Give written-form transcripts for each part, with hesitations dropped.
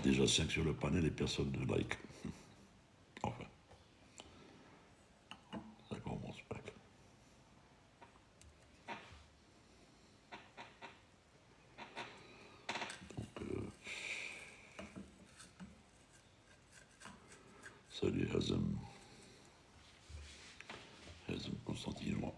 déjà 5 sur le panel et personne ne like. Enfin, ça commence pas. Salut Hazem. Hazem Constantinois.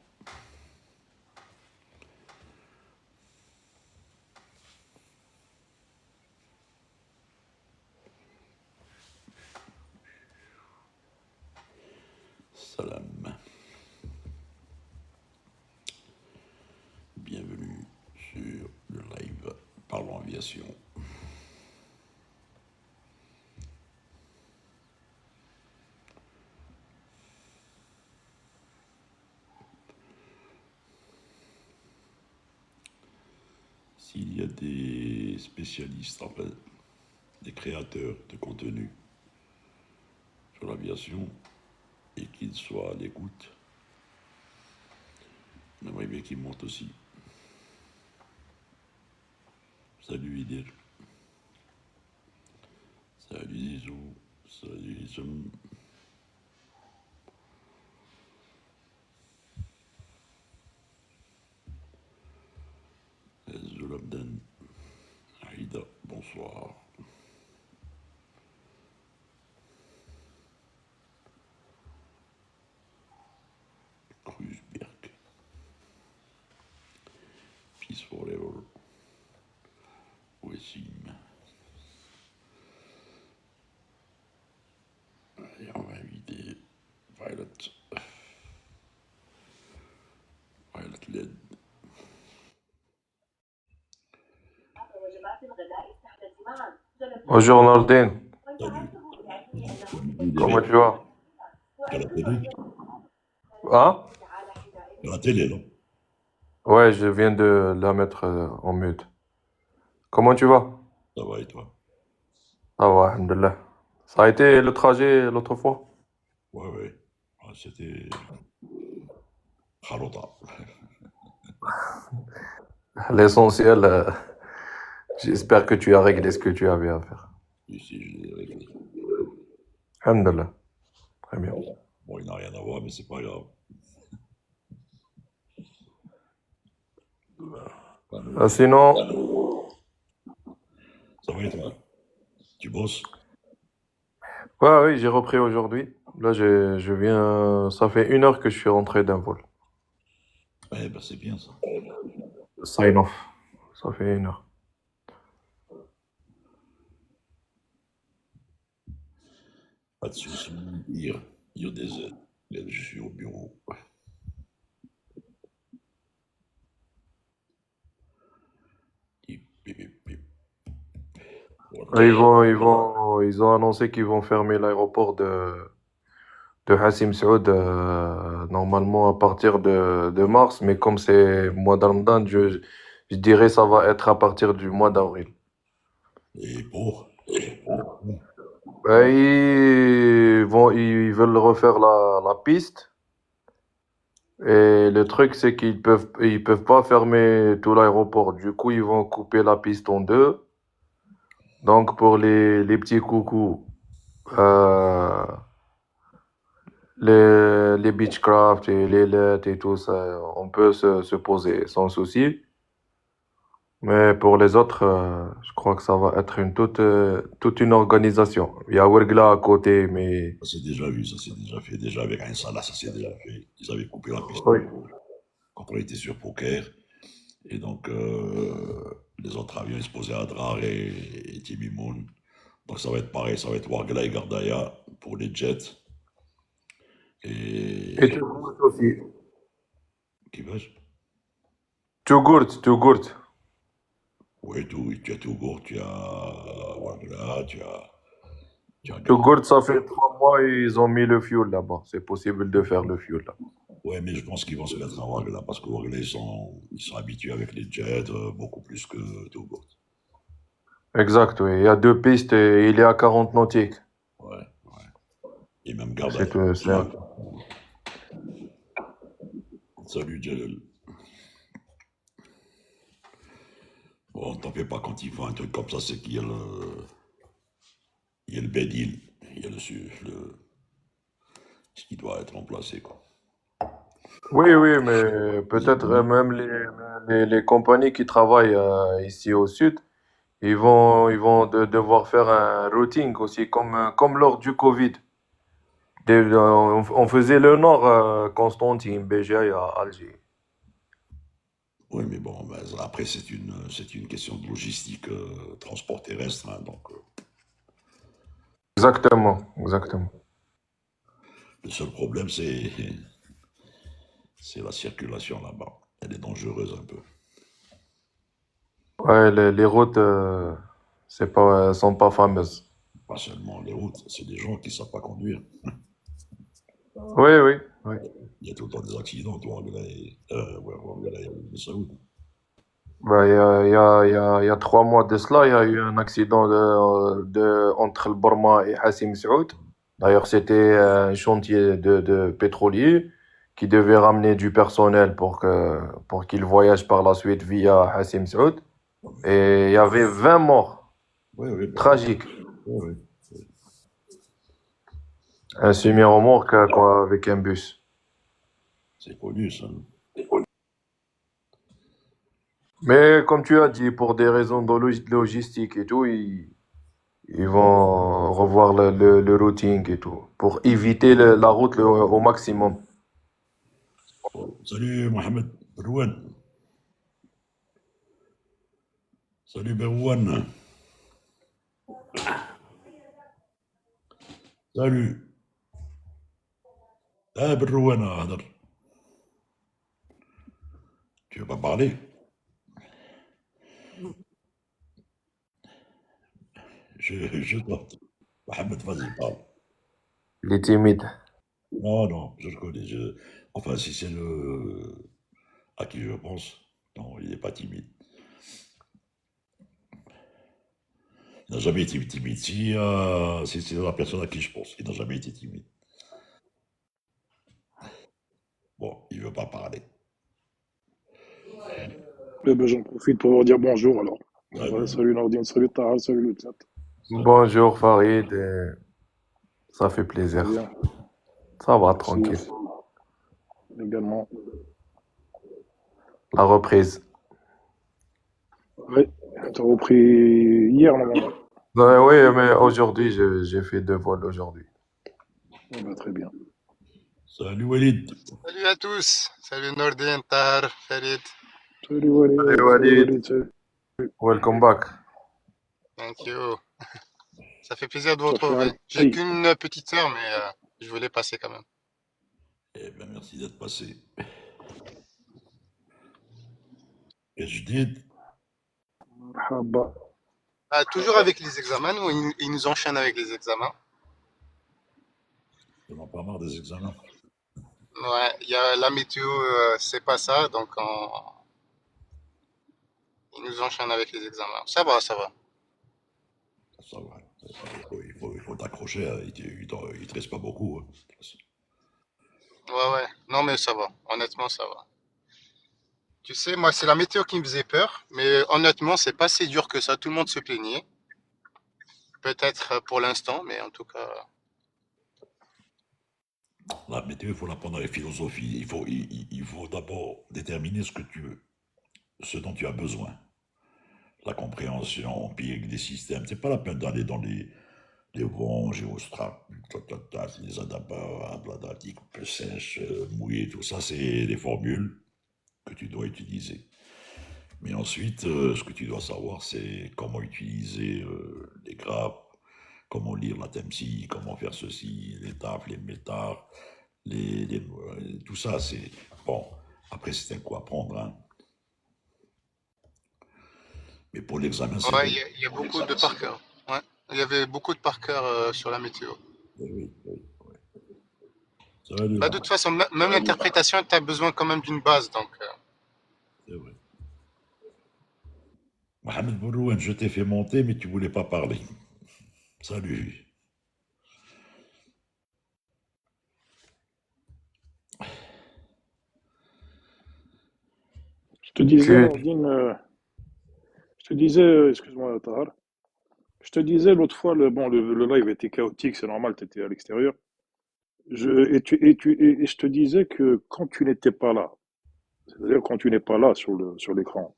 Salam. Bienvenue sur le live Parlons Aviation. S'il y a des spécialistes, enfin, des créateurs de contenu sur l'aviation et qu'ils soient à l'écoute, j'aimerais bien qu'ils montent aussi. Salut Idir. Salut Zizou. Salut Zoom. Zulabden. Aïda, bonsoir. Kruzberg. Peace forever. Wessim. Et on va inviter Violet. Violet LED. Bonjour Nordin, Salut. comment tu vas? À la télé. Hein? À la télé, non? Ouais, je viens de la mettre en mute. Comment tu vas? Ça va et toi? Ça va, alhamdoulilah. Ça a été le trajet l'autre fois? Ouais. Ah, c'était Kharota. L'essentiel, j'espère que tu as réglé ce que tu avais à faire. Ici, je l'ai réglé. Alhamdoulilah, très bien. Bon, il n'a rien à voir, mais c'est pas grave. Sinon, Ça va et toi? Tu bosses? ouais, oui, j'ai repris aujourd'hui. Là, je viens, ça fait 1 heure que je suis rentré d'un vol. Eh ben, c'est bien ça. Sign off, ça fait 1 heure. Pas de soucis. Il y a des aides. Je suis au bureau. Hip, hip, hip, hip. Voilà. Ils ont annoncé qu'ils vont fermer l'aéroport de Hassim Saoud normalement à partir de mars, mais comme c'est mois de Ramadan, je dirais ça va être à partir du mois d'avril. Et pour? Ils veulent refaire la piste et le truc c'est ils peuvent pas fermer tout l'aéroport. Du coup, ils vont couper la piste en deux. Donc pour les petits coucous, euh, les Beechcraft et les LED et tout ça, on peut se poser sans souci. Mais pour les autres, je crois que ça va être toute une organisation. Il y a Wergla à côté, mais Ça s'est déjà vu, ça s'est déjà fait. Déjà avec un Salah, ça s'est déjà fait. Ils avaient coupé la piste oui, quand on était sur Poker. Et donc, les autres avions, ils se posaient à Drar et Timimoun. Donc, ça va être pareil. Ça va être Wargla et Gardaya pour les jets. et Et. Touggourt aussi. Qui veut? Touggourt. Oui, tu as Tougour, tu as Wargla, tu as Gardaya. Touggourt, ça fait 3 mois, ils ont mis le fuel là-bas. C'est possible de faire le fuel là. Ouais, mais je pense qu'ils vont se mettre à Wargla parce que Wargla, ils sont habitués avec les jets beaucoup plus que Tougour. Exact, oui. Il y a 2 pistes et il est à 40 nautiques. Ouais. Et même C'est Gardaya. que c'est un- Salut, Jalal. Bon, t'en fais pas quand il faut un truc comme ça, c'est qu'il y a le. il y a le Bedil, il y a ce qui doit être remplacé, quoi. Oui, oui, mais Les peut-être économies. même les compagnies qui travaillent ici au sud, ils vont devoir faire un routing aussi, comme lors du Covid. On faisait le nord, Constantine, Béjaïa, à Alger. Oui, mais bon, ben, après, c'est une question de logistique, transport terrestre, hein, donc Exactement, exactement. le seul problème, c'est la circulation là-bas. Elle est dangereuse un peu. Ouais, les routes, sont pas fameuses. Pas seulement les routes, c'est des gens qui ne savent pas conduire. Oui, oui, oui. Il y a tout le temps des accidents, toi, ouais, Ouaggala et Ibn Saoud. Bah, il y a 3 mois de cela, il y a eu un accident entre le Burma et Hassim Saoud. D'ailleurs, c'était un chantier de pétrolier qui devait ramener du personnel pour qu'il voyage par la suite via Hassim Saoud. Et il y avait 20 morts. Oui, oui, ben oui. Tragique. Oui, oui. Un semi-remorque, quoi, avec un bus. C'est connu, ça. Mais comme tu as dit, pour des raisons de logistique et tout, ils vont revoir le routing et tout, pour éviter la route au maximum. Salut, Mohamed Berouane. Salut, Berouane. Salut. Ah, Berouane, هذا. Tu veux pas parler? Je tente. Mohamed, vas-y, parle. Il est timide. Non, non, je le connais. Enfin, si c'est le à qui je pense, non, il n'est pas timide. Il n'a jamais été timide. Si c'est la personne à qui je pense, il n'a jamais été timide. Bon, il veut pas parler. Eh ben, j'en profite pour vous dire bonjour alors. Ouais, Salut. salut Nordine, salut Tahal, salut le chat. Salut. Bonjour Farid, ça fait Ça va plaisir. bien? Ça va, Merci tranquille. également. La reprise. Oui, t'as repris hier normalement. Oui, mais aujourd'hui, j'ai fait 2 vols aujourd'hui. Eh ben, très bien. Salut, Walid. Salut à tous. Salut Nordin, Tahar, Farid. Salut Salut Walid, salut Walid, Walid, salut. welcome back. Thank you. Ça fait plaisir de vous Ça fait un... retrouver. J'ai Hey, qu'une petite heure, mais je voulais passer quand même. Eh bien, merci d'être passé. Et je dis, Habba. Toujours avec les examens, ou ils nous enchaînent avec les examens. on n'en pas marre des examens. Ouais, il y a la météo, c'est pas ça, donc ils nous enchaînent avec les examens. Ça va, ça va. Ça va. Il faut t'accrocher, hein. Il te reste pas beaucoup, hein. Ouais, ouais. Non, mais ça va. Honnêtement, ça va. Tu sais, moi, c'est la météo qui me faisait peur, mais honnêtement, c'est pas si dur que ça. Tout le monde se plaignait. Peut-être pour l'instant, mais en tout cas. La météo, il faut la prendre avec philosophie. Il faut d'abord déterminer ce dont tu as besoin. La compréhension empirique des systèmes. C'est pas la peine d'aller dans les vents, géostrat, les adaptatifs, peu sèches, mouillés, tout ça, c'est des formules que tu dois utiliser. Mais ensuite, ce que tu dois savoir, c'est comment utiliser les graphes, comment lire la TEMSI, comment faire ceci, les tafs, les métars, tout ça, c'est... Bon, après, c'est un coup à prendre, hein. Mais pour l'examen, c'est Ouais, bon. il y a beaucoup de par cœur. Ouais. Il y avait beaucoup de par cœur sur la météo. Oui, oui, oui, oui. Salut, Bah, de toute façon, même l'interprétation, tu as besoin quand même d'une base. Donc, c'est vrai. Mohamed Bourouane, je t'ai fait monter, mais tu voulais pas parler. Salut. Je te disais Tu, Nordine, je te disais, excuse-moi Tahal, Je te disais l'autre fois, le live était chaotique, c'est normal, tu étais à l'extérieur. Et je te disais que quand tu n'étais pas là, c'est-à-dire quand tu n'es pas là sur l'écran,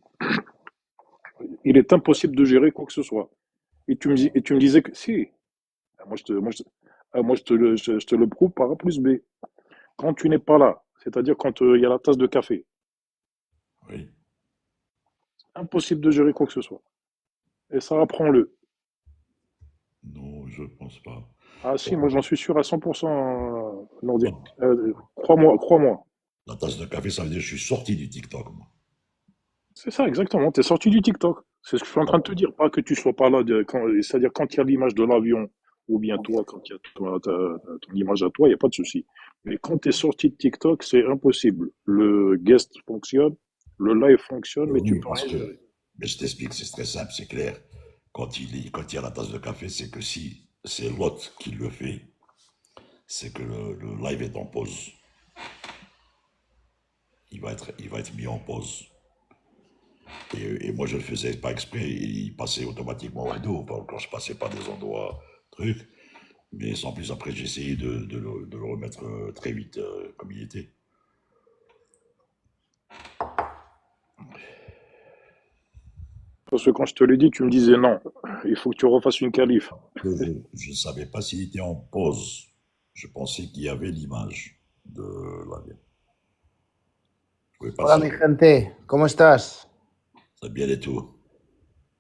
il est impossible de gérer quoi que ce soit. Et tu me disais que si, je te le prouve par A plus B. Quand tu n'es pas là, c'est-à-dire quand il y a la tasse de café, Oui. impossible de gérer quoi que ce soit. Et ça, apprends-le. Non, je pense pas. Ah si, moi Bon, j'en suis sûr à 100%, Nordi. bon, Crois-moi, crois-moi. la tasse de café, ça veut dire que je suis sorti du TikTok, moi. C'est ça, exactement. Tu es sorti du TikTok. C'est ce que je suis en train de te dire. Pas que tu sois pas là, c'est-à-dire quand il y a l'image de l'avion, ou bien toi, quand il y a ton image à toi, il n'y a pas de souci. Mais quand tu es sorti de TikTok, c'est impossible. Le guest fonctionne, le live fonctionne, mais tu Oui, peux parce rien que, gérer. mais je t'explique, c'est très simple, c'est clair. Quand il y a la tasse de café, c'est que si c'est l'hôte qui le fait, c'est que le live est en pause. Il va être mis en pause. Et moi, je le faisais pas exprès. Il passait automatiquement au rideau quand je passais par des endroits, trucs. Mais sans plus, après, j'ai essayé de le remettre très vite comme il était. Parce que quand je te l'ai dit, tu me disais non. Il faut que tu refasses une qualif. Je ne savais pas s'il était en pause. Je pensais qu'il y avait l'image de l'avion. Je pouvais pas Hola, mi savoir. gente, ¿cómo estás? C'est bien et tout.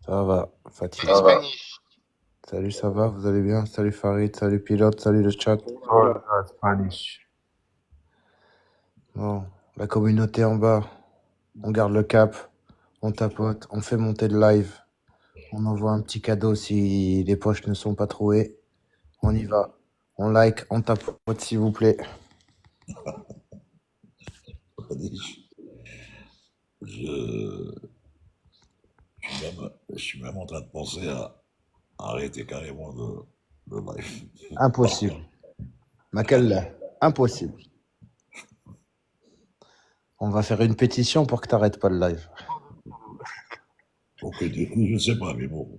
Ça va, En fatigué. Spanish. Salut, ça va, vous allez bien? Salut Farid, salut Pilote, salut le chat. Voilà. Spanish. Bon, la communauté en bas, on garde le cap, on tapote, on fait monter le live, on envoie un petit cadeau si les poches ne sont pas trouées. On y va. On like, on tapote s'il vous plaît. Je, je suis même en train de penser à arrêter carrément le live. Impossible. Makalla, impossible. On va faire une pétition pour que t'arrêtes pas le live. Ok, je ne sais pas, mais bon.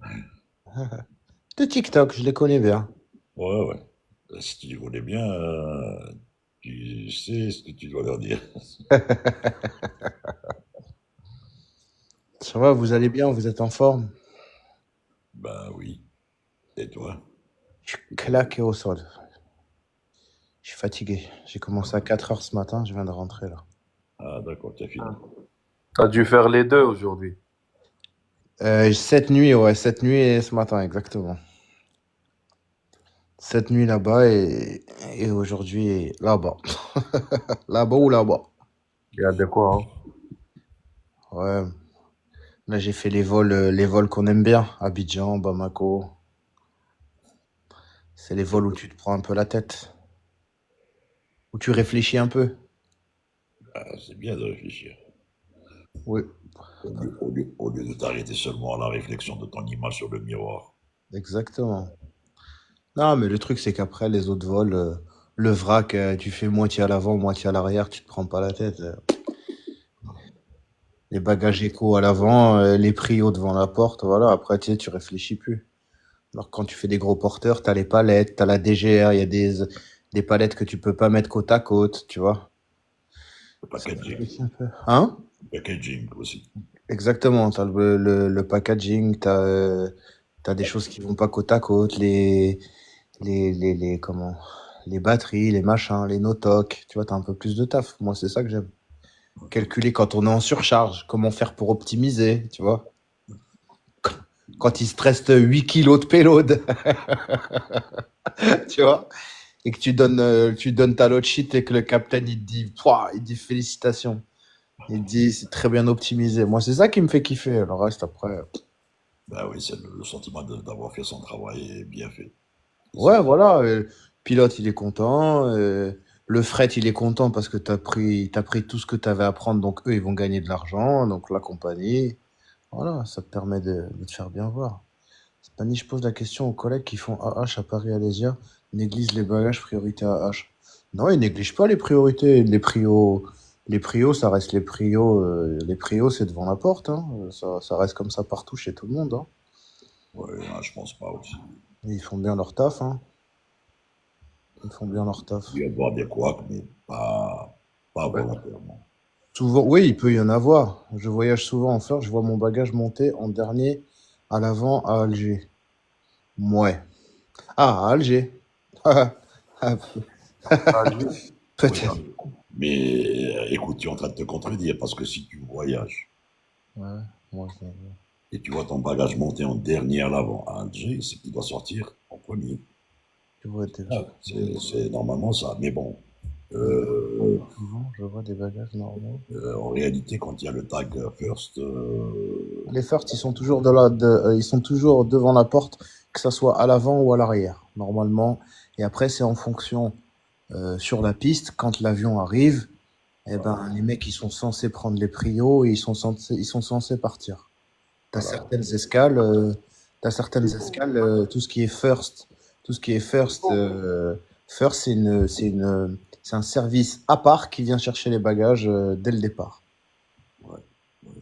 De TikTok, je les connais bien. Ouais, ouais. Si tu connais bien, tu sais ce que tu dois leur dire. Ça va, vous allez bien, vous êtes en forme? Ben oui. Et toi? Je suis claqué au sol. Je suis fatigué. J'ai commencé à 4 heures ce matin, je viens de rentrer là. Ah, d'accord, tu as fini. T'as dû faire les deux aujourd'hui. Cette nuit, ouais, cette nuit et ce matin, exactement. Cette nuit là-bas et aujourd'hui là-bas. Là-bas ou là-bas. Il y a de quoi, hein. Ouais. Là, j'ai fait les vols qu'on aime bien. Abidjan, Bamako. C'est les vols où tu te prends un peu la tête. Où tu réfléchis un peu. Ah, c'est bien de réfléchir. Oui, Au lieu de t'arrêter seulement à la réflexion de ton image sur le miroir. exactement. Non, mais le truc, c'est qu'après, les autres vols, le vrac, tu fais moitié à l'avant, moitié à l'arrière, tu te prends pas la tête. Les bagages éco à l'avant, les prios devant la porte, voilà. Après, tu réfléchis plus. Alors, quand tu fais des gros porteurs, t'as les palettes, t'as la DGR, il y a des palettes que tu peux pas mettre côte à côte, tu vois. Le Ça packaging. réfléchit un peu. Hein? Le packaging aussi. Exactement. T'as le packaging, t'as des choses qui vont pas côte à côte, comment, les batteries, les machins, les no-talk. Tu vois, t'as un peu plus de taf. Moi, c'est ça que j'aime. Calculer quand on est en surcharge, comment faire pour optimiser, tu vois. Quand il se reste 8 kilos de payload, tu vois, et que tu donnes ta load sheet et que le capitaine, il te dit, pouah, il dit félicitations. Il te dit, c'est très bien optimisé. Moi, c'est ça qui me fait kiffer. Le reste, après, Ben oui, c'est le sentiment d'avoir fait son travail et bien fait. ouais, voilà. Le pilote, il est content. Le fret, il est content parce que t'as pris tout ce que t'avais à prendre. Donc, eux, ils vont gagner de l'argent. Donc, la compagnie. Voilà, ça te permet de te faire bien voir. Spani, je pose la question aux collègues qui font AH à Paris-Alésia, négligent les bagages priorité AH. Non, ils négligent pas les priorités. Les prios, ça reste les prios. Les prios, c'est devant la porte. Hein. Ça reste comme ça partout chez tout le monde. Hein. Ouais, je pense pas aussi. Ils font bien leur taf, hein. Ils font bien leur taf. Il y a de voir des couacs, mais pas Ouais. volontairement. Souvent, oui, il peut y en avoir. Je voyage souvent en First, je vois mon bagage monter en dernier à l'avant à Alger. Ouais. Ah, à Alger. Ah, Alger. Oui, peut-être. mais écoute, tu es en train de te contredire parce que si tu voyages Ouais, moi, et tu vois ton bagage monter en dernier à l'avant à Alger, c'est qu'il doit sortir en premier. je vois des Ah, c'est normalement ça. Mais bon, euh, souvent, je vois des bagages normaux. en réalité, quand il y a le tag first, Les First, ils sont toujours ils sont toujours devant la porte, que ça soit à l'avant ou à l'arrière, normalement. Et après, c'est en fonction sur la piste, quand l'avion arrive, eh ben, les mecs, ils sont censés prendre les prios et ils sont censés partir. T'as voilà. certaines escales, tout ce qui est first, first, c'est un service à part qui vient chercher les bagages dès le départ. Ouais, ouais.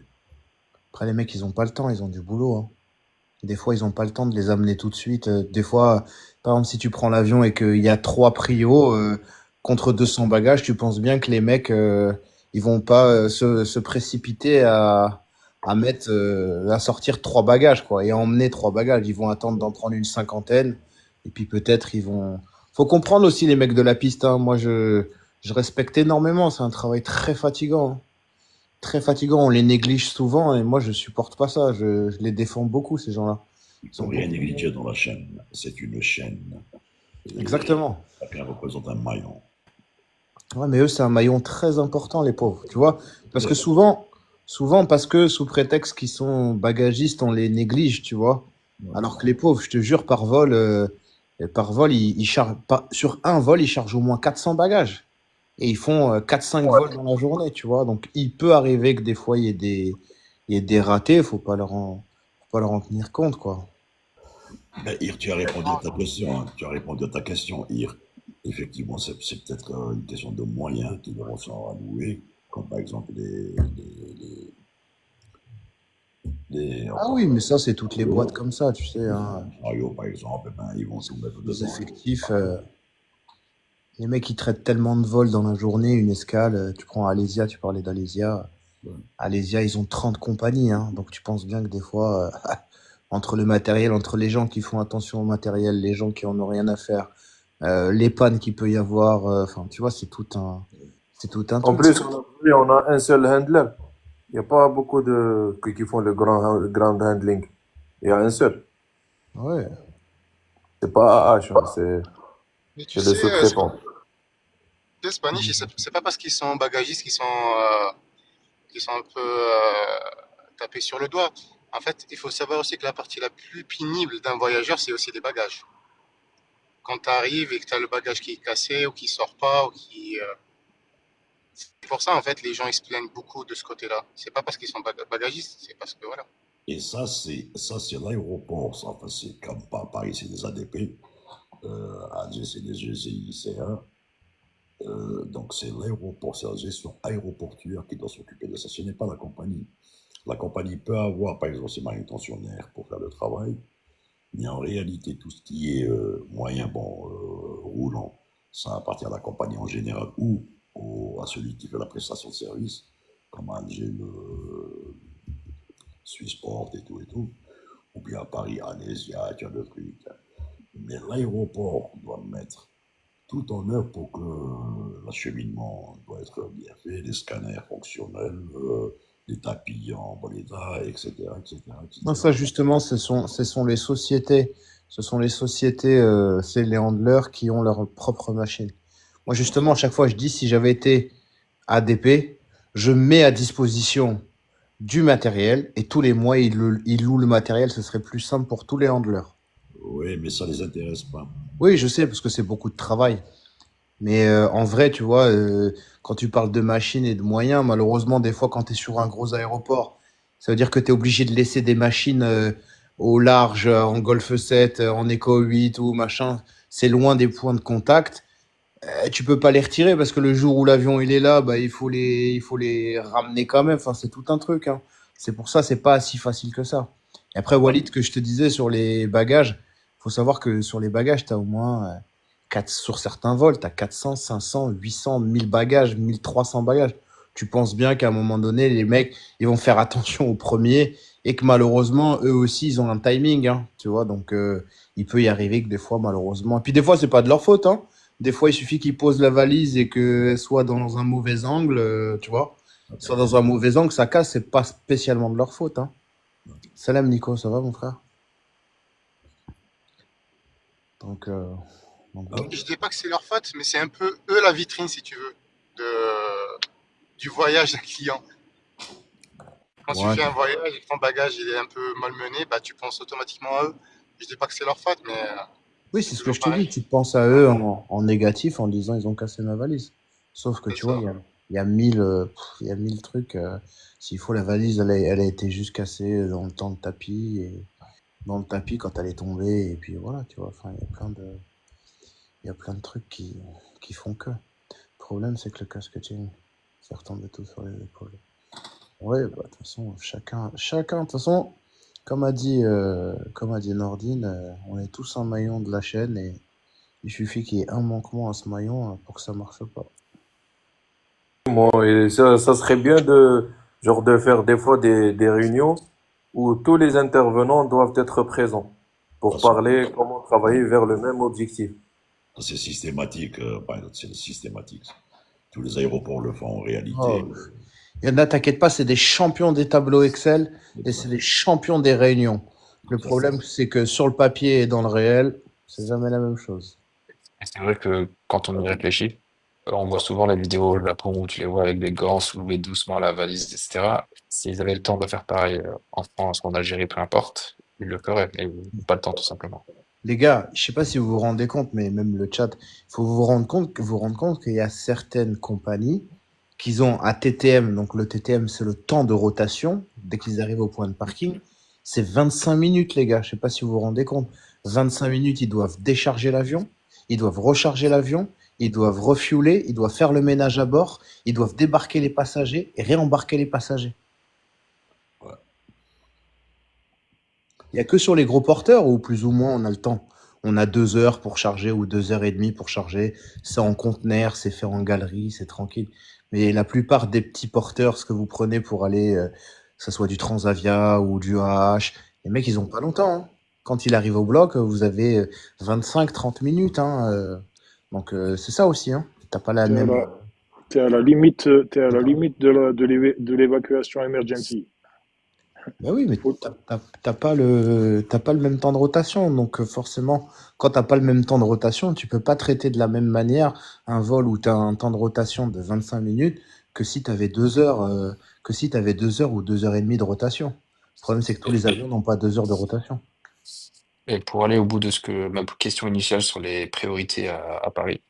Après, les mecs, ils ont pas le temps, ils ont du boulot, hein. Des fois, ils ont pas le temps de les amener tout de suite. Des fois, par exemple, si tu prends l'avion et qu'il y a 3 prios contre 200 bagages, tu penses bien que les mecs, ils vont pas se précipiter à sortir 3 bagages, quoi, et à emmener 3 bagages. Ils vont attendre d'en prendre une cinquantaine. Et puis peut-être ils vont. Faut comprendre aussi les mecs de la piste, hein. Moi, je respecte énormément. C'est un travail très fatigant, hein. Très fatigant. On les néglige souvent et moi, je supporte pas ça. Je les défends beaucoup, ces gens-là. Il ne Ils faut sont rien beaucoup. négliger dans la chaîne. C'est une chaîne. Et Exactement. chacun représente un maillon. Ouais, mais eux, c'est un maillon très important, les pauvres. Tu vois? Parce que Ouais, souvent, parce que sous prétexte qu'ils sont bagagistes, on les néglige, tu vois? ouais. Alors que les pauvres, je te jure, par vol, ils chargent, sur un vol, ils chargent au moins 400 bagages. Et ils font 4-5 vols dans la journée, tu vois? Donc, il peut arriver que des fois, il y ait des ratés. Faut pas leur en tenir compte, quoi. Ben, Ir, tu as répondu à ta question. Hein. Tu as répondu à ta question, Ir. Effectivement, c'est peut-être une question de moyens qui devront s'en allouer, comme par exemple Ah enfin, oui, mais ça, c'est toutes les boîtes chariots, comme ça, tu sais, hein. les chariots, par exemple, eh ben, ils vont tout mettre Les dedans. effectifs, les mecs, ils traitent tellement de vols dans la journée, une escale. Tu prends Alésia, tu parlais d'Alésia. Alésia, ils ont 30 compagnies, hein. Donc tu penses bien que des fois, entre le matériel, entre les gens qui font attention au matériel, les gens qui en ont rien à faire, les pannes qu'il peut y avoir, enfin, tu vois, c'est tout un En truc. plus, en Algérie, on a un seul handler. Il n'y a pas beaucoup qui font le grand handling. Il y a un seul. Ouais. C'est pas AH, hein, Mais tu c'est le sais, sous-traitant. les Spanish, c'est pas parce qu'ils sont bagagistes qu'ils sont un peu tapés sur le doigt. En fait, il faut savoir aussi que la partie la plus pénible d'un voyageur, c'est aussi les bagages. Quand tu arrives et que tu as le bagage qui est cassé ou qui sort pas, ou qui, c'est pour ça, en fait, les gens ils se plaignent beaucoup de ce côté-là. C'est pas parce qu'ils sont bagagistes, c'est parce que voilà. Et ça, c'est l'aéroport. Ça. Enfin, c'est comme pas Paris, c'est des ADP. Alger, c'est des GCICA. Donc, c'est l'aéroport, c'est la gestion aéroportuaire qui doit s'occuper de ça. Ce n'est pas la compagnie. La compagnie peut avoir, par exemple, ses manutentionnaires pour faire le travail, mais en réalité, tout ce qui est moyen, bon, roulant, ça appartient à la compagnie en général ou à celui qui fait la prestation de service, comme à Alger, le Swissport et tout, ou bien à Paris, Alésia, tu as le truc. Mais l'aéroport doit mettre tout en œuvre pour que l'acheminement doit être bien fait, les scanners fonctionnels, les tapis en bon état, etc., etc., Non, ça, etc. justement, ce sont les sociétés. Ce sont les sociétés, c'est les handlers qui ont leur propre machine. Moi, justement, à chaque fois, je dis, si j'avais été ADP, je mets à disposition du matériel et tous les mois, ils louent le matériel. Ce serait plus simple pour tous les handlers. Oui, mais ça les intéresse pas. Oui, je sais, parce que c'est beaucoup de travail. Mais en vrai, tu vois, quand tu parles de machines et de moyens, malheureusement, des fois, quand tu es sur un gros aéroport, ça veut dire que tu es obligé de laisser des machines au large, en Golf 7, en Echo 8 ou machin. C'est loin des points de contact. Tu peux pas les retirer parce que le jour où l'avion il est là, bah, il faut les ramener quand même. Enfin, c'est tout un truc, hein. C'est pour ça, c'est pas si facile que ça. Et après, Walid, que je te disais sur les bagages, faut savoir que sur les bagages, tu as au moins sur certains vols, tu as 400, 500, 800, 1000 bagages, 1300 bagages. Tu penses bien qu'à un moment donné, les mecs, ils vont faire attention au premier et que malheureusement, eux aussi, ils ont un timing, hein, tu vois. Donc, il peut y arriver que des fois, malheureusement. Et puis, des fois, c'est pas de leur faute, hein. Des fois, il suffit qu'ils posent la valise et qu'elle soit dans un mauvais angle, tu vois. Soit dans un mauvais angle, ça casse, c'est pas spécialement de leur faute, hein. Salam Nico, ça va mon frère? Donc, euh, donc voilà. Je dis pas que c'est leur faute, mais c'est un peu eux la vitrine, si tu veux, du voyage d'un client. Quand tu Ouais. fais un voyage et que ton bagage il est un peu malmené, bah, tu penses automatiquement à eux. Je dis pas que c'est leur faute, mais Oui, c'est c'est ce que toujours je te dis. pareil. Tu penses à Ouais, eux en négatif en disant ils ont cassé ma valise. Sauf que c'est tu vois, ça. il y a 1000, il y a 1000 trucs. S'il faut, la valise, elle a été juste cassée dans le temps de tapis et dans le tapis quand elle est tombée. Et puis voilà, tu vois. Enfin, il y a plein de trucs qui font que. Le problème, c'est que le casque tient. Ça retombe tout sur les épaules. Ouais, bah, de toute façon, de toute façon, comme a dit Nordine, on est tous un maillon de la chaîne et il suffit qu'il y ait un manquement à ce maillon pour que ça marche pas. Et ça serait bien genre de faire des fois des réunions où tous les intervenants doivent être présents Ah, pour parler comment travailler vers le même objectif. c'est systématique, Pilot, c'est systématique. Tous les aéroports le font en réalité. Oh, il y en a, t'inquiète pas, c'est des champions des tableaux Excel et c'est des champions des réunions. Le problème, c'est que sur le papier et dans le réel, c'est jamais la même chose. Et c'est vrai que quand on y réfléchit, on voit souvent les vidéos au Japon où tu les vois avec des gants soulever doucement la valise, etc. S'ils avaient le temps de faire pareil en France ou en Algérie, peu importe, ils le feraient, mais ils n'ont pas le temps tout simplement. Les gars, je sais pas si vous vous rendez compte, mais même le chat, il faut vous rendre compte qu'il y a certaines compagnies qui ont un TTM. Donc le TTM, c'est le temps de rotation dès qu'ils arrivent au point de parking. C'est 25 minutes, les gars. Je sais pas si vous vous rendez compte. 25 minutes, ils doivent décharger l'avion, ils doivent recharger l'avion, ils doivent refueler, ils doivent faire le ménage à bord, ils doivent débarquer les passagers et réembarquer les passagers. Ouais. Il y a que sur les gros porteurs où plus ou moins on a le temps. On a 2 heures pour charger ou 2 heures et demie pour charger. C'est en conteneur, c'est fait en galerie, c'est tranquille. Mais la plupart des petits porteurs, ce que vous prenez pour aller, que ce soit du Transavia ou du AH, les mecs, ils ont pas longtemps, hein. Quand il arrive au bloc, vous avez 25-30 minutes, hein. Donc c'est ça aussi, hein. T'as pas la T'es à même. la, t'es à la limite de l'évacuation emergency. Ben oui, mais Faut, t'as pas le même temps de rotation. Donc forcément, quand t'as pas le même temps de rotation, tu peux pas traiter de la même manière un vol où tu as un temps de rotation de 25 minutes que si tu avais 2 heures, que si t'avais 2 heures ou 2 heures et demie de rotation. Le problème, c'est que tous Et, les avions n'ont pas 2 heures de rotation. et pour aller au bout de ce que ma question initiale sur les priorités à Paris,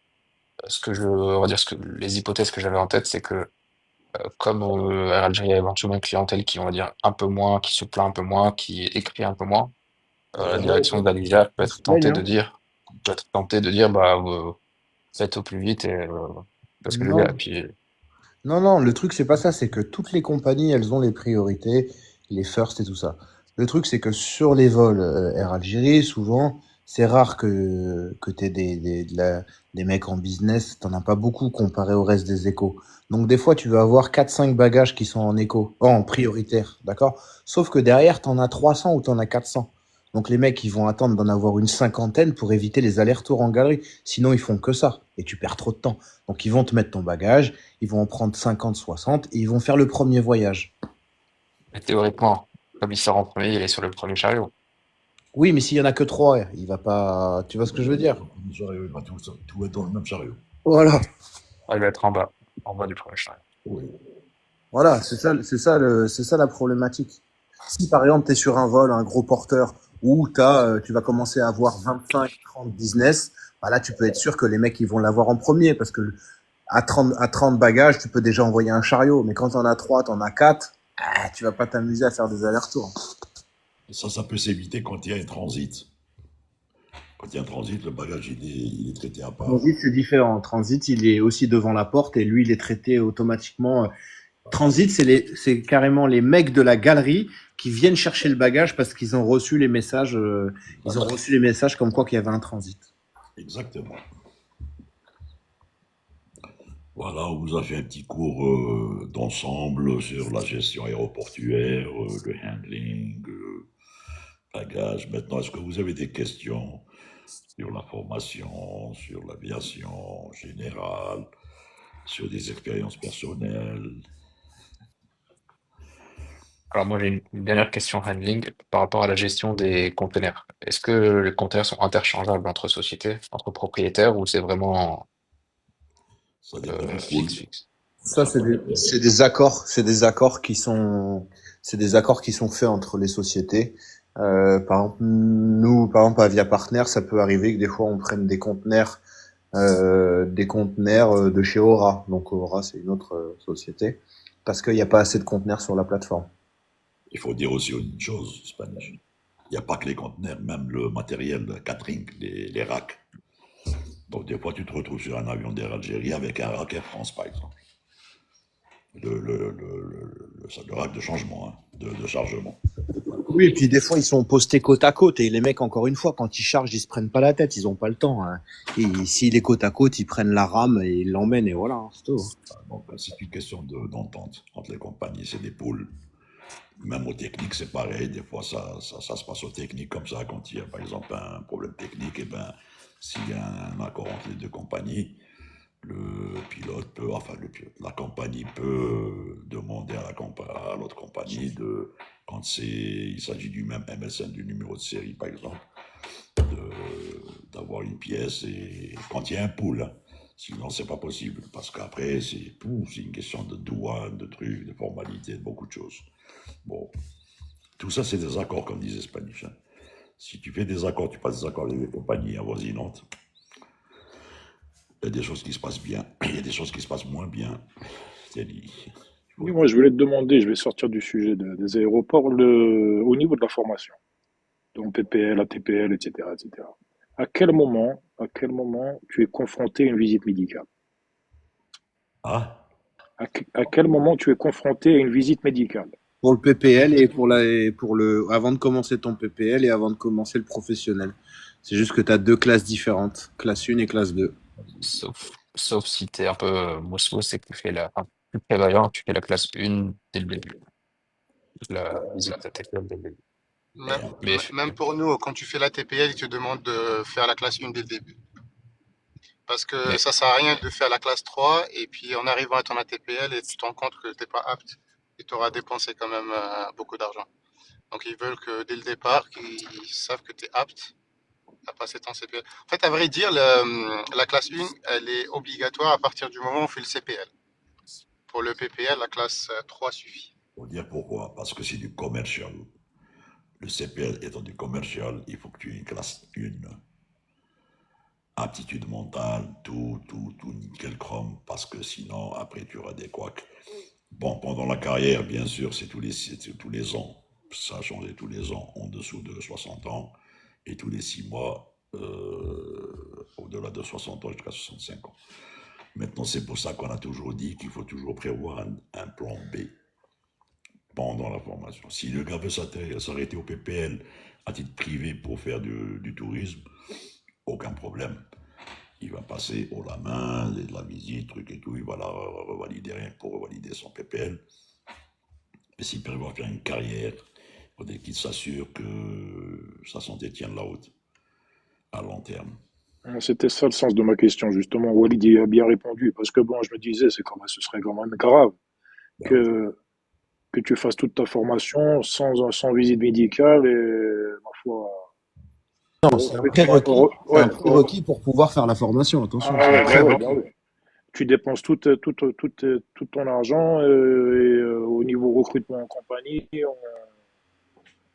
on va dire les hypothèses que j'avais en tête, c'est que comme Air Algérie a éventuellement une clientèle qui, on va dire, un peu moins, qui se plaint un peu moins, qui écrit un peu moins, la direction d'Alisia peut Ils être se plaignent, tentée hein. de dire, bah, faites au plus vite et parce que je veux dire. Et Non, puis, non, non, le truc, c'est pas ça. C'est que toutes les compagnies, elles ont les priorités, les first et tout ça. Le truc, c'est que sur les vols Air Algérie, souvent, c'est rare que tu aies des mecs en business. T'en as pas beaucoup comparé au reste des échos. Donc, des fois, tu vas avoir 4-5 bagages qui sont en écho, en prioritaire, d'accord? Sauf que derrière, t'en as 300 ou t'en as 400. Donc, les mecs, ils vont attendre d'en avoir une cinquantaine pour éviter les allers-retours en galerie. Sinon, ils font que ça. Et tu perds trop de temps. Donc, ils vont te mettre ton bagage, ils vont en prendre 50, 60 et ils vont faire le premier voyage. mais théoriquement, comme il sort en premier, il est sur le premier chariot. Oui, mais s'il y en a que trois, il va pas. Tu vois ce que je veux dire? Le chariot, il va tout être dans le même chariot. Voilà. Ah, il va être en bas du premier chariot. Oui. Voilà, c'est ça la problématique. Si par exemple tu es sur un vol, un gros porteur, où tu vas commencer à avoir 25, 30 business, bah là tu peux être sûr que les mecs ils vont l'avoir en premier parce que à 30 bagages, tu peux déjà envoyer un chariot. Mais quand t'en as 3, t'en as 4, tu vas pas t'amuser à faire des allers-retours. Ça peut s'éviter quand il y a un transit. Quand il y a un transit, le bagage, il est traité à part. Transit, c'est différent. Transit, il est aussi devant la porte et lui, il est traité automatiquement. Transit, c'est carrément les mecs de la galerie qui viennent chercher le bagage parce qu'ils ont reçu les messages, ils ont reçu les messages comme quoi qu'il y avait un transit. Exactement. Voilà, on vous a fait un petit cours d'ensemble sur la gestion aéroportuaire, le handling, bagage. Maintenant, est-ce que vous avez des questions sur la formation, sur l'aviation générale, sur des expériences personnelles? Alors moi j'ai une dernière question handling par rapport à la gestion des conteneurs. Est-ce que les conteneurs sont interchangeables entre sociétés, entre propriétaires, ou c'est vraiment Ça dépend du pool. fixe, fixe? Ça, Ça peut c'est des accords qui sont faits entre les sociétés. Par exemple, nous, par exemple, à Via Partner, ça peut arriver que des fois on prenne des conteneurs de chez Aura. Donc Aura, c'est une autre société, parce qu'il n'y a pas assez de conteneurs sur la plateforme. Il faut dire aussi une chose, Spanish. Il n'y a pas que les conteneurs, même le matériel de catering, les racks. Donc des fois, tu te retrouves sur un avion d'Air Algérie avec un rack Air France, par exemple. Le rack de changement, hein, de chargement. Oui, et puis des fois ils sont postés côte à côte et les mecs, encore une fois, quand ils chargent, ils se prennent pas la tête, ils ont pas le temps. Hein. Et s'il est côte à côte, ils prennent la rame et ils l'emmènent et voilà, c'est tout. Donc c'est une question d'entente entre les compagnies, c'est des poules. Même aux techniques, c'est pareil. Des fois, ça se passe aux techniques comme ça. Quand il y a, par exemple, un problème technique, et ben, s'il y a un accord entre les deux compagnies, le pilote peut, enfin, la compagnie peut demander à l'autre compagnie quand il s'agit du même MSN, du numéro de série, par exemple, d'avoir une pièce et quand il y a un pool. Hein. Sinon, c'est pas possible. Parce qu'après, c'est une question de douane, de trucs, de formalités, de beaucoup de choses. Bon, tout ça, c'est des accords, comme disait Spanish. Hein. Si tu fais des accords, tu passes des accords avec des compagnies avoisinantes, il y a des choses qui se passent bien, il y a des choses qui se passent moins bien. Oui, moi, je voulais te demander, je vais sortir du sujet des aéroports, au niveau de la formation, donc PPL, ATPL, etc., etc. À quel moment tu es confronté à une visite médicale? Ah, À quel moment tu es confronté à une visite médicale? Pour le PPL avant de commencer ton PPL et avant de commencer le professionnel. C'est juste que tu as deux classes différentes, classe 1 et classe 2. Sauf si t'es un peu mousse c'est que tu fais la, enfin, plus prévoyant, tu fais la classe 1 dès le début. La visite à tes clubs dès le début. Même, Mais même pour nous, quand tu fais la TPL, ils te demandent de faire la classe 1 dès le début. Parce que mais ça sert à rien de faire la classe 3 et puis en arrivant à ton ATPL et tu te rends compte que tu n'es pas apte et tu auras dépensé quand même beaucoup d'argent. Donc ils veulent que dès le départ, qu'ils savent que tu es apte à passer ton CPL. En fait, à vrai dire, la classe 1, elle est obligatoire à partir du moment où on fait le CPL. Pour le PPL, la classe 3 suffit. faut dire pourquoi. Parce que c'est du commercial. Le CPL étant du commercial, il faut que tu aies une classe 1. Aptitude mentale, tout nickel chrome, parce que sinon, après, tu auras des couacs. Bon, pendant la carrière, bien sûr, c'est tous les ans. Ça a changé tous les ans, en dessous de 60 ans, et tous les 6 mois, au-delà de 60 ans jusqu'à 65 ans. Maintenant, c'est pour ça qu'on a toujours dit qu'il faut toujours prévoir un plan B pendant la formation. Si le gars veut s'arrêter au PPL à titre privé pour faire du tourisme, aucun problème. Il va passer au la main, de la visite, truc et tout, il va la revalider rien pour revalider son PPL. Mais s'il prévoit faire une carrière, il faudrait qu'il s'assure que sa santé tienne la route à long terme. C'était ça le sens de ma question, justement. Walid y a bien répondu, parce que bon, je me disais, ce serait quand même grave Ben oui. que, que tu fasses toute ta formation sans visite médicale et, ma foi, Non, c'est un prérequis. C'est un prérequis pour pouvoir faire la formation. Attention, ah c'est un ouais, bah ouais, bah prérequis. ouais. Tu dépenses tout ton argent au niveau recrutement en compagnie,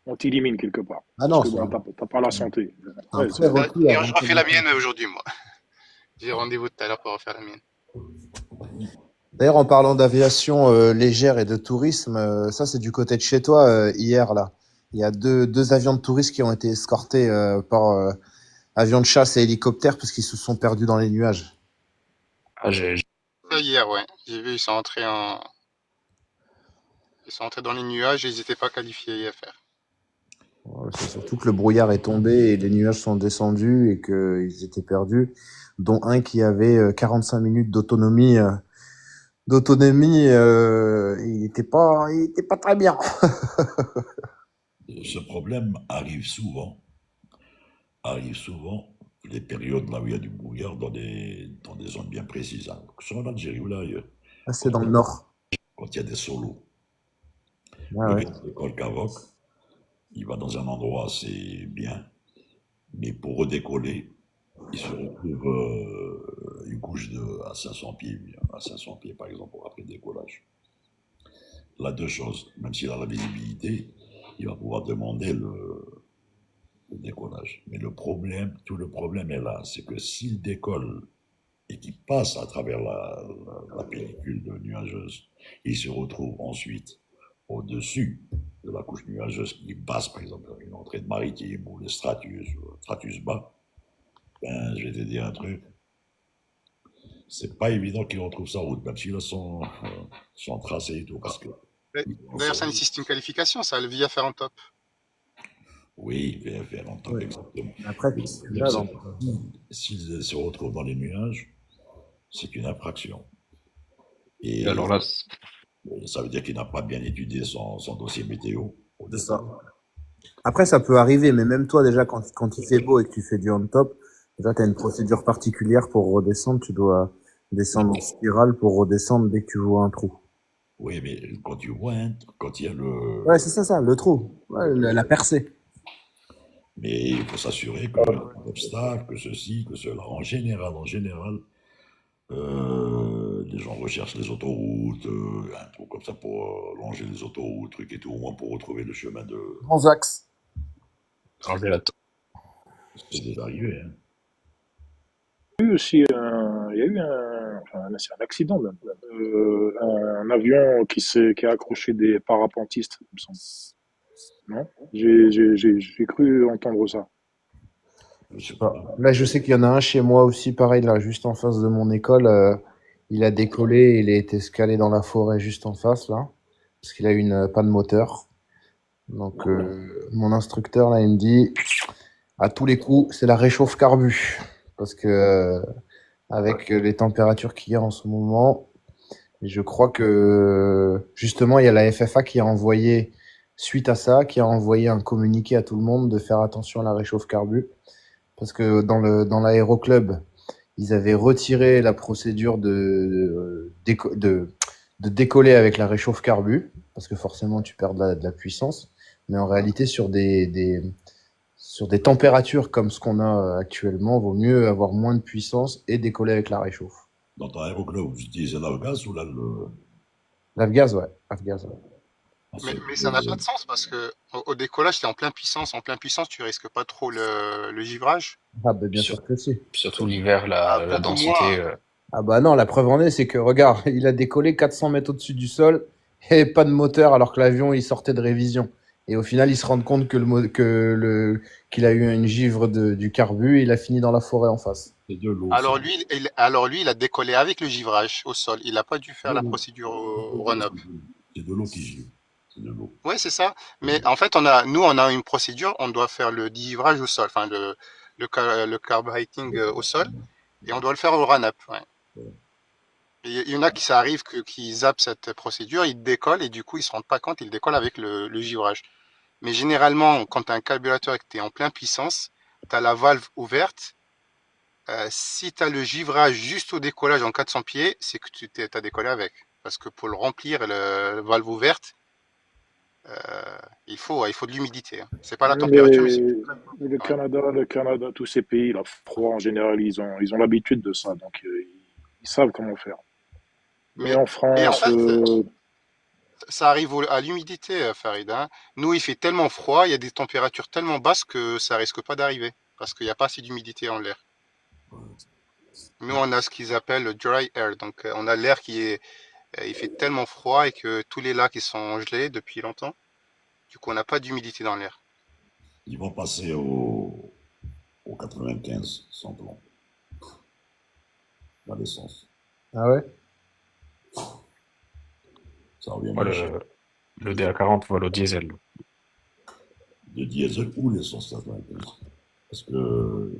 on t'élimine quelque part. Ah Parce non, que bon, t'as pas la santé. un Ouais, prérequis D'ailleurs, avant je de refais la commencer. mienne aujourd'hui, moi. J'ai rendez-vous tout à l'heure pour refaire la mienne. D'ailleurs, en parlant d'aviation légère et de tourisme, ça c'est du côté de chez toi hier là. Il y a deux avions de touristes qui ont été escortés par avions de chasse et hélicoptères parce qu'ils se sont perdus dans les nuages. ah, Ça, hier, ouais. J'ai vu, ils sont entrés Ils sont entrés dans les nuages et ils n'étaient pas qualifiés IFR. Ouais, c'est surtout que le brouillard est tombé et les nuages sont descendus et qu'ils étaient perdus, dont un qui avait 45 minutes d'autonomie. Il était pas très bien. Ce problème arrive souvent, les périodes là où il y a du brouillard dans des zones bien précises, hein, que ce soit en Algérie ou là ailleurs. Ah, c'est Quand, dans le nord. quand il y a des solos, Ouais, le ouais. gars qui décolle Kavok, il va dans un endroit assez bien, mais pour redécoller, il se retrouve une couche à 500 pieds, à 500 pieds par exemple, après le décollage. Là, deux choses, même s'il a la visibilité, il va pouvoir demander le décollage. Mais tout le problème est là, c'est que s'il décolle et qu'il passe à travers la pellicule nuageuse, il se retrouve ensuite au-dessus de la couche nuageuse qui passe, par exemple, une entrée de maritime ou le stratus bas. Ben, je vais te dire un truc, c'est pas évident qu'il retrouve sa route, même s'il a son tracé et tout, parce que D'ailleurs, ça nécessite une qualification, ça, le VIA faire en top. oui, VFR en top, Ouais. exactement. Après, Mais le problème, là, c'est que s'il se retrouve dans les nuages, c'est une infraction. Et Et alors là, ça veut dire qu'il n'a pas bien étudié son dossier météo au c'est départ. ça. Après, ça peut arriver, mais même toi, déjà, quand il fait beau et que tu fais du on-top, déjà, tu as une procédure particulière pour redescendre. Tu dois descendre en spirale pour redescendre dès que tu vois un trou. Oui, mais quand tu vois, quand il y a Ouais, c'est ça, le trou. Ouais, la percée. Mais il faut s'assurer que l'obstacle, que ceci, que cela, en général, les gens recherchent les autoroutes, un truc comme ça pour longer les autoroutes, truc et tout, au moins pour retrouver le chemin de. Grands axes. enlever la C'est déjà arrivé, hein. Il y a eu aussi il y a eu c'est un accident même. Un avion qui a accroché des parapentistes, il me semble. Non? J'ai cru entendre ça. Je Je sais sais pas. pas. Là, je sais qu'il y en a un chez moi aussi, pareil, là, juste en face de mon école. Il a décollé et il a été escalé dans la forêt juste en face, là, parce qu'il a eu une panne moteur. Donc, mon instructeur, là, il me dit, à tous les coups, c'est la réchauffe carbu. Parce que, avec les températures qu'il y a en ce moment, je crois que, justement, il y a la FFA qui a envoyé, suite à ça, qui a envoyé un communiqué à tout le monde de faire attention à la réchauffe carbu. Parce que dans l'aéroclub, ils avaient retiré la procédure de décoller avec la réchauffe carbu, parce que forcément tu perds de la puissance. Mais en réalité, sur des températures comme ce qu'on a actuellement, vaut mieux avoir moins de puissance et décoller avec la réchauffe. Dans ton aéroclub, vous utilisez l'avgas ou là L'Afgaz, ouais. Afgaz, ouais. Mais ça n'a pas de sens parce que au décollage, tu es en pleine puissance. En pleine puissance, tu risques pas trop le givrage. Ah, bah, bien sur- sûr que si. surtout l'hiver, Ah, la beaucoup moins. densité. Ah bah non, la preuve en est, c'est que regarde, il a décollé 400 mètres au-dessus du sol et pas de moteur alors que l'avion il sortait de révision. Et au final, il se rend compte qu'il a eu une givre du carbu et il a fini dans la forêt en face. c'est de l'eau, ça. Alors lui, il a décollé avec le givrage au sol. Il n'a pas dû faire Oui, la oui. procédure au run-up. C'est de l'eau qui gît. C'est de l'eau. Oui, c'est ça. Mais en fait, nous, on a une procédure. On doit faire le givrage au sol, enfin le carbureting au sol, et on doit le faire au run-up. Ouais. Et il y en a qui ça arrive qui zappent cette procédure, ils décollent et du coup, ils se rendent pas compte, ils décollent avec le givrage. Mais généralement, quand tu as un carburateur et que tu es en pleine puissance, tu as la valve ouverte. Si tu as le givrage juste au décollage en 400 pieds, c'est que tu as décollé avec. Parce que pour le remplir, la valve ouverte, il faut de l'humidité, hein. C'est pas la Mais, température, mais c'est mais le ouais. Canada, le Canada, tous ces pays, là, froid en général, ils ont l'habitude de ça, donc ils savent comment faire. Mais Mais, en mais en France, fait, ça arrive à l'humidité, Farid, hein. Nous, il fait tellement froid, il y a des températures tellement basses que ça risque pas d'arriver. Parce qu'il n'y a pas assez d'humidité en l'air. Nous, on a ce qu'ils appellent le dry air. Donc, on a l'air il fait tellement froid et que tous les lacs ils sont gelés depuis longtemps. Du coup, on n'a pas d'humidité dans l'air. Ils vont passer au 95 sans plan, la l'essence. Ah ouais? Ça revient Moi, moins cher. Le DA40 vole au diesel. De diesel ou l'essence 95. Parce que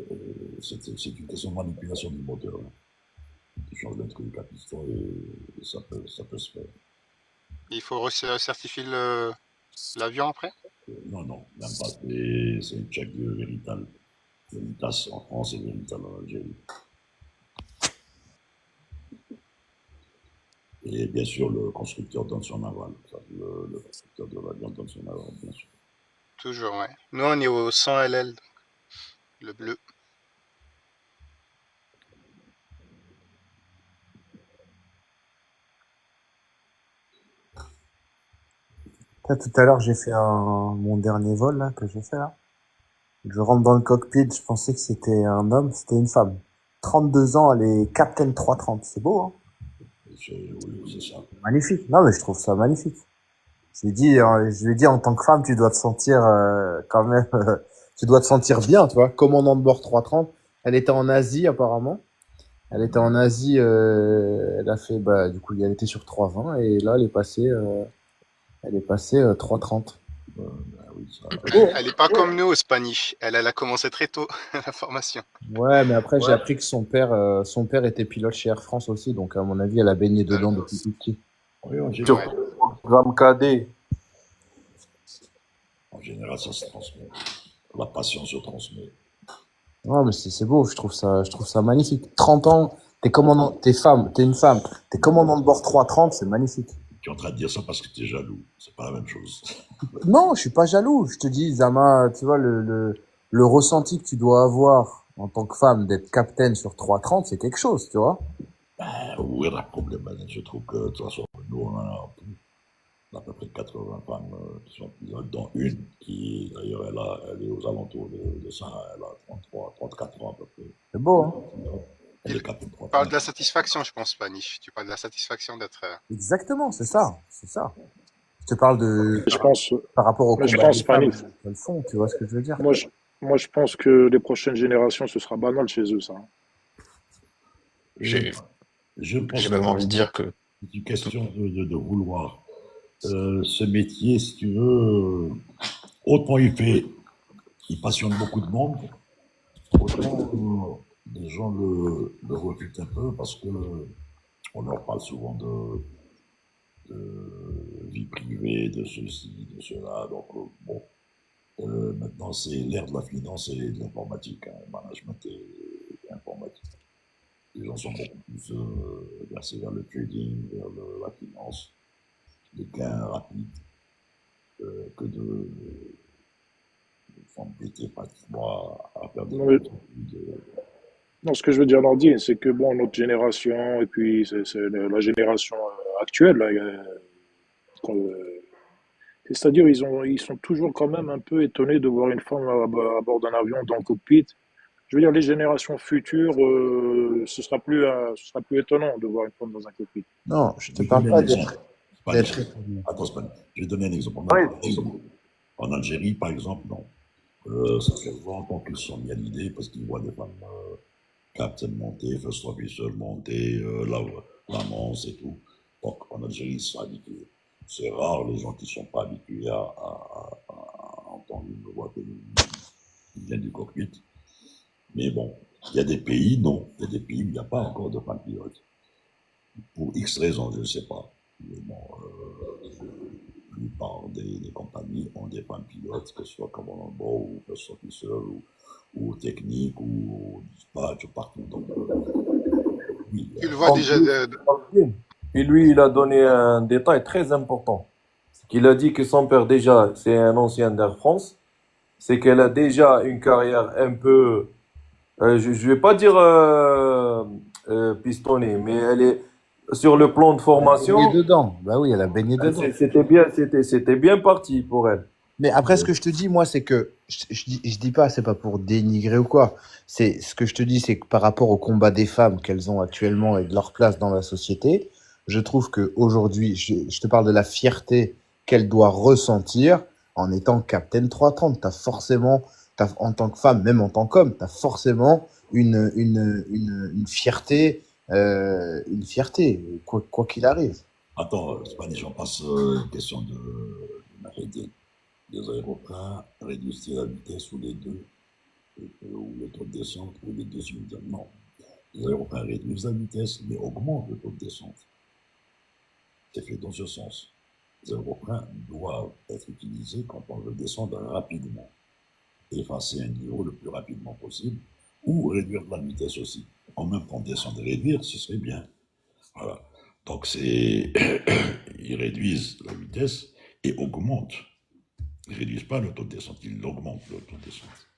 c'est une question de manipulation du moteur. Hein. Tu changes d'un truc à piston et ça peut se faire. Il faut certifier l'avion après? Non, non, même pas. C'est une check de Verital. Veritas en France et Verital en Algérie. Et bien sûr, le constructeur donne son aval. Le constructeur de l'avion donne son aval, bien sûr. Toujours, ouais. Nous, on est au 100 LL, le bleu. Là, tout à l'heure, j'ai fait mon dernier vol, là, que j'ai fait, là. Je rentre dans le cockpit, je pensais que c'était un homme, c'était une femme. 32 ans, elle est Captain 330. C'est beau, hein? Oui, c'est ça. Magnifique. Non, mais je trouve ça magnifique. Je lui ai dit, en tant que femme, tu dois te sentir, quand même, tu dois te sentir bien, tu vois. Commandant de bord 330. Elle était en Asie, apparemment. Elle était en Asie, elle a fait, bah, du coup, elle était sur 320 et là, elle est passée 330. Ben oui, ça, C'est beau, hein? Elle n'est pas comme nous au Spanish. Elle a commencé très tôt la formation. Ouais, mais après, j'ai Ouais. appris que son père était pilote chez Air France aussi, donc à mon avis, elle a baigné dedans depuis tout petit. oui, en Ouais. général, Surtout le programme cadet. ça se transmet. La passion se transmet. Non, mais c'est beau, je trouve ça magnifique. 30 ans, t'es une femme, t'es commandant de bord 330, c'est magnifique. Tu es en train de dire ça parce que tu es jaloux. C'est pas la même chose. Non, je suis pas jaloux. Je te dis, Zama, tu vois, le ressenti que tu dois avoir en tant que femme d'être capitaine sur 330, c'est quelque chose, tu vois. Où est le problème? Je trouve que, de toute façon, nous, on a à peu près 80 femmes qui sont pilotes, dont une qui, d'ailleurs, elle est aux alentours de ça. Elle a 33, 34 ans à peu près. C'est beau, hein. Elle est capitaine Tu parles 330. de la satisfaction, je pense, Spanish. Tu parles de la satisfaction d'être. Exactement, c'est ça, c'est ça. Je te parle Je pense, par rapport au mais je combat des pense, femmes Fanny, qu'elles font, tu vois ce que je veux dire? moi, je, moi, je pense que les prochaines générations, ce sera banal chez eux, ça. Hein. Euh, J'ai je pense j'ai que même envie de dire que c'est une question de vouloir. Ce métier, si tu veux, autant il passionne beaucoup de monde, autant les gens le refutent un peu parce que on leur parle souvent de vie privée, de ceci, de cela. Donc, bon, maintenant, c'est l'ère de la finance et de l'informatique, hein, management et informatique. Les gens sont beaucoup plus versés vers le trading, vers la finance, les gains rapides, que de s'embêter pratiquement à faire des Non, mais- études. non, ce que je veux dire, Nordi, c'est que bon, notre génération, et puis c'est la génération actuelle, là, qu'on- c'est-à-dire, ils sont toujours quand même un peu étonnés de voir une femme à bord d'un avion dans le cockpit. Je veux dire, les générations futures, ce sera plus étonnant de voir une femme dans un cockpit. Non, je Je te vais parle donner un pas exemple. d'être Spanish. étonné. Attends, Spanish. Je vais donner un exemple. Oui, En Algérie, par exemple, non. Ça fait longtemps qu'ils sont mis à l'idée parce qu'ils voient des femmes captain monter, first officer monter, l'amance et tout. Donc en Algérie, ils sont habitués. C'est rare les gens qui ne sont pas habitués à entendre une voix qui vient du cockpit. Mais bon, il y a des pays, non. Il y a des pays où il n'y a pas encore de femmes pilotes. Pour X raisons, je ne sais pas. Mais bon, la plupart des compagnies ont des femmes pilotes, que ce soit comme on bord ou first officer ou technique ou dispatch ou partout. Donc, oui, Tu le vois en déjà. plus, et lui, il a donné un détail très important. Qu'il a dit que son père, déjà, c'est un ancien d'Air France. C'est qu'elle a déjà une carrière un peu, je ne vais pas dire pistonnée, mais elle est sur le plan de Elle a baigné formation, dedans. Bah oui, elle a baigné dedans. c'était bien parti pour elle. Mais après, ce que je te dis, moi, c'est que je dis pas, c'est pas pour dénigrer ou quoi. C'est ce que je te dis, c'est que par rapport au combat des femmes qu'elles ont actuellement et de leur place dans la société, je trouve que aujourd'hui, je te parle de la fierté qu'elle doit ressentir en étant Captain 330. En tant que femme, même en tant qu'homme, t'as forcément une fierté, quoi qu'il arrive. Attends, Spanish, on passe une question de Mahédine. Les aéroplains réduisent la vitesse ou les deux, ou le taux de descente, ou les deux simultanément. Les aéroplains réduisent la vitesse, mais augmentent le taux de descente. C'est fait dans ce sens. Les aéroplains doivent être utilisés quand on veut descendre rapidement, effacer un niveau le plus rapidement possible, ou réduire la vitesse aussi. En même temps, descendre et réduire, ce serait bien. Voilà. Donc, c'est. Ils réduisent la vitesse et augmentent. Ils ne réduisent pas le taux de descente, ils augmentent le taux de descente.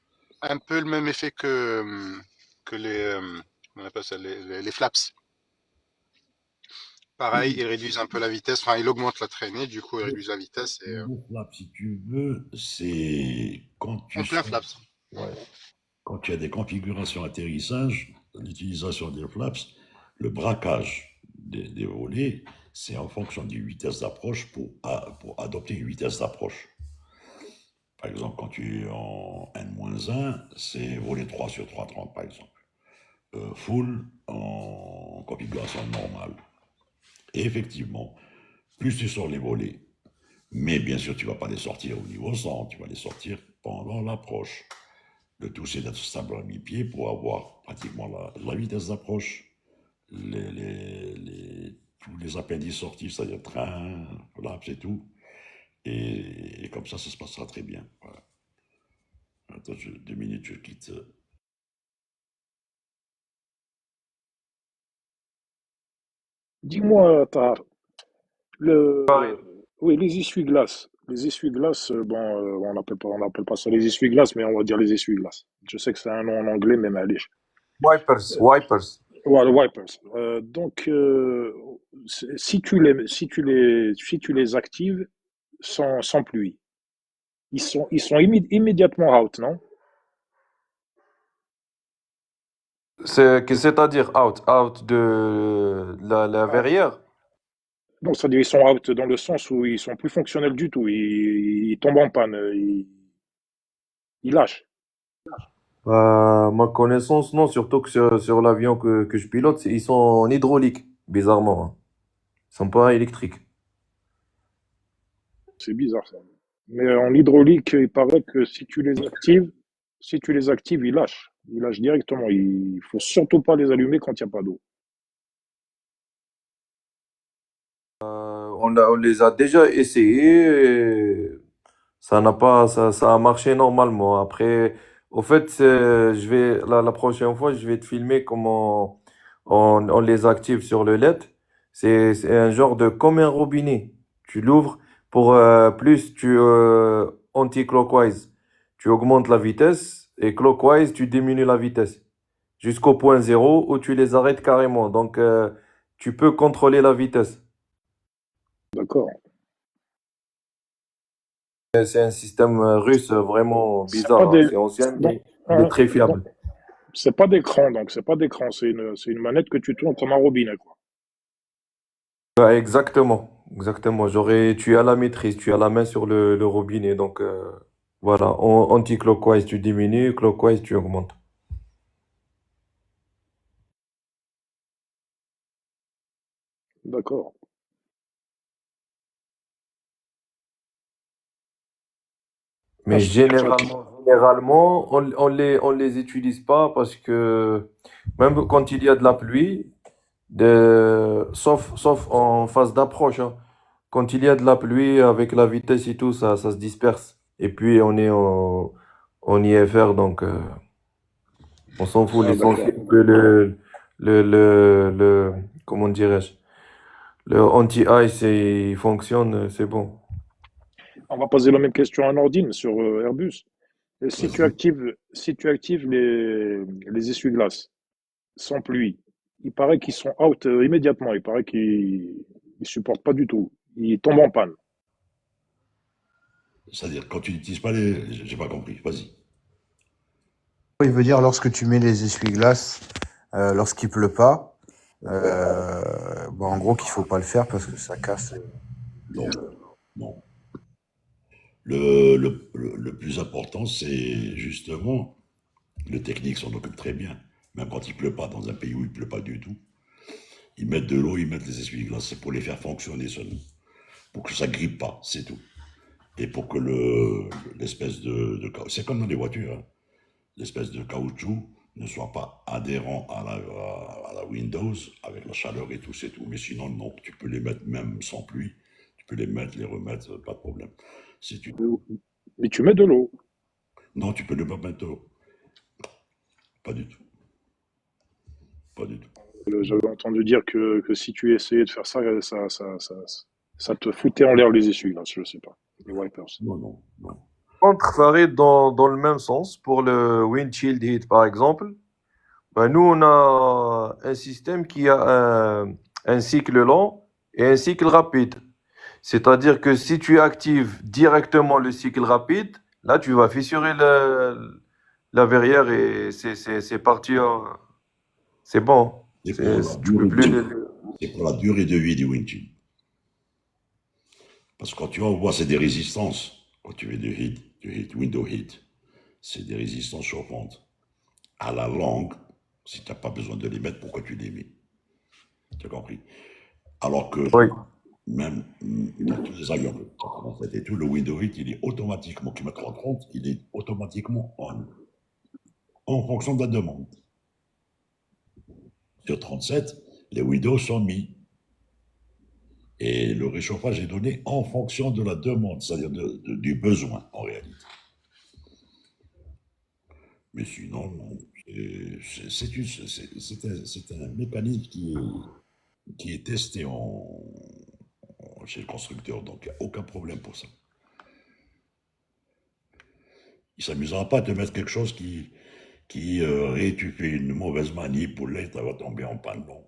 Un peu le même effet que on appelle ça, les flaps. Pareil, Oui, ils réduisent un peu la vitesse, enfin, ils augmentent la traînée, du coup, ils le, réduisent la vitesse et le flap, si tu veux, c'est quand tu en plein sors. flaps. Ouais. Quand tu as des configurations atterrissage, l'utilisation des flaps, le braquage des volets, c'est en fonction d'une vitesse d'approche pour adopter une vitesse d'approche. Par exemple, quand tu es en N-1, c'est volet 3 sur 3,30 par exemple. Full en configuration normale. Et effectivement, plus tu sors les volets, mais bien sûr, tu ne vas pas les sortir au niveau 100, tu vas les sortir pendant l'approche. Le tout, c'est d'être stable à mi-pied pour avoir pratiquement la vitesse d'approche, tous les appendices sortis, c'est-à-dire train, flaps et tout. Et comme ça se passera très bien. Voilà. Attends, 2 minutes, je quitte. Dis-moi, oui, les essuie-glaces. Les essuie-glaces, bon, on n'appelle pas ça les essuie-glaces, mais on va dire les essuie-glaces. Je sais que c'est un nom en anglais, mais allez. Wipers, wipers. Voilà, wipers. Donc, si tu les actives sans pluie, ils sont immédiatement out, non? C'est-à-dire out de la Ah, verrière. donc, c'est-à-dire ils sont out dans le sens où ils sont plus fonctionnels du tout. Ils tombent en panne, ils lâchent. Ma connaissance, non, surtout que sur l'avion que je pilote, ils sont en hydraulique, bizarrement, hein. Ils sont pas électriques. C'est bizarre ça. Mais en hydraulique, il paraît que si tu les actives, ils lâchent. Ils lâchent directement. Il faut surtout pas les allumer quand il n'y a pas d'eau. On les a déjà essayés et ça n'a pas, ça a marché normalement. Après, au fait, la prochaine fois, je vais te filmer comment on les active sur le LED. C'est un genre de, comme un robinet. Tu l'ouvres pour, plus anti-clockwise, tu augmentes la vitesse et clockwise, tu diminues la vitesse jusqu'au point zéro où tu les arrêtes carrément. Donc, tu peux contrôler la vitesse. D'accord. C'est un système russe vraiment C'est pas bizarre, hein. des, C'est ancien, donc, mais il est très donc, fiable. c'est pas d'écran, donc c'est pas d'écran. C'est une manette que tu tournes comme un robinet, quoi. Ouais, exactement, exactement. Tu as la maîtrise, tu as la main sur le robinet. Donc, voilà, anti-clockwise, tu diminues, clockwise, tu augmentes. D'accord. Mais Ok. généralement, on les utilise pas parce que même quand il y a de la pluie, sauf en phase d'approche, hein. Quand il y a de la pluie avec la vitesse et tout, ça se disperse. Et puis on est en IFR, donc on s'en fout. Ah, d'accord. L'essentiel que comment dirais-je, le anti-ice il fonctionne, c'est bon. On va poser la même question à Nordine sur Airbus. Et Vas-y. si tu actives les essuie-glaces sans pluie, il paraît qu'ils sont out immédiatement. Il paraît qu'ils ne supportent pas du tout. Ils tombent en panne. C'est-à-dire, quand tu n'utilises pas les. J'ai pas compris, vas-y. Il veut dire lorsque tu mets les essuie-glaces, lorsqu'il pleut pas, bon, en gros qu'il faut pas le faire parce que ça casse. Non, non. Le plus important, c'est justement, le technique s'en occupe très bien. Même quand il pleut pas dans un pays où il pleut pas du tout, Ils mettent de l'eau, ils mettent les essuie-glaces, c'est pour les faire fonctionner seulement. Pour que ça grippe pas, c'est tout. Et pour que l'espèce de c'est comme dans les voitures, hein, l'espèce de caoutchouc ne soit pas adhérent à la Windows avec la chaleur et tout, c'est tout. Mais sinon, non, tu peux les mettre même sans pluie. Tu peux les mettre, les remettre, pas de problème. Si tu... Mais tu mets de l'eau. Non, tu peux ne pas mettre d'eau. Pas du tout. Pas du tout. J'avais entendu dire que si tu essayais de faire ça, ça te foutait en l'air les essuie-glaces, je sais pas. Les wipers. Non, non, non. Contre Farid, dans le même sens, pour le windshield heat par exemple, ben, nous on a un système qui a un cycle lent et un cycle rapide. C'est-à-dire que si tu actives directement le cycle rapide, là tu vas fissurer la verrière et c'est parti. C'est bon. C'est pour la Tu peux durée plus. c'est pour la durée de vie du windshield. Parce que quand tu envoies, c'est des résistances. Quand tu fais du heat, window heat, c'est des résistances chauffantes. À la longue, si tu n'as pas besoin de les mettre, pourquoi tu les mets? Tu as compris? Alors que Oui. même dans tous les avions, et tout, le window heat, il est automatiquement, qui mettre en compte, il est automatiquement en fonction de la demande. Sur 37, les windows sont mis. Et le réchauffage est donné en fonction de la demande, c'est-à-dire du besoin en réalité. Mais sinon, non, c'est un mécanisme qui est testé chez le constructeur, donc il n'y a aucun problème pour ça. Il ne s'amusera pas à te mettre quelque chose qui et tu fais une mauvaise manip pour l'aide, ça va tomber en panne. Non.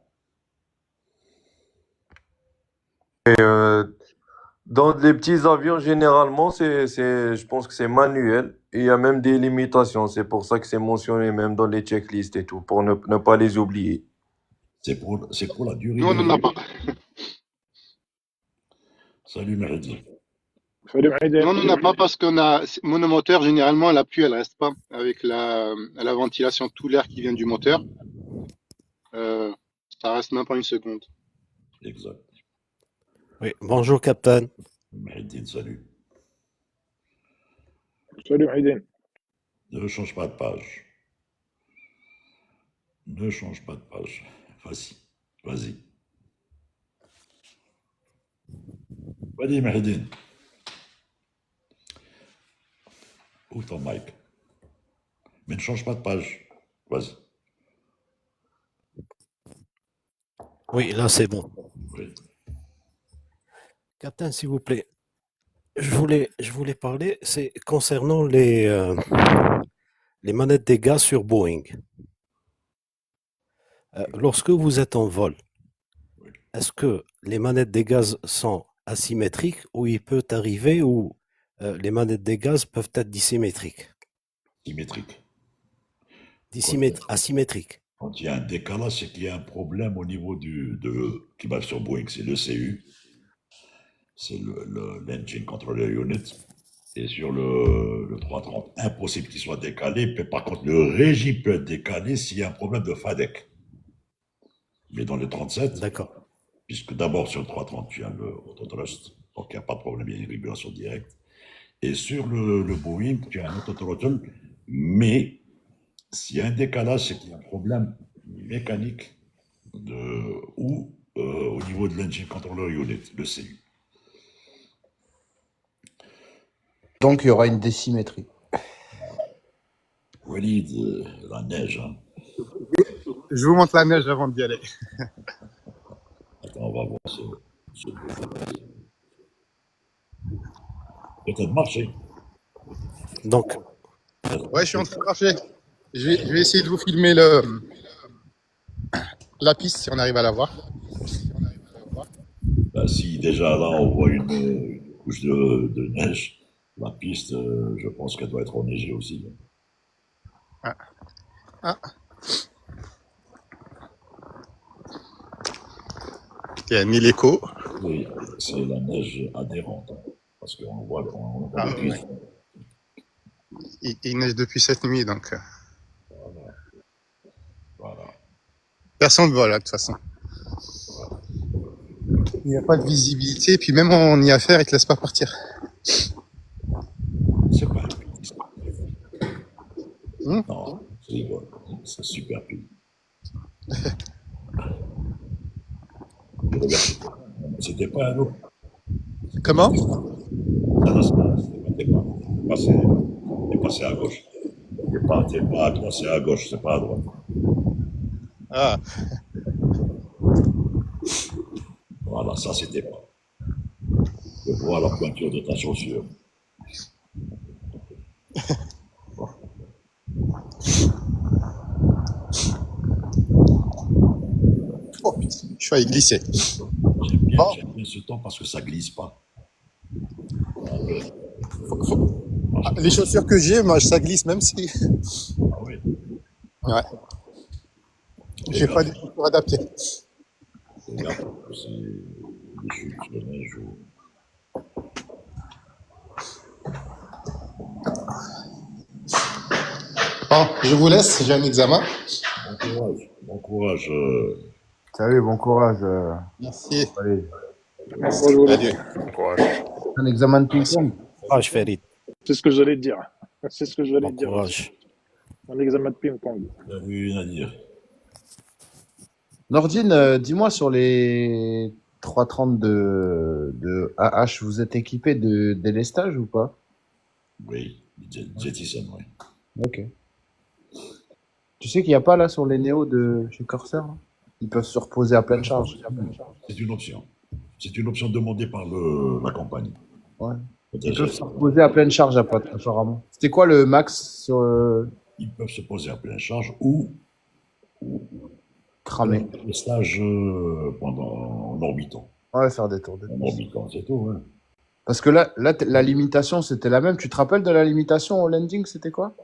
Dans les petits avions, généralement, je pense que c'est manuel. Et il y a même des limitations. C'est pour ça que c'est mentionné même dans les checklists et tout, pour ne pas les oublier. C'est pour la durée Nous, on de n'en a vie. pas. Salut Mehdi. Salut Nous, Maïden. on n'en a pas parce qu'on a monomoteur. Généralement, la pluie, elle reste pas avec la ventilation, tout l'air qui vient du moteur. Ça reste même pas une seconde. Exact. Oui, bonjour, Captain. Mehdi, salut. Salut Maïden. Ne change pas de page. Ne change pas de page. Vas-y. Vas-y. Vas-y, Mehdi. Ouvre ton mic. Mais ne change pas de page. Vas-y. Oui, là, c'est bon. Oui. Captain, s'il vous plaît, je voulais parler, c'est concernant les manettes des gaz sur Boeing. Lorsque vous êtes en vol, Oui. est-ce que les manettes des gaz sont asymétriques ou il peut arriver où les manettes des gaz peuvent être dissymétriques? Symétrique. Asymétriques. Quand il y a un décalage, c'est qu'il y a un problème au niveau qui va sur Boeing. C'est le CU. C'est l'Engine Controller Unit. Et sur le 330, impossible qu'il soit décalé. Par contre, le régime peut être décalé s'il y a un problème de FADEC. Mais dans le 37, D'accord. puisque d'abord sur le 330, tu as le autothrust, donc il n'y a pas de problème, il y a une régulation directe. Et sur le Boeing, tu as un autothrottle, mais s'il y a un décalage, c'est qu'il y a un problème mécanique ou au niveau de l'Engine Controller Unit, le CU. Donc il y aura une désymétrie. Walid, la neige, hein. Je vous montre la neige avant d'y aller. Attends, on va voir ce peut-être marcher. Donc, Ouais, je suis en train de marcher. Je vais essayer de vous filmer la piste si on arrive à la voir. Ben, si déjà là on voit une couche de neige, la piste, je pense qu'elle doit être enneigée aussi. Ah. Ah. Il y a mis l'écho. Oui, c'est la neige adhérente, hein, parce qu'on voit, on entend Ah, les cuisses. Il neige depuis cette nuit, donc Voilà. personne ne vole, de toute façon. Il n'y a pas de visibilité, puis même on y a affaire, ils te laissent pas partir. C'est pas un pays. Hmm. Non, c'est rigolo. C'est un super pays. Je regarde. C'était pas un autre. Comment? Ça, non, c'était pas. T'es passé à gauche. T'es pas à droite, c'est à gauche, c'est pas à droite. Ah, Voilà, ça c'était pas. Je vois la pointure de ta chaussure. oh putain, je suis allé glisser. Bon, J'aime bien ce temps parce que ça glisse pas. les chaussures que j'ai, moi, ça glisse même si. Ah oui. Ouais, j'ai pas des chaussures adaptées. Regarde, c'est des chutes de neige ou. Bon, je vous laisse, j'ai un examen. Bon courage. Bon courage. Salut, bon courage. Merci. Allez, Bonjour. Salut. Bon courage. un examen de ping-pong. Courage, Farid. C'est ce que j'allais te dire. C'est ce que j'allais Bon te dire aussi. courage. Un examen de ping-pong. Salut Nadir. Nordine, dis-moi sur les 330 de AH, vous êtes équipé de délestage ou pas? Oui, Jettison, oui. Ok. Tu sais qu'il n'y a pas là sur les Néo de chez Corsair là. Ils peuvent se reposer à pleine charge. C'est une option. C'est une option demandée par la compagnie. Ouais. Ils Peut-être peuvent se reposer à pleine charge apparemment. C'était quoi le max sur ils peuvent se poser à pleine charge ou cramé? le stage pendant en orbitant. Ouais, faire des tours de En piste. orbitant, c'est tout. Hein. Parce que là, la limitation, c'était la même. Tu te rappelles de la limitation au landing, c'était quoi?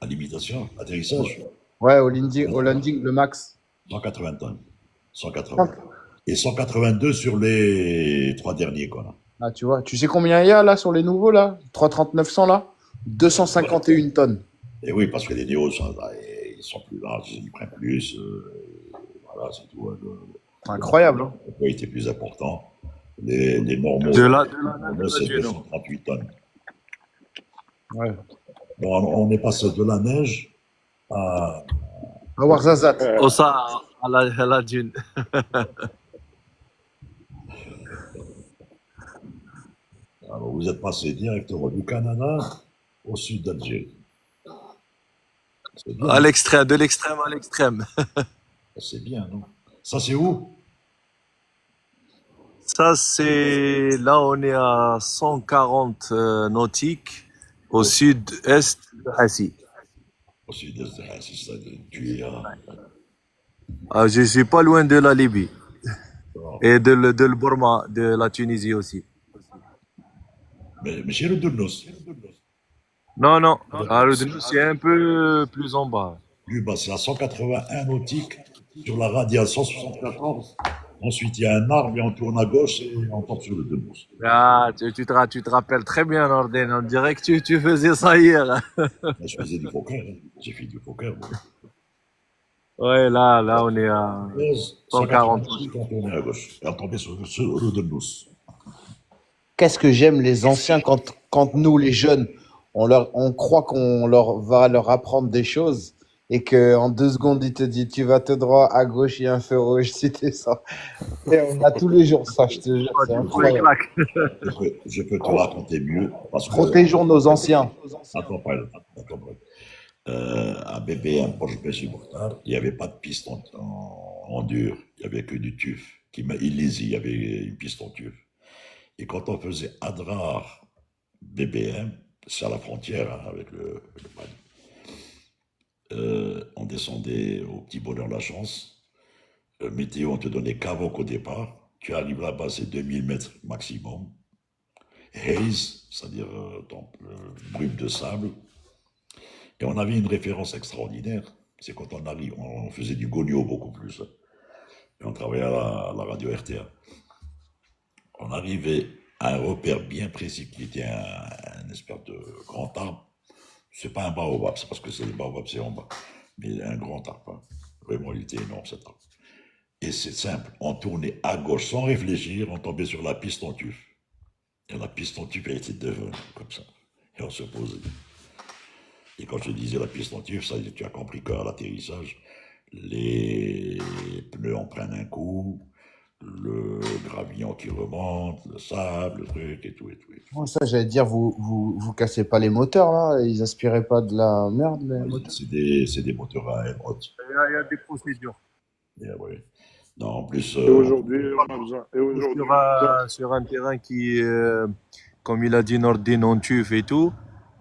À limitation, atterrissage, Ouais, au landing, le max. 180 tonnes. 180. Et 182 sur les 3 derniers, quoi. Là. Ah, tu vois. Tu sais combien il y a là sur les nouveaux là? 330-900 là? 251 tonnes. Et oui, parce que les néos, ils sont plus larges, ils prennent plus. Voilà, c'est tout. Hein, Incroyable, hein? le poids était plus important. Les normaux, c'est 238 tonnes. Ouais. Bon, on est passé de la neige à. À Ouarzazate. وصا على جن. Alors, vous êtes passé directement du Canada au sud d'Algérie. C'est bien, À l'extrême, de l'extrême à l'extrême. c'est bien, non? Ça, c'est où? Ça, c'est là, on est à 140 nautiques au sud-est de Hassi. Au sud-est de Hassi, c'est-à-dire tu es à. Ah, je suis pas loin de la Libye et de le Burma, de la Tunisie aussi. Mais chez le Dournos, Non, non. Alors, c'est un peu plus en bas. plus bas, c'est à 181 nautiques sur la radiale 174. Ensuite, il y a un arbre et on tourne à gauche et on tombe sur le Dournos. Ah, tu te rappelles très bien, Nordin. On dirait que tu faisais ça hier. Là, je faisais du poker, hein. J'ai fait du poker. Moi. Ouais, là, on est à 140. 140, on tournait à gauche et on tombait sur le Dournos. Qu'est-ce que j'aime les anciens quand nous, les jeunes, on croit qu'on va leur apprendre des choses et qu'en 2 secondes, il te dit tu vas tout droit, à gauche, il y a un feu rouge, si t'es ça. Et on a tous les jours ça, je te jure, c'est incroyable. Je peux te raconter mieux parce que. Protégeons nos anciens. Attends, pas. À BBM, Porsche Bessie Mokhtar, il n'y avait pas de piste en dur, il n'y avait que du tuf. Illizi, il y avait une piste en tuf. Et quand on faisait Adrar BBM, c'est à la frontière hein, avec le Mali, on descendait au petit bonheur la chance. Météo, on te donnait qu'avant au départ. Tu arrives là-bas, c'est 2000 mètres maximum. Haze, c'est-à-dire brume de sable. Et on avait une référence extraordinaire. C'est quand on arrive, on faisait du gogno beaucoup plus. Et on travaillait à la radio RTA. On arrivait à un repère bien précis qui était un espèce de grand arbre. C'est pas un baobab, c'est parce que c'est le baobab, c'est en bas. Mais un grand arbre. Hein. Vraiment, il était énorme cet arbre. Et c'est simple, on tournait à gauche sans réfléchir, on tombait sur la piste en tuf. Et la piste en tuf, elle était devant, comme ça. Et on se posait. Et quand je disais la piste en tuf, ça, tu as compris qu'à l'atterrissage, les pneus en prennent un coup, le gravillon qui remonte, le sable, le truc et tout et tout. Et tout. Moi, ça, j'allais dire, vous cassez pas les moteurs, là? Ils aspiraient pas de la merde, les moteurs? C'est des moteurs à air hot. Il y a des procédures. Et, ouais. Non, en plus, Et aujourd'hui, on a besoin. Et aujourd'hui, Sur un terrain qui, comme il a dit Nordin, en tuf et tout.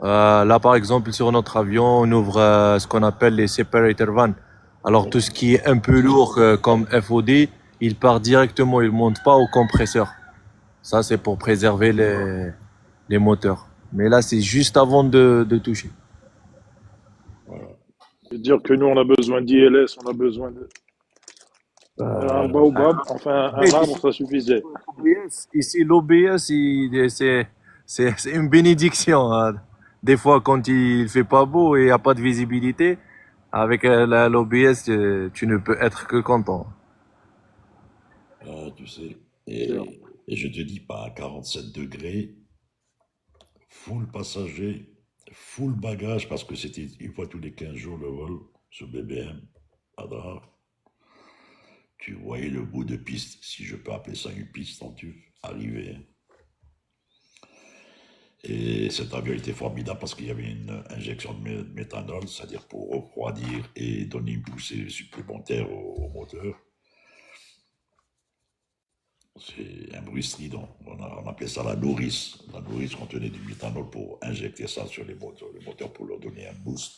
Là, par exemple, sur notre avion, on ouvre ce qu'on appelle les separator van. Alors, tout ce qui est un peu lourd comme FOD, il part directement, il monte pas au compresseur. Ça, c'est pour préserver les moteurs. Mais là, c'est juste avant de toucher. voilà. dire que nous, on a besoin d'ILS, on a besoin d'un baobab, enfin, un arbre, ça suffisait. Ici, l'OBS, c'est une bénédiction, hein. Des fois, quand il fait pas beau et il n'y a pas de visibilité, avec l'OBS, tu ne peux être que content. Tu sais, et je te dis pas, à 47 degrés, full passager, full bagage, parce que c'était une fois tous les 15 jours le vol sur BBM, à Dar. Tu voyais le bout de piste, si je peux appeler ça une piste en tuf, arriver. Et cet avion était formidable parce qu'il y avait une injection de méthanol, c'est-à-dire pour refroidir et donner une poussée supplémentaire au moteur. C'est un bruit strident. On appelait ça la nourrice. La nourrice contenait du méthanol pour injecter ça sur les moteurs pour leur donner un boost.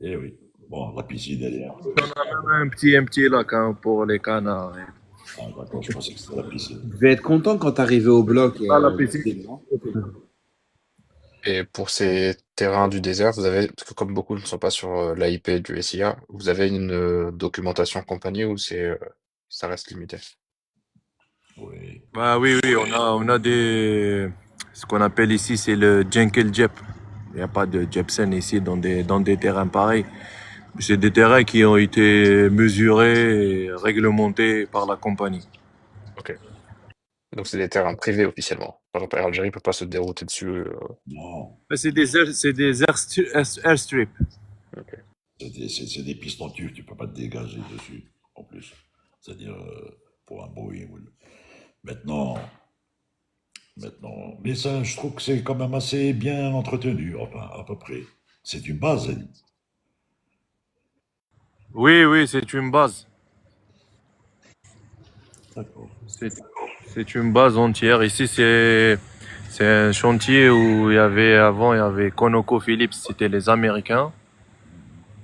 Et oui. Bon, la piscine, elle est un peu. On a même un petit lac hein, pour les canards. Ah, d'accord, je pensais que c'était la piscine. Tu devais être content quand t'arrivais au bloc. La piscine. Et pour ces terrains du désert, vous avez, parce que comme beaucoup ne sont pas sur l'AIP du SIA, vous avez une documentation compagnie ou ça reste limité? Oui. Bah oui, on a ce qu'on appelle ici, c'est le Jenkel Jep. Il n'y a pas de Jepsen ici dans des terrains pareils. C'est des terrains qui ont été mesurés et réglementés par la compagnie. Ok. Donc c'est des terrains privés officiellement. Par exemple, Air Algérie ne peut pas se dérouter dessus. Non, C'est des airstrips. Ok. c'est des pistes en tuf, tu peux pas te dégager dessus, en plus. C'est-à-dire, pour un Boeing. Maintenant, mais ça, je trouve que c'est quand même assez bien entretenu, enfin, à peu près. C'est une base, hein. Oui, c'est une base. D'accord. C'est une base entière. Ici, c'est un chantier où il y avait ConocoPhillips, c'était les Américains.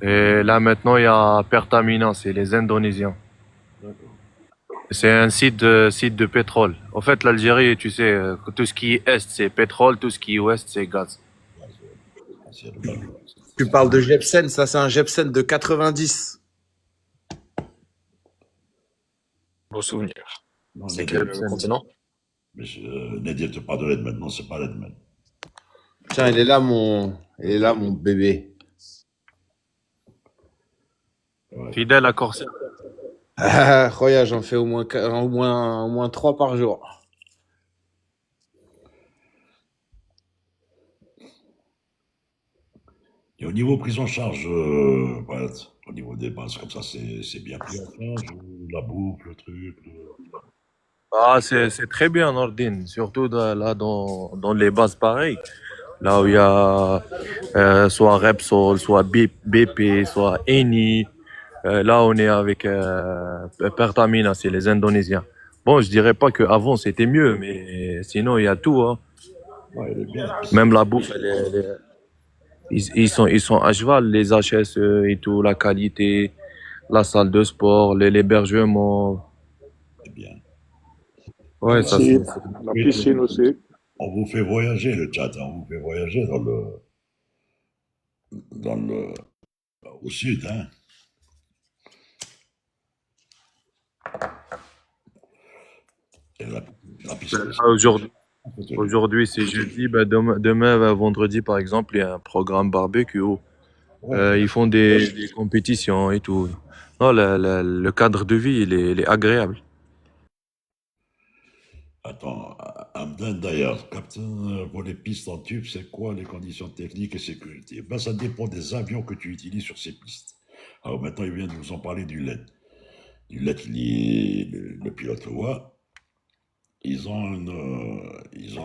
Et là, maintenant, il y a Pertamina, c'est les Indonésiens. D'accord. C'est un site de pétrole. En fait, l'Algérie, tu sais, tout ce qui est est, c'est pétrole, tout ce qui est ouest, c'est gaz. Tu parles de Jepsen, ça c'est un Jepsen de 90. Beau souvenir. Non, C'est Nadir, quel continent? mais Nadir te parle de l'Edmond, non, c'est pas l'Edmond. Tiens, il est là mon bébé. Ouais. Fidèle à Corsair. Ah, Roya, j'en fais au moins 3 par jour. Et au niveau prise en charge, voilà, au niveau des bases, comme ça, c'est bien pris en charge, ou la bouffe, le truc. Ah, c'est très bien, Nordine. Surtout là, dans les bases pareilles. Là où il y a soit Repsol, soit BP, soit Eni. Là, on est avec Pertamina, c'est les Indonésiens. Bon, je dirais pas qu'avant c'était mieux, mais sinon il y a tout. Hein. Ouais, elle est bien. Même la bouffe, ils sont à cheval, les HSE et tout, la qualité, la salle de sport, l'hébergement. C'est bien. Ouais, La ça piscine, c'est. la piscine aussi. On vous fait voyager, le chat, hein, on vous fait voyager dans le, au sud, hein. Et la piscine. Aujourd'hui c'est jeudi, ben demain, vendredi par exemple, il y a un programme barbecue. Ouais, Ils font des compétitions et tout. Non, le cadre de vie, il est agréable. Attends, Hamdan d'ailleurs, captain, pour les pistes en tube, c'est quoi les conditions techniques et sécurité? Ben, ça dépend des avions que tu utilises sur ces pistes. Alors maintenant, il vient de vous en parler du LED. Du LED, le pilote le voit. Ils ont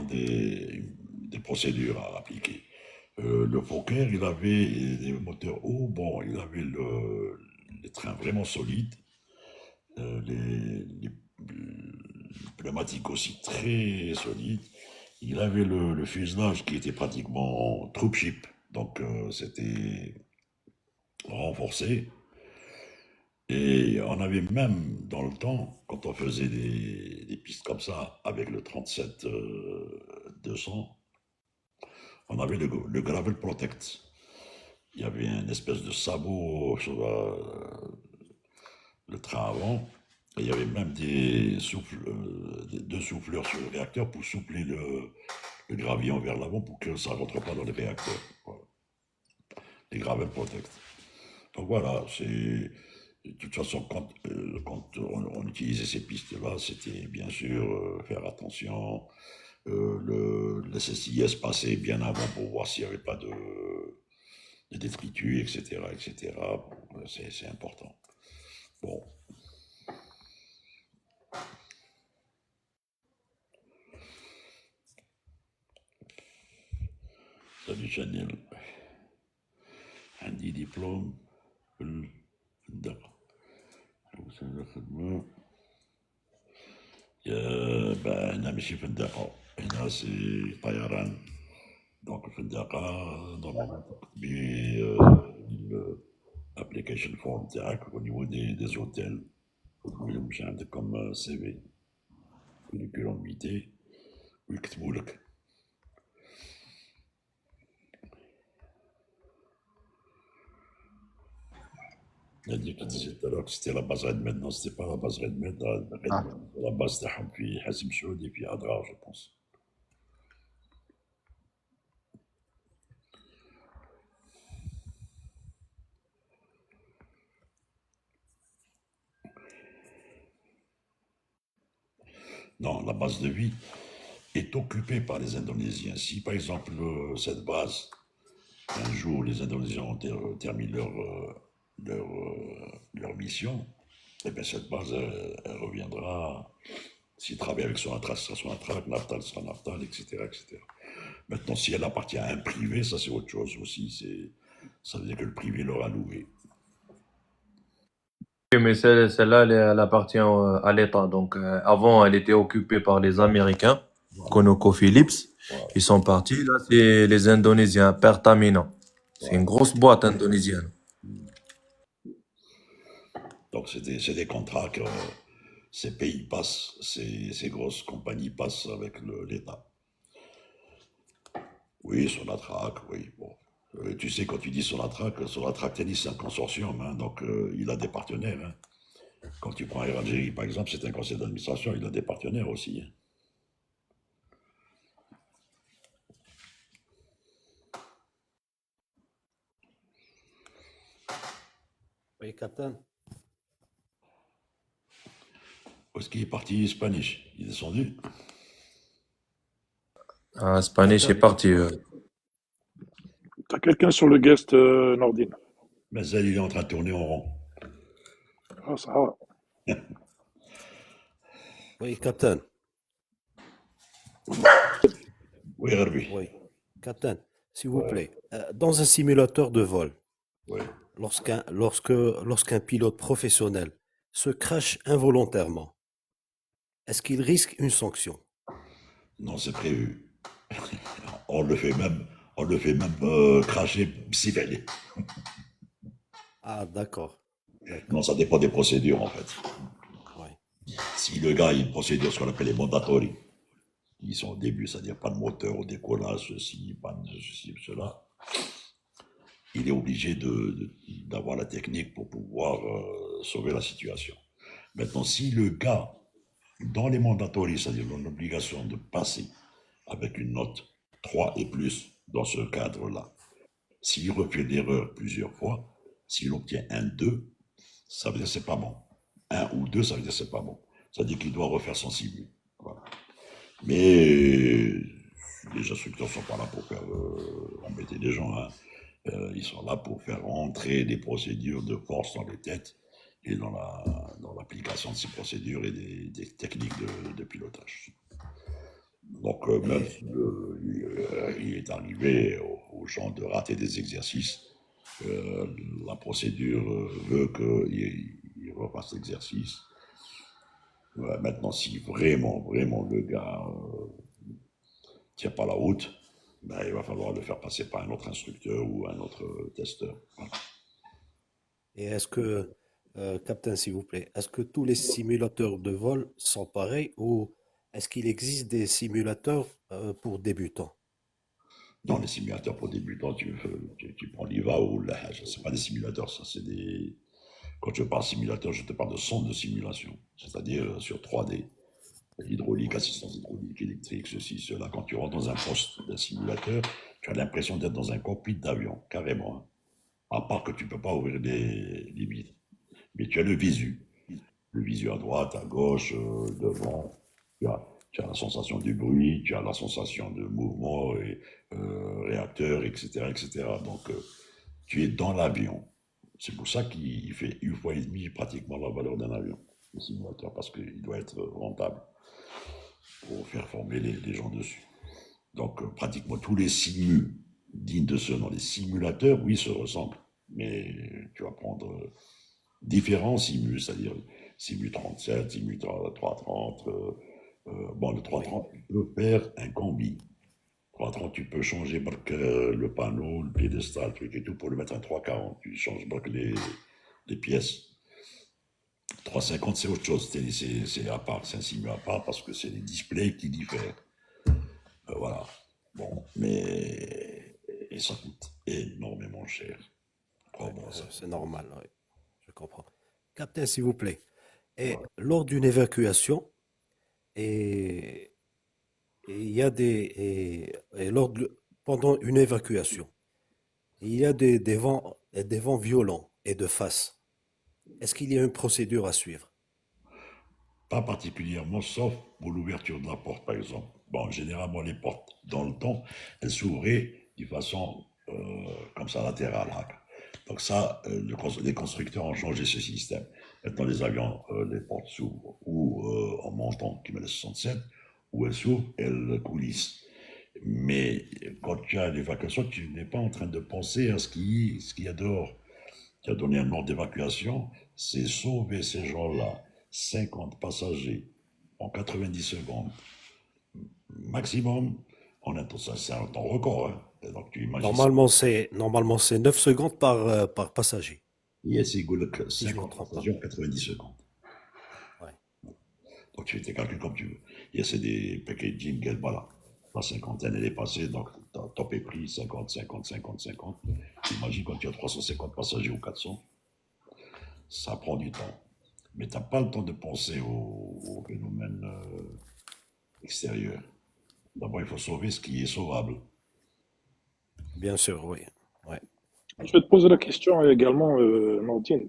des procédures à appliquer. Le Fokker, il avait des moteurs hauts, bon, il avait les trains vraiment solides, les pneumatiques aussi très solides. Il avait le fuselage qui était pratiquement troop ship, donc c'était renforcé. Et on avait même dans le temps, quand on faisait des pistes comme ça avec le 37 200, on avait le Gravel Protect. Il y avait une espèce de sabot sur le train avant. Et il y avait même deux souffleurs sur le réacteur pour souffler le gravillon vers l'avant pour que ça ne rentre pas dans les réacteurs. Voilà. Les Gravel Protect. Donc voilà, c'est. De toute façon, quand on utilisait ces pistes-là, c'était bien sûr faire attention. Le SSIS passait bien avant pour voir s'il n'y avait pas de détritus, etc., etc. C'est important. Bon, salut Chanel. عندي دبلوم في الفندقة. وسنة الخدمة. هنا ماشي فندقة، هنا سي طيران. دونك الفندقة نورمالمون تكتبي الابليكيشن فورم تاعك au niveau des hôtels. مش عندك comme CV curriculum vitae ويكتبوا لك. هذيك disait alors que c'était la base Redmed. Non, c'était pas la base Redmed. Ah. La base تاعهم في حاسم سعودي في أدرار je pense. Non, la base de vie est occupée par les Indonésiens. Si par exemple cette base, un jour les Indonésiens terminent leur mission, et bien cette base, elle reviendra. S'ils travaillent avec Sonatrach, ce sera Sonatrach, Naftal sera Naftal, etc., etc. Maintenant, si elle appartient à un privé, ça c'est autre chose aussi. Ça veut dire que le privé l'aura loué. Oui, mais celle-là, elle appartient à l'État. Donc, avant, elle était occupée par les Américains, Voilà. ConocoPhillips. Voilà. Ils sont partis. Là, c'est les Indonésiens, Pertamina. C'est Voilà. une grosse boîte indonésienne. Donc c'est des contrats que ces pays passent, ces grosses compagnies passent avec l'État. Oui, Sonatrach, oui. Bon. Tu sais, quand tu dis Sonatrach Tennis, c'est un consortium, hein, donc il a des partenaires. Hein. Quand tu prends Air Algérie, par exemple, c'est un conseil d'administration, il a des partenaires aussi. Hein. Oui, Captain. Où est-ce qu'il est parti, Spanish? Il est descendu? Ah, Spanish est Captain. parti. T'as quelqu'un sur le guest, Nordine? Mais Zel, il est en train de tourner en rond. Ah, ça va. Oui, Captain. Oui, Herbie. Oui. Captain, s'il vous Ouais, plaît. Dans un simulateur de vol, ouais. lorsqu'un pilote professionnel se crache involontairement, est-ce qu'il risque une sanction? Non, c'est prévu. On le fait même cracher civil. Ah, d'accord. Non, D'accord. ça dépend des procédures, en fait. Oui. Si le gars a une procédure, ce qu'on appelle les mandatory, ils sont au début, c'est-à-dire pas de moteur au décollage, ceci, pas de ceci, cela, il est obligé d'avoir la technique pour pouvoir sauver la situation. Maintenant, si le gars, dans les mandatories, c'est-à-dire dans l'obligation de passer avec une note 3 et plus dans ce cadre-là, s'il refait l'erreur plusieurs fois, s'il obtient un 2, ça veut dire que c'est pas bon. Un ou deux, ça veut dire que c'est pas bon. Ça veut dire qu'il doit refaire son simu. Voilà. Mais les instructeurs sont pas là pour faire embêter les gens, hein. Ils sont là pour faire rentrer des procédures de force dans les têtes et dans l'application de ces procédures et des techniques de pilotage. Donc, même Et, si il est arrivé aux gens de rater des exercices, la procédure veut qu'ils refassent l'exercice. Maintenant, si vraiment, vraiment le gars tient pas la route, ben, il va falloir le faire passer par un autre instructeur ou un autre testeur. Voilà. et est-ce que, Captain, s'il vous plaît, est-ce que tous les simulateurs de vol sont pareils ou est-ce qu'il existe des simulateurs pour débutants? Dans les simulateurs pour débutants, tu prends l'IVA ou la Hajj. C'est pas des simulateurs, ça, c'est des. Quand je parle simulateur, je te parle de centre de simulation, c'est-à-dire sur 3D. Hydraulique, assistance hydraulique, électrique, ceci, cela. Quand tu rentres dans un poste d'un simulateur, tu as l'impression d'être dans un cockpit d'avion, carrément, hein. À part que tu peux pas ouvrir les vitres. Mais tu as le visu. Le visu à droite, à gauche, devant. Tu as, tu as la sensation du bruit, tu as la sensation de mouvement, et, réacteur, etc., etc. Donc, tu es dans l'avion. C'est pour ça qu'il fait une fois et demie pratiquement la valeur d'un avion, le simulateur, parce qu'il doit être rentable pour faire former les gens dessus. Donc, pratiquement tous les simus dignes de ce nom, les simulateurs, oui, se ressemblent. Mais tu vas prendre différents simus, c'est-à-dire simu 37, simu 330. Bon, le Oui. 330, tu peux faire un combi. 330, tu peux changer le panneau, le piédestal, le truc et tout, pour le mettre en 340. Tu changes les pièces. 350, c'est autre chose. C'est à part, c'est un simu à part parce que c'est les displays qui diffèrent. Voilà. Bon, mais et ça coûte énormément cher. Oh, Ouais, bon, ça. c'est normal, oui, je comprends. Captain, s'il vous plaît, et lors d'une évacuation, et et il y a et pendant une évacuation, il y a des vents violents et de face. Est-ce qu'il y a une procédure à suivre? Pas particulièrement, sauf pour l'ouverture de la porte, par exemple. Bon, généralement, les portes, dans le temps, elles s'ouvraient de façon comme ça, latérale, hein. Donc ça, les constructeurs ont changé ce système. Maintenant, les avions, les portes s'ouvrent ou en montant, qui met le 67, ou elles s'ouvrent, elles coulissent. Mais quand tu as l'évacuation, tu n'es pas en train de penser à ce qu'il y a dehors. Tu as donné un ordre d'évacuation, c'est sauver ces gens-là, 50 passagers en 90 secondes maximum. Ça, c'est un temps record, hein. Et donc tu imagines ça. Normalement, c'est 9 secondes par passager, Yes, il goûte si je ne me 50 trompe pas. passagers en 90 secondes. Ouais. Donc tu fais tes calculs comme tu veux. Yes, c'est des packaging, voilà. La cinquantaine, elle est passée, donc top est pris 50, 50, 50, 50. Imagine quand tu as 350 passagers ou 400, ça prend du temps. Mais tu n'as pas le temps de penser au phénomène extérieur. D'abord, il faut sauver ce qui est sauvable. Bien sûr, oui. Ouais. Je vais te poser la question également, Nordine.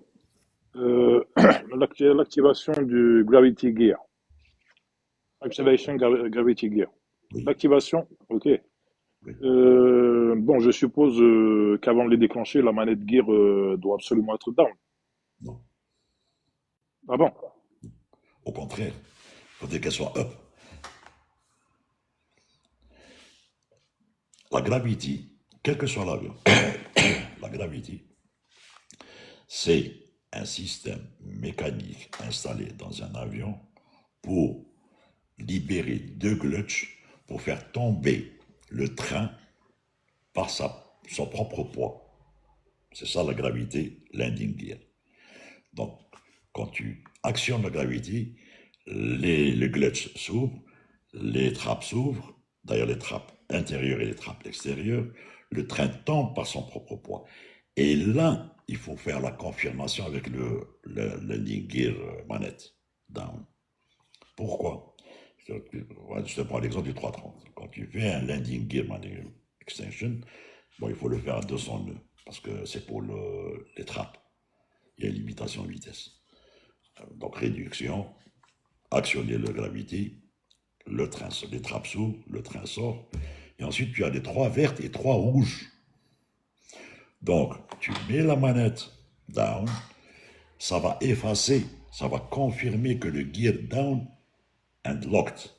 L'activation du Gravity Gear. Activation Gravity Gear. Oui, L'activation, ok. oui, Bon, je suppose qu'avant de les déclencher, la manette Gear doit absolument être down. non. Ah bon? Au contraire, il faudrait qu'elle soit up. La gravity, quel que soit l'avion, la gravity, c'est un système mécanique installé dans un avion pour libérer deux clutches pour faire tomber le train par son propre poids. C'est ça la gravité landing gear. Donc, quand tu actionnes la gravité, les clutches s'ouvrent, les trappes s'ouvrent, d'ailleurs les trappes intérieures et les trappes extérieures, le train tombe par son propre poids. Et là, il faut faire la confirmation avec le landing gear manette down. Pourquoi? Je te prends l'exemple du 330. Quand tu fais un landing gear management extension, bon, il faut le faire à 200 nœuds parce que c'est pour les trappes. il y a une limitation de vitesse. Donc réduction, actionner le gravity, le train, les trappes s'ouvrent, le train sort, et ensuite tu as les 3 vertes et 3 rouges. Donc tu mets la manette down, ça va effacer, ça va confirmer que le gear down and locked,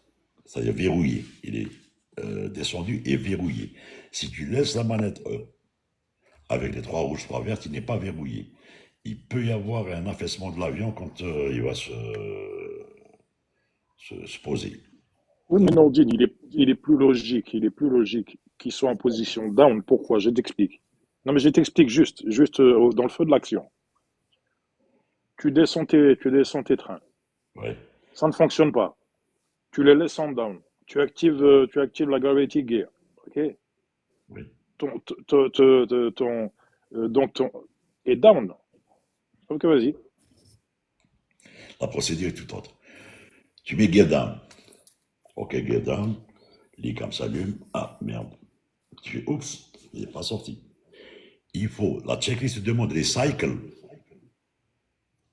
c'est-à-dire verrouillé, il est descendu et verrouillé. Si tu laisses la manette avec les 3 rouges, 3 vertes, il n'est pas verrouillé. Il peut y avoir un affaissement de l'avion quand il va se poser. Oui, mais Nordine, il est plus logique, qu'il soit en position down. Pourquoi? Je t'explique. Non, mais je t'explique juste dans le feu de l'action. Tu descends tes trains. Ouais. Ça ne fonctionne pas. Tu les laisses en down. Tu actives la gravity gear. OK? Oui. Donc, est down. OK, vas-y. La procédure est tout autre. Tu mets gear down. OK, gear down. L'ICAM s'allume. Ah, merde. Tu fais, oups, il n'est pas sorti. Il faut, la checklist te demande recycle.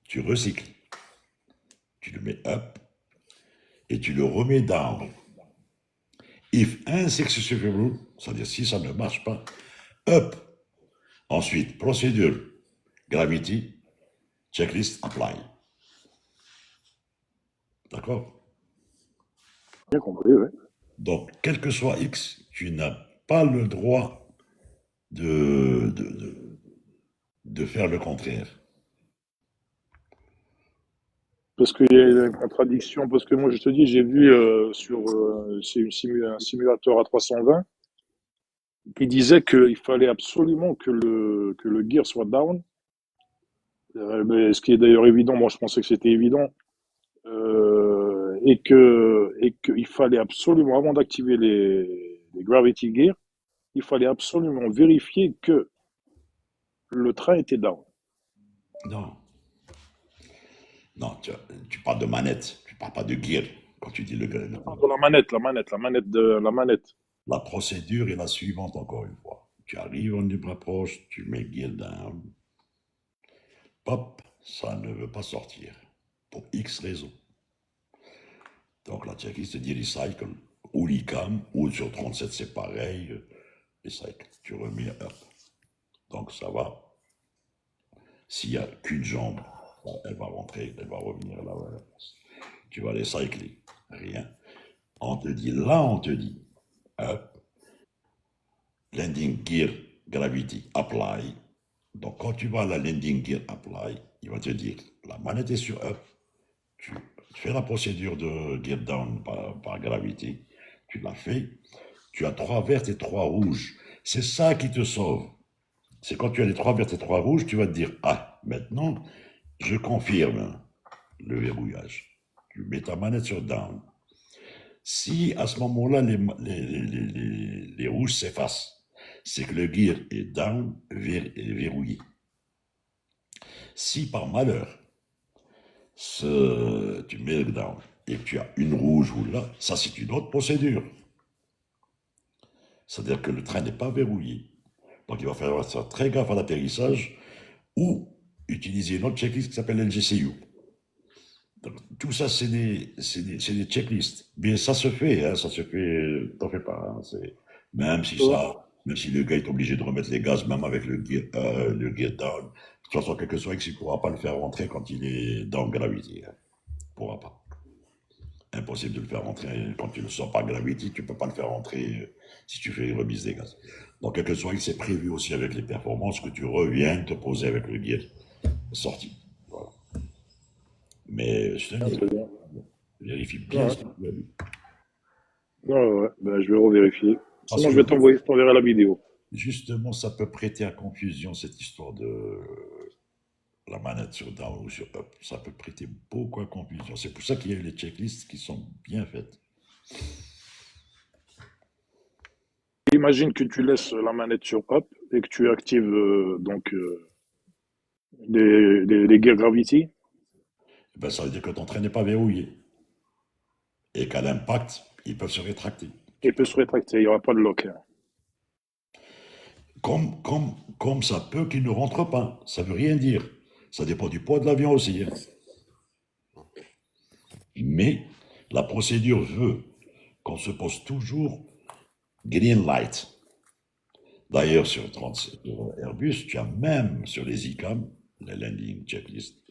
Tu recycles. Tu le mets up et tu le remets down. If unsuccessful, c'est-à-dire si ça ne marche pas, up. Ensuite, procédure, gravity, checklist, apply. D'accord? Bien compris, oui. Donc, quel que soit X, tu n'as pas le droit de faire le contraire. Parce qu'il y a une contradiction, parce que moi je te dis, j'ai vu c'est un simulateur à 320 qui disait qu'il fallait absolument que le gear soit down, mais ce qui est d'ailleurs évident, moi je pensais que c'était évident, et qu'il fallait absolument, avant d'activer les Gravity Gear, il fallait absolument vérifier que le train était down. Non. Non, tu parles de manette, tu parles pas de gear quand tu dis le. De la manette. La procédure est la suivante, encore une fois. Tu arrives en libre approche, tu mets gear down. Pop, ça ne veut pas sortir. Pour X raisons. Donc la checklist te dit recycle, ou l'ICAM, ou sur 37 c'est pareil, recycle. Tu remets up. Donc ça va. S'il n'y a qu'une jambe, elle va rentrer, elle va revenir là. Tu vas les cycler. Rien. On te dit, up, landing gear gravity apply. Donc quand tu vas à la landing gear apply, il va te dire, la manette est sur up, tu fais la procédure de gear down par gravity, tu l'as fait, tu as 3 vertes et 3 rouges. C'est ça qui te sauve. C'est quand tu as les 3 vertes et 3 rouges, tu vas te dire, ah, maintenant, je confirme le verrouillage. Tu mets ta manette sur down. Si à ce moment-là, les rouges s'effacent, c'est que le gear est down, verrouillé. Si par malheur, tu mets le down et que tu as une rouge ou là, ça c'est une autre procédure. C'est-à-dire que le train n'est pas verrouillé. Donc il va falloir faire très gaffe à l'atterrissage ou utiliser une autre checklist qui s'appelle LGCU. Donc, tout ça, c'est des checklists. Mais ça se fait, hein, t'en fais pas. Hein, même si le gars est obligé de remettre les gaz, même avec le gear down, de toute façon, quel que soit X, il ne pourra pas le faire rentrer quand il est dans gravity. Hein. Il ne pourra pas. Impossible de le faire rentrer. Quand tu ne sors pas gravity, tu ne peux pas le faire rentrer si tu fais une remise des gaz. Donc, quel que soit X, c'est prévu aussi avec les performances que tu reviennes te poser avec le gear sorti. Voilà. Mais je te dis, vérifie bien ce que tu as vu. Ouais. Ben, je vais revérifier. Sinon, je t'enverrai la vidéo. Justement, ça peut prêter à confusion, cette histoire de la manette sur down ou sur up. Ça peut prêter beaucoup à confusion. C'est pour ça qu'il y a les checklists qui sont bien faites. Imagine que tu laisses la manette sur up et que tu actives les gear gravity. Ben, ça veut dire que ton train n'est pas verrouillé. Et qu'à l'impact, ils peuvent se rétracter. Il peut se rétracter, il n'y aura pas de lock. Comme ça peut qu'il ne rentre pas. Ça ne veut rien dire. Ça dépend du poids de l'avion aussi, hein. Mais la procédure veut qu'on se pose toujours green light. D'ailleurs, sur Airbus, tu as même sur les ICAM, les landing checklist,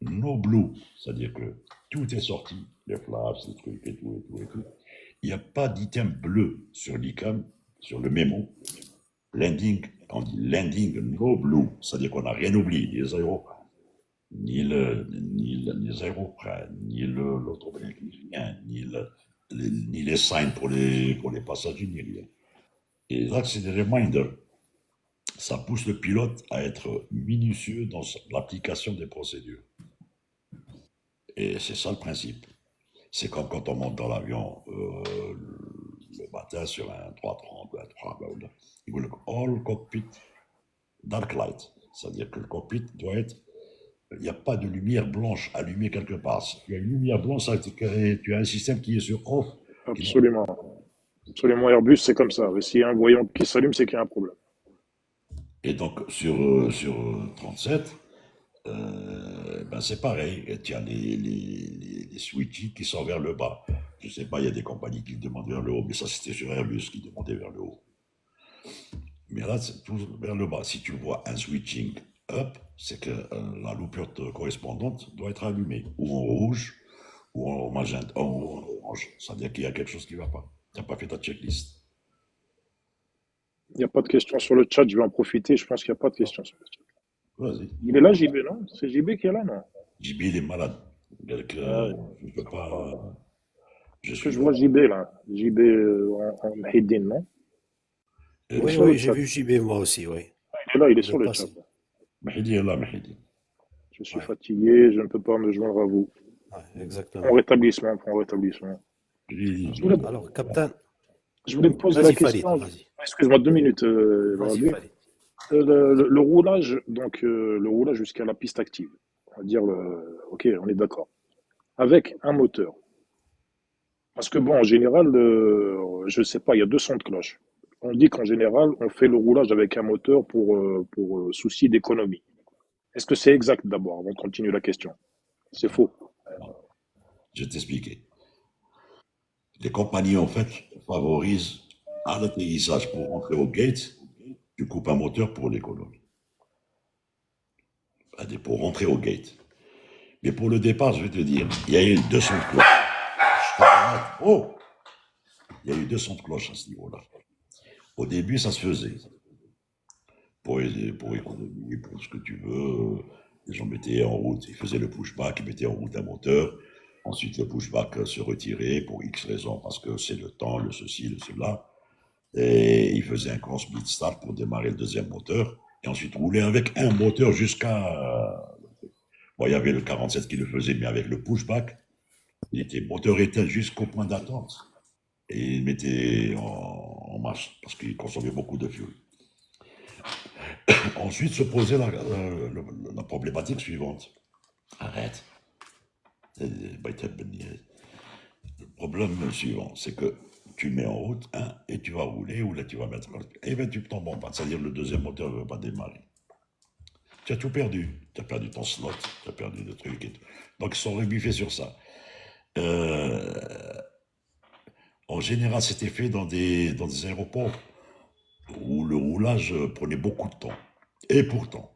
no blue, c'est-à-dire que tout est sorti, les flaps, les trucs et tout, et tout, et tout. Il n'y a pas d'item bleu sur l'ICAM, sur le mémo. Landing, on dit landing no blue, c'est-à-dire qu'on n'a rien oublié, ni les aéroplanes, ni les aéroplanes, ni l'autoblink, ni rien, ni les signs pour les passagers, ni rien. Et là, c'est des reminders. Ça pousse le pilote à être minutieux dans l'application des procédures. Et c'est ça le principe. C'est comme quand on monte dans l'avion le matin sur un 330 ou un 3, il veut all cockpit dark light. C'est-à-dire que le cockpit doit être. Il n'y a pas de lumière blanche allumée quelque part. Si tu as une lumière blanche, ça, tu as un système qui est sur off. Absolument. Absolument, Airbus, c'est comme ça. S'il y a un voyant qui s'allume, c'est qu'il y a un problème. Et donc, sur 37, ben c'est pareil. Tu as les switches qui sont vers le bas. Je ne sais pas, il y a des compagnies qui demandent vers le haut, mais ça, c'était sur Airbus qui demandait vers le haut. Mais là, c'est toujours vers le bas. Si tu vois un switching up, c'est que la loupure correspondante doit être allumée, ou en rouge, ou en magenta, ou en orange. Ça veut dire qu'il y a quelque chose qui ne va pas. Tu n'as pas fait ta checklist. Il n'y a pas de questions sur le chat, je vais en profiter. Je pense qu'il n'y a pas de questions sur le chat. Vas-y. Il est là, JB, non? C'est JB qui est là, non? JB, il est malade. Donc, je ne peux pas. Est-ce que je vois JB là? JB en Mahidine, non? Oui, oui, j'ai vu JB moi aussi, oui. Il est là, il est Je sur le passe. chat. Mahidi est là, Mahidi. Je suis Ouais. fatigué, je ne peux pas me joindre à vous. Ouais, exactement. Prends rétablissement, prends rétablissement. Alors, Captain, Je voulais te poser la vas-y, Farid, question. vas-y. Excuse-moi, 2 minutes, Vas-y, Rabi. Farid. Le roulage, donc le roulage jusqu'à la piste active. On va dire, ok, on est d'accord. Avec un moteur. Parce que bon, en général, je ne sais pas, il y a deux sons de cloche. On dit qu'en général, on fait le roulage avec un moteur pour souci d'économie. Est-ce que c'est exact d'abord, avant de continuer la question? C'est faux. Je vais t'expliquer. Les compagnies, en fait, favorisent à l'atterrissage pour rentrer au gate, tu coupes un moteur pour l'économie. Pour rentrer au gate. Mais pour le départ, je vais te dire, il y a eu 200 de cloches. Oh! Il y a eu 200 de cloches à ce niveau-là. Au début, ça se faisait. Pour économiser, pour ce que tu veux. Les gens mettaient en route, ils faisaient le pushback, ils mettaient en route un moteur. Ensuite, le pushback se retirait pour X raisons, parce que c'est le temps, le ceci, le cela. Et ils faisaient un grand split start pour démarrer le deuxième moteur. Et ensuite, rouler avec un moteur jusqu'à. Bon, il y avait le 47 qui le faisait, mais avec le pushback, il était moteur éteint jusqu'au point d'attente. Et il mettait en marche, parce qu'il consommait beaucoup de fuel. Ensuite se posait la problématique suivante. Arrête. Le problème suivant, c'est que tu mets en route et tu vas rouler, ou là tu vas mettre. Et bien tu tombes en panne, c'est-à-dire le deuxième moteur ne va pas démarrer. Tu as tout perdu. Tu as perdu ton slot, tu as perdu le truc et tout. Donc ils sont rebuffés sur ça. En général, c'était fait dans des aéroports où le roulage prenait beaucoup de temps. Et pourtant,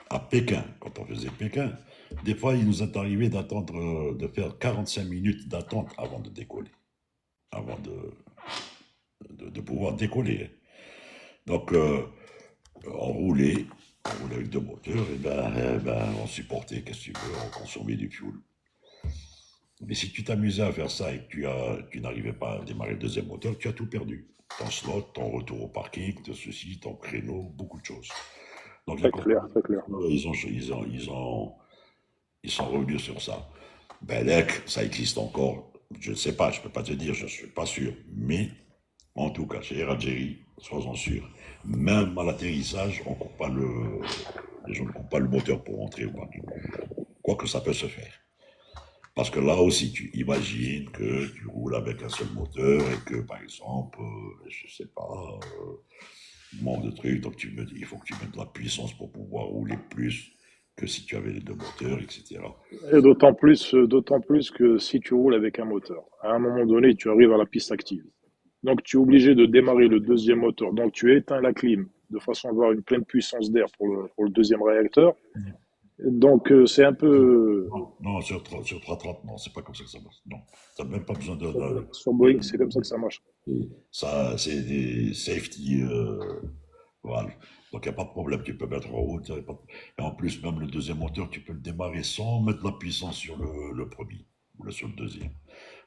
à Pékin, quand on faisait Pékin, des fois, il nous est arrivé d'attendre, de faire 45 minutes d'attente avant de décoller, avant de pouvoir décoller. Donc, on roulait avec deux moteurs, et on supportait, qu'est-ce que tu veux, on consommait du fuel. Mais si tu t'amusais à faire ça et que tu n'arrivais pas à démarrer le deuxième moteur, tu as tout perdu. Ton slot, ton retour au parking, de ceci, ton créneau, beaucoup de choses. Donc, Très clair, très clair. Ils sont revenus sur ça. Belek, ça existe encore. Je ne sais pas, je ne peux pas te dire, je ne suis pas sûr. Mais, en tout cas, chez Air Algérie, sois-en sûr, même à l'atterrissage, les gens ne coupent pas le moteur pour rentrer au parking. Quoique ça peut se faire. Parce que là aussi, tu imagines que tu roules avec un seul moteur et que, par exemple, je ne sais pas, manque de trucs, donc il faut que tu mettes de la puissance pour pouvoir rouler plus. que si tu avais les deux moteurs, etc. Et d'autant plus que si tu roules avec un moteur, à un moment donné, tu arrives à la piste active. Donc, tu es obligé de démarrer le deuxième moteur. Donc, tu éteins la clim de façon à avoir une pleine puissance d'air pour le deuxième réacteur. Donc, c'est un peu. Non, sur 330, non, c'est pas comme ça que ça marche. Non, tu n'as même pas besoin Sur Boeing, c'est comme ça que ça marche. ça, c'est des safety valves. Donc, il n'y a pas de problème, tu peux mettre en route. Et en plus, même le deuxième moteur, tu peux le démarrer sans mettre la puissance sur le premier ou sur le deuxième.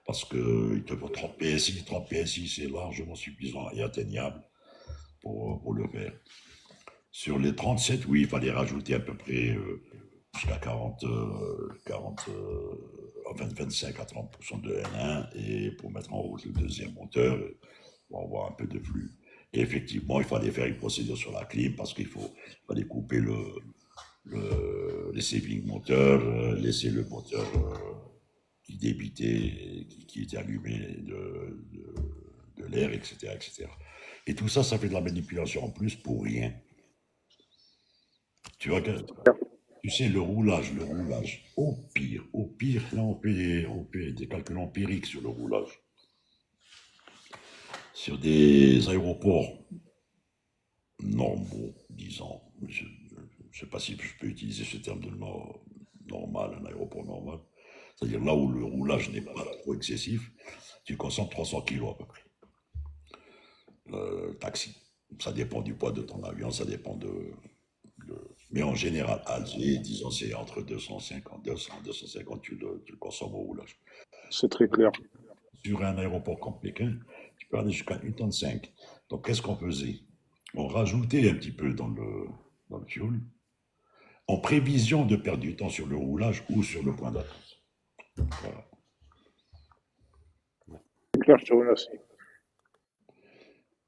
Parce qu'il te faut 30 PSI. 30 PSI, c'est largement suffisant et atteignable pour le faire. Sur les 37, oui, il fallait rajouter à peu près jusqu'à 25 à 30% de N1 et pour mettre en route le deuxième moteur, pour avoir un peu de flux. Et effectivement, il fallait faire une procédure sur la clim parce fallait couper les saving moteurs, laisser le moteur qui débitait, qui était allumé de l'air, etc., etc. Et tout ça, ça fait de la manipulation en plus pour rien. Tu vois tu sais, le roulage, au pire, là, on fait des calculs empiriques sur le roulage. Sur des aéroports normaux, disons, je ne sais pas si je peux utiliser ce terme de normal, un aéroport normal, c'est-à-dire là où le roulage n'est pas trop excessif, tu consommes 300 kilos à peu près. Le taxi, ça dépend du poids de ton avion, ça dépend mais en général, Alger, disons, c'est entre 250, 250, tu le consommes au roulage. C'est très clair. Sur un aéroport comme Pékin, tu peux aller jusqu'à 1,5 tonne. Donc, qu'est-ce qu'on faisait? On rajoutait un petit peu dans le fuel, en prévision de perdre du temps sur le roulage ou sur le point d'attente. Voilà. C'est clair, je te remercie.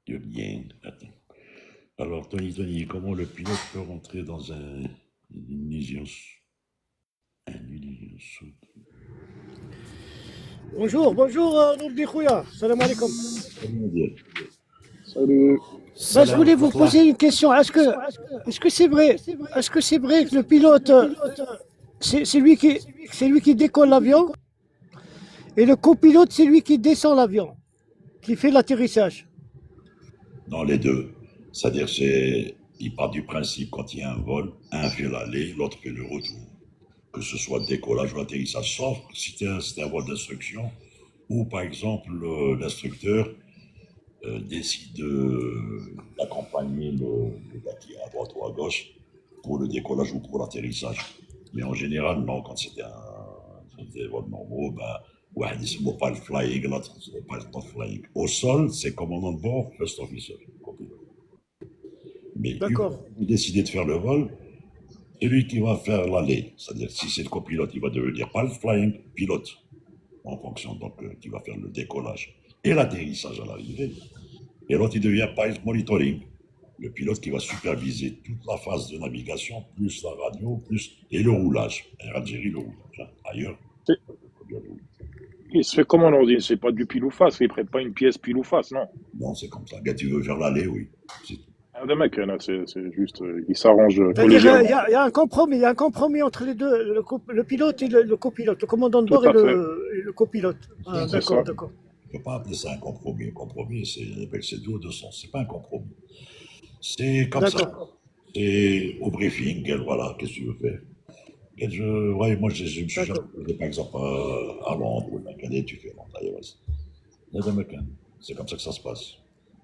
De bien. Attends. Alors, Tony, comment le pilote peut rentrer dans une illusion Bonjour, Nourdi Khouya. Salam alaikum. Salut. Je voulais vous poser une question. Est-ce que c'est vrai que le pilote, c'est lui qui décolle l'avion et le copilote, c'est lui qui descend l'avion, qui fait l'atterrissage? Non, les deux. C'est-à-dire, il part du principe quand il y a un vol, un fait l'aller, l'autre fait le retour. Que ce soit le décollage ou l'atterrissage, sauf si c'est un vol d'instruction, ou par exemple, l'instructeur décide d'accompagner le gars qui est à droite ou à gauche pour le décollage ou pour l'atterrissage. Mais en général, non, quand c'est des vols normaux, ouais, ils ne pas le flying, l'autre ne pas le flying. Au sol, c'est commandant de bord, first officer. Mais D'accord. vous décidez de faire le vol, celui qui va faire l'aller, c'est-à-dire si c'est le copilote, il va devenir pas le flying pilote, en fonction donc qui va faire le décollage et l'atterrissage à l'arrivée. Et l'autre, il devient pilot monitoring, le pilote qui va superviser toute la phase de navigation, plus la radio, et le roulage. Air Algérie, le roulage. Hein. Ailleurs, Il se fait comment, on dit? C'est pas du pile ou face, il ne prête pas une pièce pile ou face, non. non, c'est comme ça. Gars, tu veux faire l'aller, oui. Des mecs, là, c'est juste, ils s'arrangent C'est-à-dire, collégialement. il y a un compromis entre les deux, le pilote et le copilote, le commandant de Tout bord à fait. et le copilote. Ah, C'est ça. d'accord. On ne peut pas appeler ça un compromis. Un compromis, c'est deux ou deux sens. C'est pas un compromis. C'est comme ça. D'accord. C'est au briefing, voilà, qu'est-ce que tu veux faire? Ouais, moi, je me suis jamais D'accord. posé, par exemple, à Londres ou à Calais, tu fais Londres, c'est comme ça que ça se passe.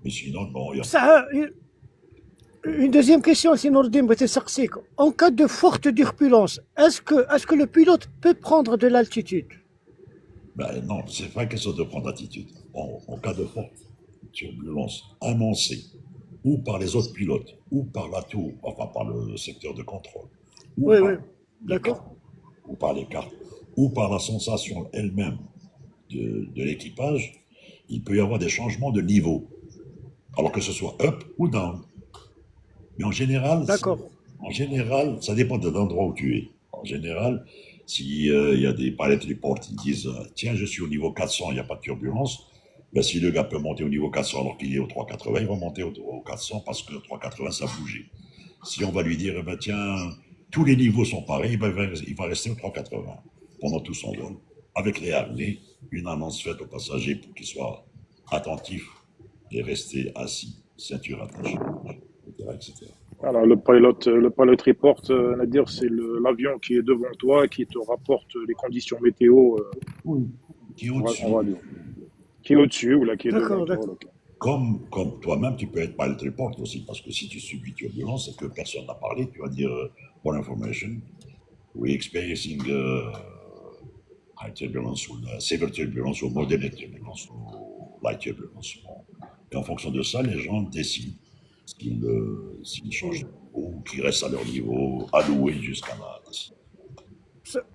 Mais sinon, non, il y a Ça, une deuxième question, c'est Nourdi Mbetessaksik. En cas de forte turbulence, est-ce que le pilote peut prendre de l'altitude? ben non, c'est pas question de prendre attitude. En cas de forte turbulence annoncée, ou par les autres pilotes, ou par la tour, enfin par le secteur de contrôle, ou Oui, par oui. les D'accord. cartes, ou par les cartes, ou par la sensation elle-même de l'équipage, il peut y avoir des changements de niveau, alors que ce soit up ou down. Mais en général, D'accord. ça dépend de l'endroit où tu es. En général, s'il y a des pilot reports qui disent tiens, je suis au niveau 400, il n'y a pas de turbulence, ben, si le gars peut monter au niveau 400 alors qu'il est au 380, il va monter au 400 parce que le 380, ça a bougé. Si on va lui dire, ben, tiens, tous les niveaux sont pareils, il va rester au 380 pendant tout son vol. Avec les harnais, une annonce faite aux passagers pour qu'ils soient attentifs et rester assis, ceinture attachée, etc., etc. Voilà, le pilot report, Nadir, c'est l'avion qui est devant toi, qui te rapporte les conditions météo, Oui. Qui est on au-dessus. va dire. Qui est au-dessus ou là, qui est devant D'accord, toi. d'accord. Là. Comme toi-même, tu peux être pilot report aussi, parce que si tu subis turbulence et que personne n'a parlé, tu vas dire for information, we're experiencing high turbulence ou severe turbulence ou moderate turbulence ou light turbulence. Bon. Et en fonction de ça, les gens décident s'ils changent ou qu'ils restent à leur niveau alloué jusqu'à la descente.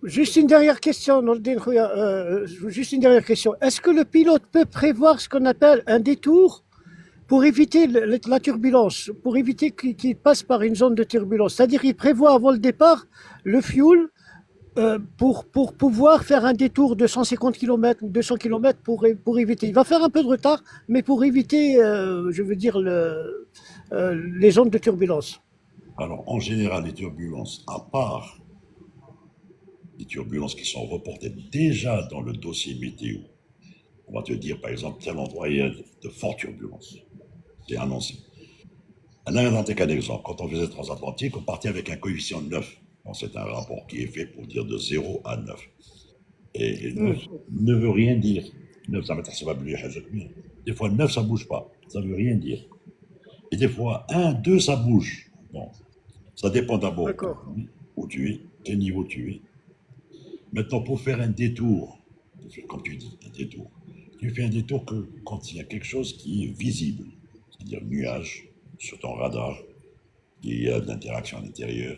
Juste une dernière question, Nordin Khouya, juste une dernière question. Est-ce que le pilote peut prévoir ce qu'on appelle un détour pour éviter la turbulence, pour éviter qu'il passe par une zone de turbulence? C'est-à-dire qu'il prévoit avant le départ le fuel pour pouvoir faire un détour de 150 km ou 200 km pour éviter. Il va faire un peu de retard, mais pour éviter, je veux dire, les zones de turbulence. Alors, en général, les turbulences, à part les turbulences qui sont reportées déjà dans le dossier météo, on va te dire, par exemple, tel endroit, il y a de fortes turbulences. C'est annoncé. Là, on qu'un exemple. Quand on faisait transatlantique, on partait avec un coefficient de 9. Bon, c'est un rapport qui est fait pour dire de 0 à 9. Et 9 ne veut rien dire. 9, ça va bouger. Des fois, 9, ça ne bouge pas. Ça ne veut rien dire. Et des fois, 1, 2, ça bouge. Bon, ça dépend d'abord où tu es, quel niveau tu es. Maintenant, pour faire un détour, comme tu dis, un détour, tu fais un détour que quand il y a quelque chose qui est visible, c'est-à-dire nuage sur ton radar, il y a de l'interaction à l'intérieur,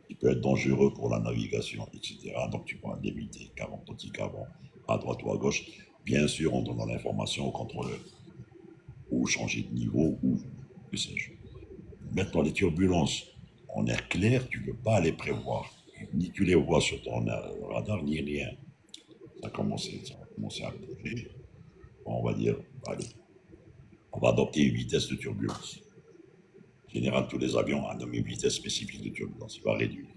qui peut être dangereux pour la navigation, etc. Donc tu prends l'éviter, qu'avant, avant, à droite ou à gauche, bien sûr en donnant l'information au contrôleur, ou changer de niveau, ou que sais-je. Maintenant, les turbulences en air clair, tu ne peux pas les prévoir. Ni tu les vois sur ton radar, ni rien. Ça va commencer à bouger. On va dire, allez, on va adopter une vitesse de turbulence. En général, tous les avions ont une vitesse spécifique de turbulence. Il va réduire.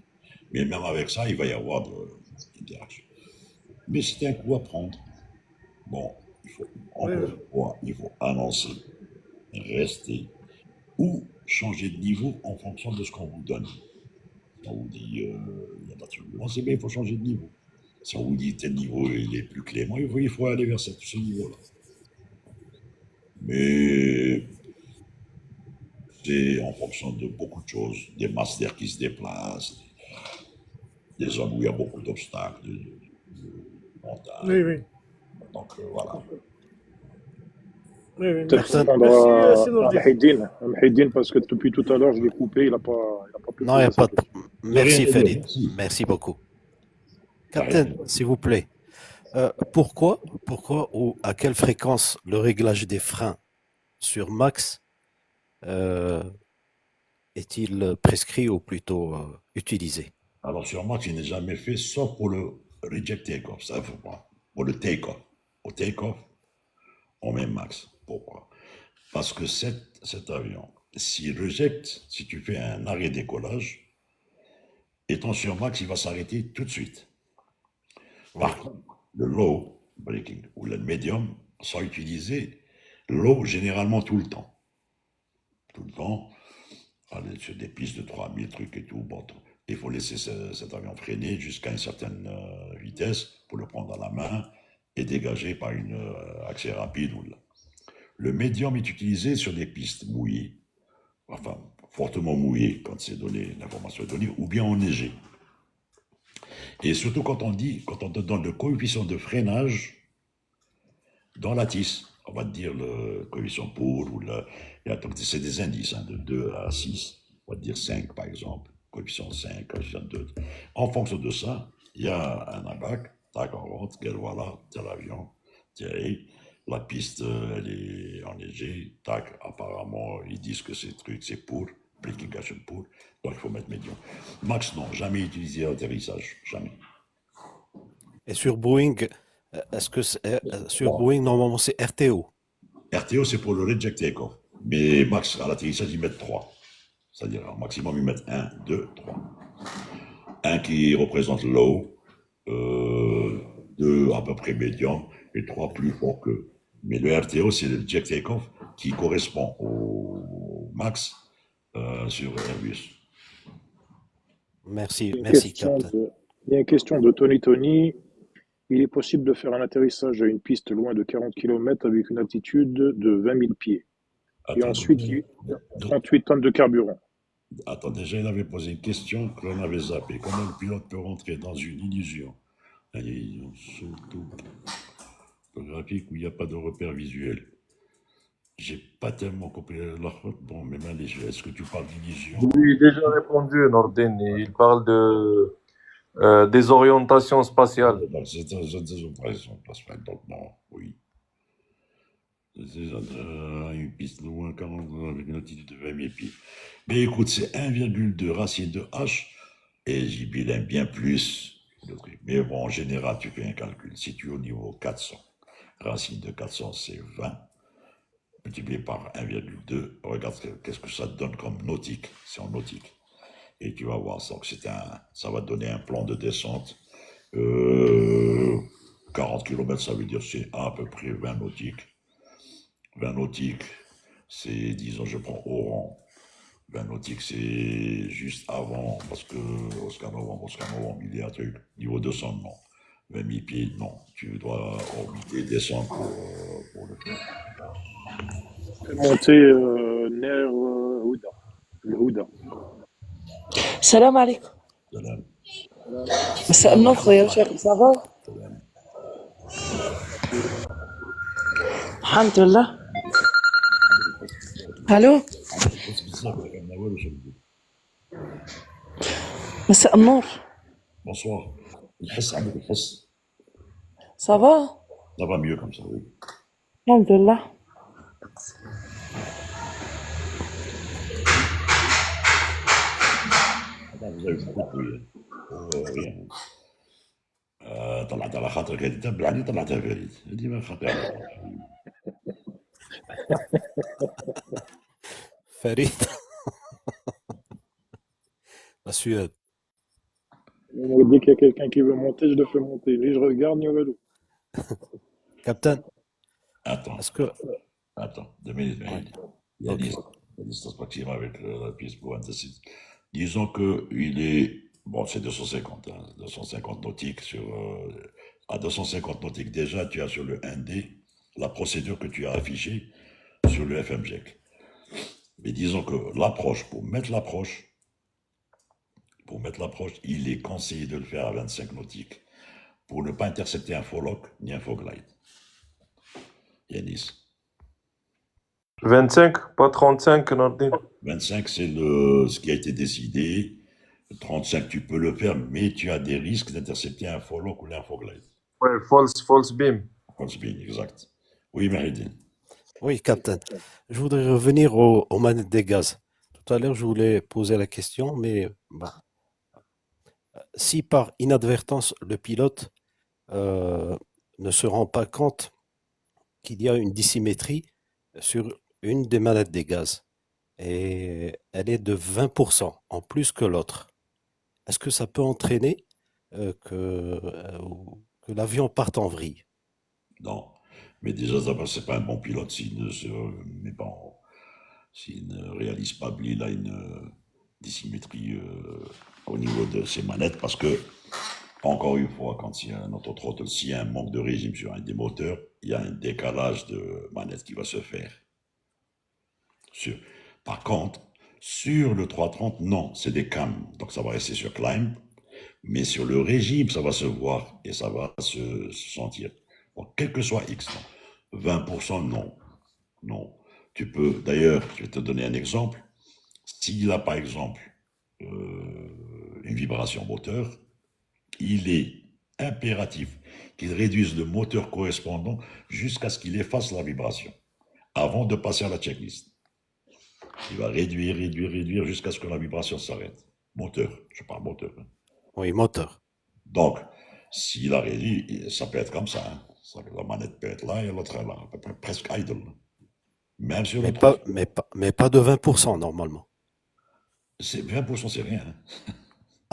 Mais même avec ça, il va y avoir de l'interaction. Mais c'est un coup à prendre. Bon, il faut annoncer, rester ou changer de niveau en fonction de ce qu'on vous donne. Si on vous dit il y a de la turbulence, eh bien, il faut changer de niveau. Si on vous dit tel niveau il est plus clément, il faut aller vers ce niveau-là. Mais c'est en fonction de beaucoup de choses, des masses d'air qui se déplacent, des zones où il y a beaucoup d'obstacles, de montagnes. Oui, oui. Donc voilà. Oui, oui. Peut-être Merci, répondre à Nordin. Mehidine, parce que depuis tout à l'heure, je l'ai coupé, il n'a pas pu Non, il n'y poser a sa pas de... question. Merci, Khalid. Merci. Merci beaucoup. Captain, s'il vous plaît, pourquoi ou à quelle fréquence le réglage des freins sur Max est-il prescrit ou plutôt utilisé? Alors sur Max, il n'est jamais fait, sauf pour le reject take-off, ça faut pas. Pour le take-off. Au take-off, on met Max. Pourquoi? Parce que cet avion, s'il rejecte, si tu fais un arrêt décollage, étant sur Max, il va s'arrêter tout de suite. Par contre, le low braking ou le medium sont utilisés low généralement tout le temps. Tout le temps, aller sur des pistes de 3000 trucs et tout, bon, il faut laisser cet avion freiner jusqu'à une certaine vitesse pour le prendre à la main et dégager par une accès rapide. Le médium est utilisé sur des pistes mouillées, enfin fortement mouillées quand c'est donné, l'information est donnée, ou bien enneigées. Et surtout quand on te donne le coefficient de freinage dans la tisse, on va te dire le coefficient pour, c'est des indices, de 2 à 6, on va te dire 5 par exemple, coefficient 5, coefficient 2. En fonction de ça, il y a un abac, tac, on rentre, voilà, tel avion, Thierry, la piste, elle est enneigée, tac, apparemment, ils disent que c'est pour, application pour, donc il faut mettre médium. Max, non, jamais utilisé à l'atterrissage, jamais. Et sur Boeing, Boeing, normalement, c'est RTO. RTO, c'est pour le reject takeoff. Mais Max, à l'atterrissage, ils mettent 3. C'est-à-dire, au maximum, ils mettent 1, 2, 3. Un qui représente low, deux à peu près médium et trois plus forts que. Mais le RTO, c'est le jet takeoff qui correspond au max sur Airbus. Merci, Il y a une merci, question Captain. il y a une question de Tony Tony. Il est possible de faire un atterrissage à une piste loin de 40 km avec une altitude de 20 000 pieds. Et Attends, ensuite, il y a 38 tonnes de carburant. attends, déjà, il avait posé une question que l'on avait zappée. Comment le pilote peut rentrer dans une illusion? Une illusion surtout photographique où il n'y a pas de repère visuel. J'ai pas tellement compris la faute. Bon, mais allez, est-ce que tu parles d'illusion? Je lui ai déjà répondu, Nordin. Il parle de des orientations spatiales. Donc, c'est des opérations spatiales. Donc, non, oui. Une piste loin 40 avec une altitude de 20 000 pieds. Mais écoute, c'est 1,2 racine de H et JB aime bien plus le truc. Mais bon, en général, tu fais un calcul. Si tu es au niveau 400, racine de 400, c'est 20, multiplié par 1,2. Regarde qu'est-ce que ça te donne comme nautique. C'est en nautique. Et tu vas voir ça. Ça va te donner un plan de descente. 40 km, ça veut dire c'est à peu près 20 nautiques. 20 nautiques, c'est, disons, je prends Oran. 20 nautiques, c'est juste avant, parce que Oscar Novembre, il y a un truc. Niveau 200, non. 20 000 pieds, non. Tu dois orbiter, descendre pour le faire. Fait monter Ner Houda. Le Houda. السلام عليكم. Salam, مساء النور خويا وشاكم صافا؟ salam. الحمد لله. الو بس بزاف ما والو شنو. مساء النور. Bonsoir. الحس عندك الحس. صافا؟ Ça va mieux comme ça, oui. الحمد لله. Vous avez beaucoup de rien. طلعت على خاطرك هذه تبعني طلعتها فريد هذه ما خاطرها. Farid, la Suède. Dès qu'il y a quelqu'un qui veut monter, je le fais monter. Ni je regarde, ni au vélo. Captain, Attends, est-ce que... attends, 2 minutes. Ouais, Il y a ok. la distance maximum avec la piste pour Antassi. Disons que il est, bon, c'est 250, hein, 250 nautiques à 250 nautiques déjà, tu as sur le 1D la procédure que tu as affichée sur le FMJEC. Mais disons que pour mettre l'approche, il est conseillé de le faire à 25 nautiques pour ne pas intercepter un faux lock ni un faux glide. Yanis. 25, pas 35, Nordin. 25, c'est ce qui a été décidé. 35, tu peux le faire, mais tu as des risques d'intercepter un faux lock ou un faux glide. Ouais, false beam. False beam, exact. Oui, Maridine. Oui, Captain. Je voudrais revenir aux manettes des gaz. Tout à l'heure, je voulais poser la question, mais bah, si par inadvertance, le pilote ne se rend pas compte qu'il y a une dissymétrie sur une des manettes des gaz et elle est de 20% en plus que l'autre, est-ce que ça peut entraîner que l'avion parte en vrille? Non. Mais déjà, d'abord, c'est pas un bon pilote s'il ne se met pas s'il ne réalise pas bien, il a une dissymétrie au niveau de ses manettes, parce que, encore une fois, quand il y a un autothrottle, s'il y a un manque de régime sur un des moteurs, il y a un décalage de manette qui va se faire. Par contre, sur le 330, non, c'est des cams, donc ça va rester sur climb, mais sur le régime, ça va se voir et ça va se sentir. Donc, quel que soit X, non. 20%, non. Non. Tu peux, d'ailleurs, je vais te donner un exemple. S'il a, par exemple, une vibration moteur, il est impératif qu'il réduise le moteur correspondant jusqu'à ce qu'il efface la vibration, avant de passer à la checklist. Il va réduire jusqu'à ce que la vibration s'arrête. Moteur, je parle moteur. Hein. Oui, moteur. Donc, s'il a réduit, ça peut être comme ça. Hein. La manette peut être là et l'autre là, à peu près presque idle. Même sur le Mais pas de 20% normalement. 20%, c'est rien. Hein.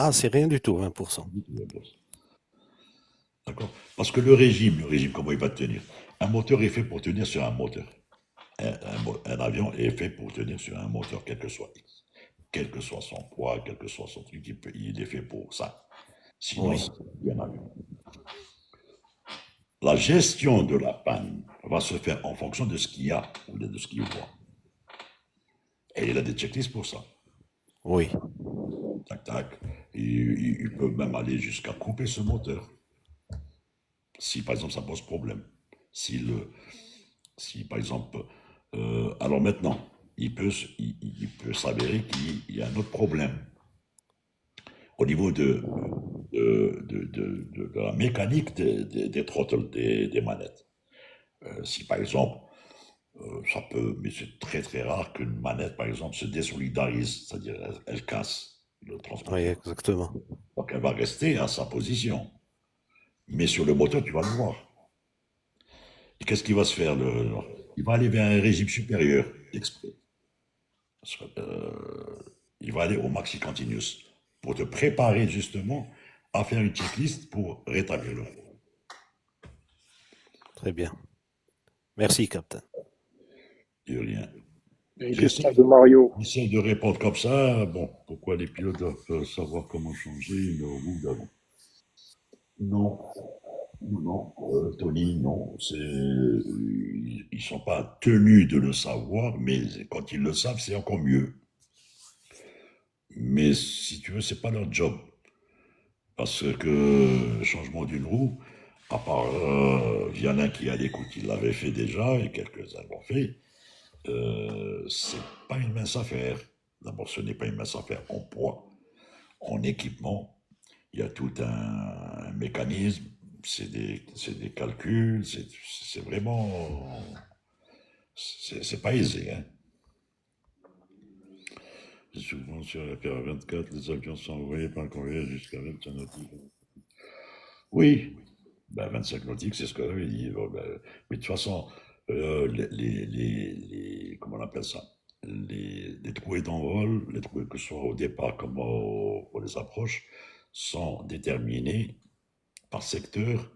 Ah, c'est rien du tout, 20%. D'accord? Parce que le régime, comment il va tenir? Un moteur est fait pour tenir sur un moteur. Un avion est fait pour tenir sur un moteur, quel que soit son poids, quel que soit son truc, il est fait pour ça. Sinon, Oui, c'est plus un avion. La gestion de la panne va se faire en fonction de ce qu'il y a ou de ce qu'il voit. Et il a des checklists pour ça. oui, Tac, tac. Il peut même aller jusqu'à couper ce moteur. Si, par exemple, ça pose problème. Si par exemple, alors maintenant, il peut s'avérer qu'il y a un autre problème au niveau de la mécanique des throttles, des manettes. Si par exemple, ça peut, mais c'est très très rare qu'une manette, par exemple, se désolidarise, c'est-à-dire elle casse le oui, transpondeur. exactement. Donc elle va rester à sa position. Mais sur le moteur, tu vas le voir. Et qu'est-ce qui va se faire il va aller vers un régime supérieur exprès. Il va aller au maxi continuous pour te préparer justement à faire une checklist pour rétablir le flow. Très bien. Merci, Captain. De rien. Il y a une question de Mario. J'essaie de répondre comme ça. Bon, pourquoi les pilotes doivent savoir comment changer une roue d'avant? Non, non, Tony, non. Ils ne sont pas tenus de le savoir, mais quand ils le savent, c'est encore mieux. Mais si tu veux, c'est pas leur job. Parce que le changement d'une roue, à part Vianin qui à l'écoute, il l'avait fait déjà, et quelques-uns l'ont fait, c'est pas une mince affaire. D'abord, ce n'est pas une mince affaire en poids, en équipement. Il y a tout un mécanisme, c'est des calculs, c'est vraiment. C'est pas aisé, hein. Souvent sur la Pierre 24, les avions sont envoyés par courrier jusqu'à 25 nautiques. Oui, ben 25 nautiques, c'est ce que j'avais dit. Bon, ben, mais de toute façon, comment on appelle ça? Les trouées d'envol, les trouées que ce soit au départ comme pour les approches, sont déterminées par secteur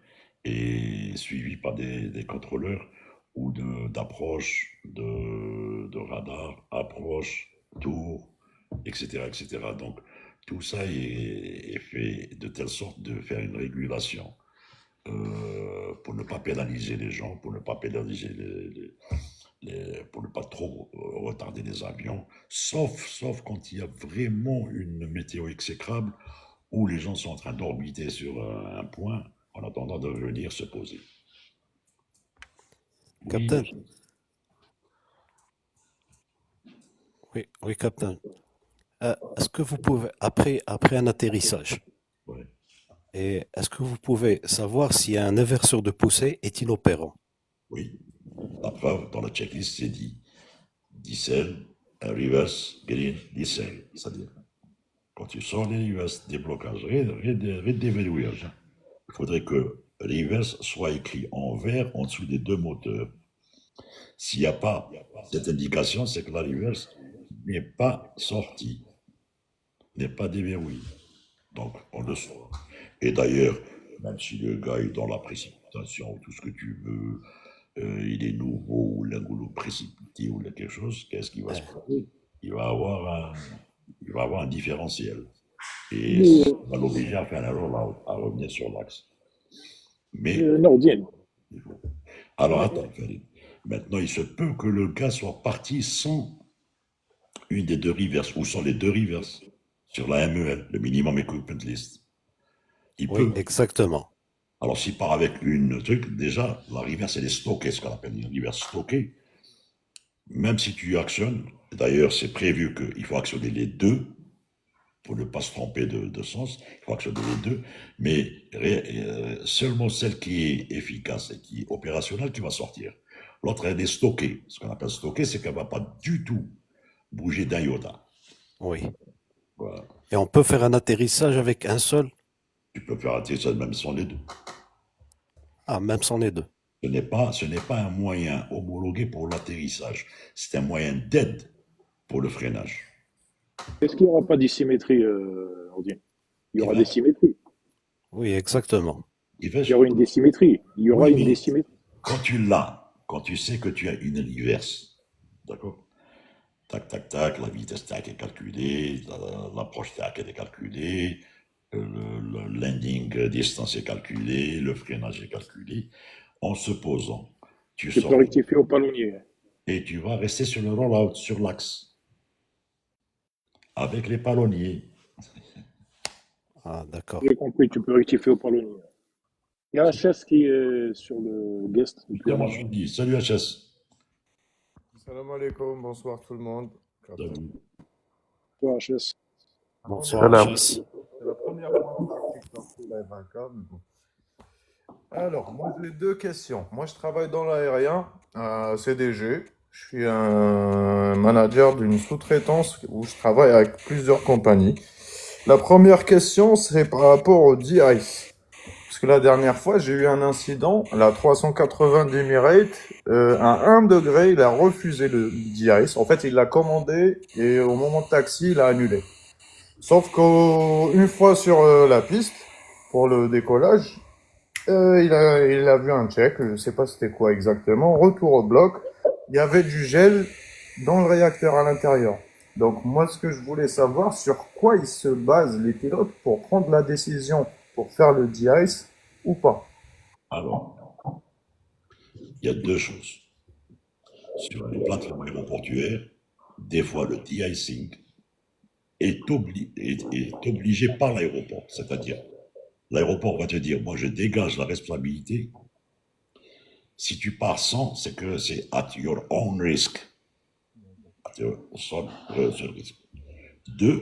et suivies par des contrôleurs ou d'approche, de radar, approche, tour, etc., etc. Donc, tout ça est fait de telle sorte de faire une régulation pour ne pas pénaliser les gens, pour ne pas pénaliser pour ne pas trop retarder les avions, sauf quand il y a vraiment une météo exécrable où les gens sont en train d'orbiter sur un point en attendant de venir se poser. Captain. Oui, Captain. Est-ce que vous pouvez, après un atterrissage, Ouais. et est-ce que vous pouvez savoir si un inverseur de poussée est inopérant? Oui. La preuve, dans la checklist, c'est dit decel, reverse, green, decel. C'est-à-dire, quand tu sors les reverse, déblocage, déverrouillage, il faudrait que reverse soit écrit en vert en dessous des deux moteurs. S'il n'y a pas cette indication, c'est que la reverse n'est pas sortie, n'est pas déverrouillée. Donc, on le sort. Et d'ailleurs, même si le gars est dans la précipitation ou tout ce que tu veux, il est nouveau ou l'ingolo précipité ou quelque chose, qu'est-ce qui va se passer? Il va avoir un différentiel. Et ça va l'obliger à faire un roll-out, à revenir sur l'axe. Mais. Nordien. Alors attends, Farid. Maintenant, il se peut que le gars soit parti sans une des deux reverses, ou sans les deux reverses, sur la MEL, le Minimum Equipment List. Il Oui, peut. exactement. Alors, s'il part avec une truc, déjà, la reverse, elle est stockée, ce qu'on appelle une reverse stockée. Même si tu actionnes, d'ailleurs, c'est prévu qu'il faut actionner les deux, pour ne pas se tromper de sens, il faut actionner les deux, mais seulement celle qui est efficace et qui est opérationnelle qui va sortir. L'autre, elle est stockée. Ce qu'on appelle stockée, c'est qu'elle ne va pas du tout bouger d'un iota. Oui. Voilà. Et on peut faire un atterrissage avec un seul? Tu peux faire atterrissage même sans les deux. Ah, même sans les deux. Ce n'est pas un moyen homologué pour l'atterrissage. C'est un moyen d'aide pour le freinage. Est-ce qu'il n'y aura pas d'asymétrie, Nordien? Il y aura va- des symétries. Oui, exactement. il va- Il y aura une désymétrie. Il y aura Oui, une mais désymétrie. quand tu l'as, quand tu sais que tu as une reverse, d'accord? Tac, tac, tac, la vitesse tac est calculée, l'approche tac est calculée, le landing distance est calculé, le freinage est calculé. En se posant, tu Tu peux sors rectifier au palonnier. et tu vas rester sur le rollout, sur l'axe, avec les palonniers. Ah, d'accord. J'ai compris, tu peux rectifier au palonnier. Il y a HS qui est sur le guest depuis un Justement, je moment. dis, salut HS. Salam alaikum, bonsoir tout le monde. Salut. Toi, HS. Bonsoir, Salam. HS. C'est la première fois que je pratique sur Live 1K, mais bon. Alors, moi j'ai deux questions. Moi je travaille dans l'aérien, CDG. Je suis un manager d'une sous-traitance où je travaille avec plusieurs compagnies. La première question, c'est par rapport au DICE. Parce que la dernière fois, j'ai eu un incident, la 380 d'Emirates, à 1 degré, il a refusé le DICE. En fait, il l'a commandé et au moment de taxi, il a annulé. Sauf qu'une fois sur la piste, pour le décollage, il a vu un check, je sais pas c'était quoi exactement, retour au bloc, il y avait du gel dans le réacteur à l'intérieur. Donc moi ce que je voulais savoir, sur quoi ils se basent les pilotes pour prendre la décision pour faire le de-ice ou pas. Alors, il y a deux choses. Sur les plateformes aéroportuaires, des fois le de-icing est obligé par l'aéroport. C'est-à-dire, l'aéroport va te dire, moi je dégage la responsabilité. Si tu pars sans, c'est que c'est at your own risk. At your own risk. Deux,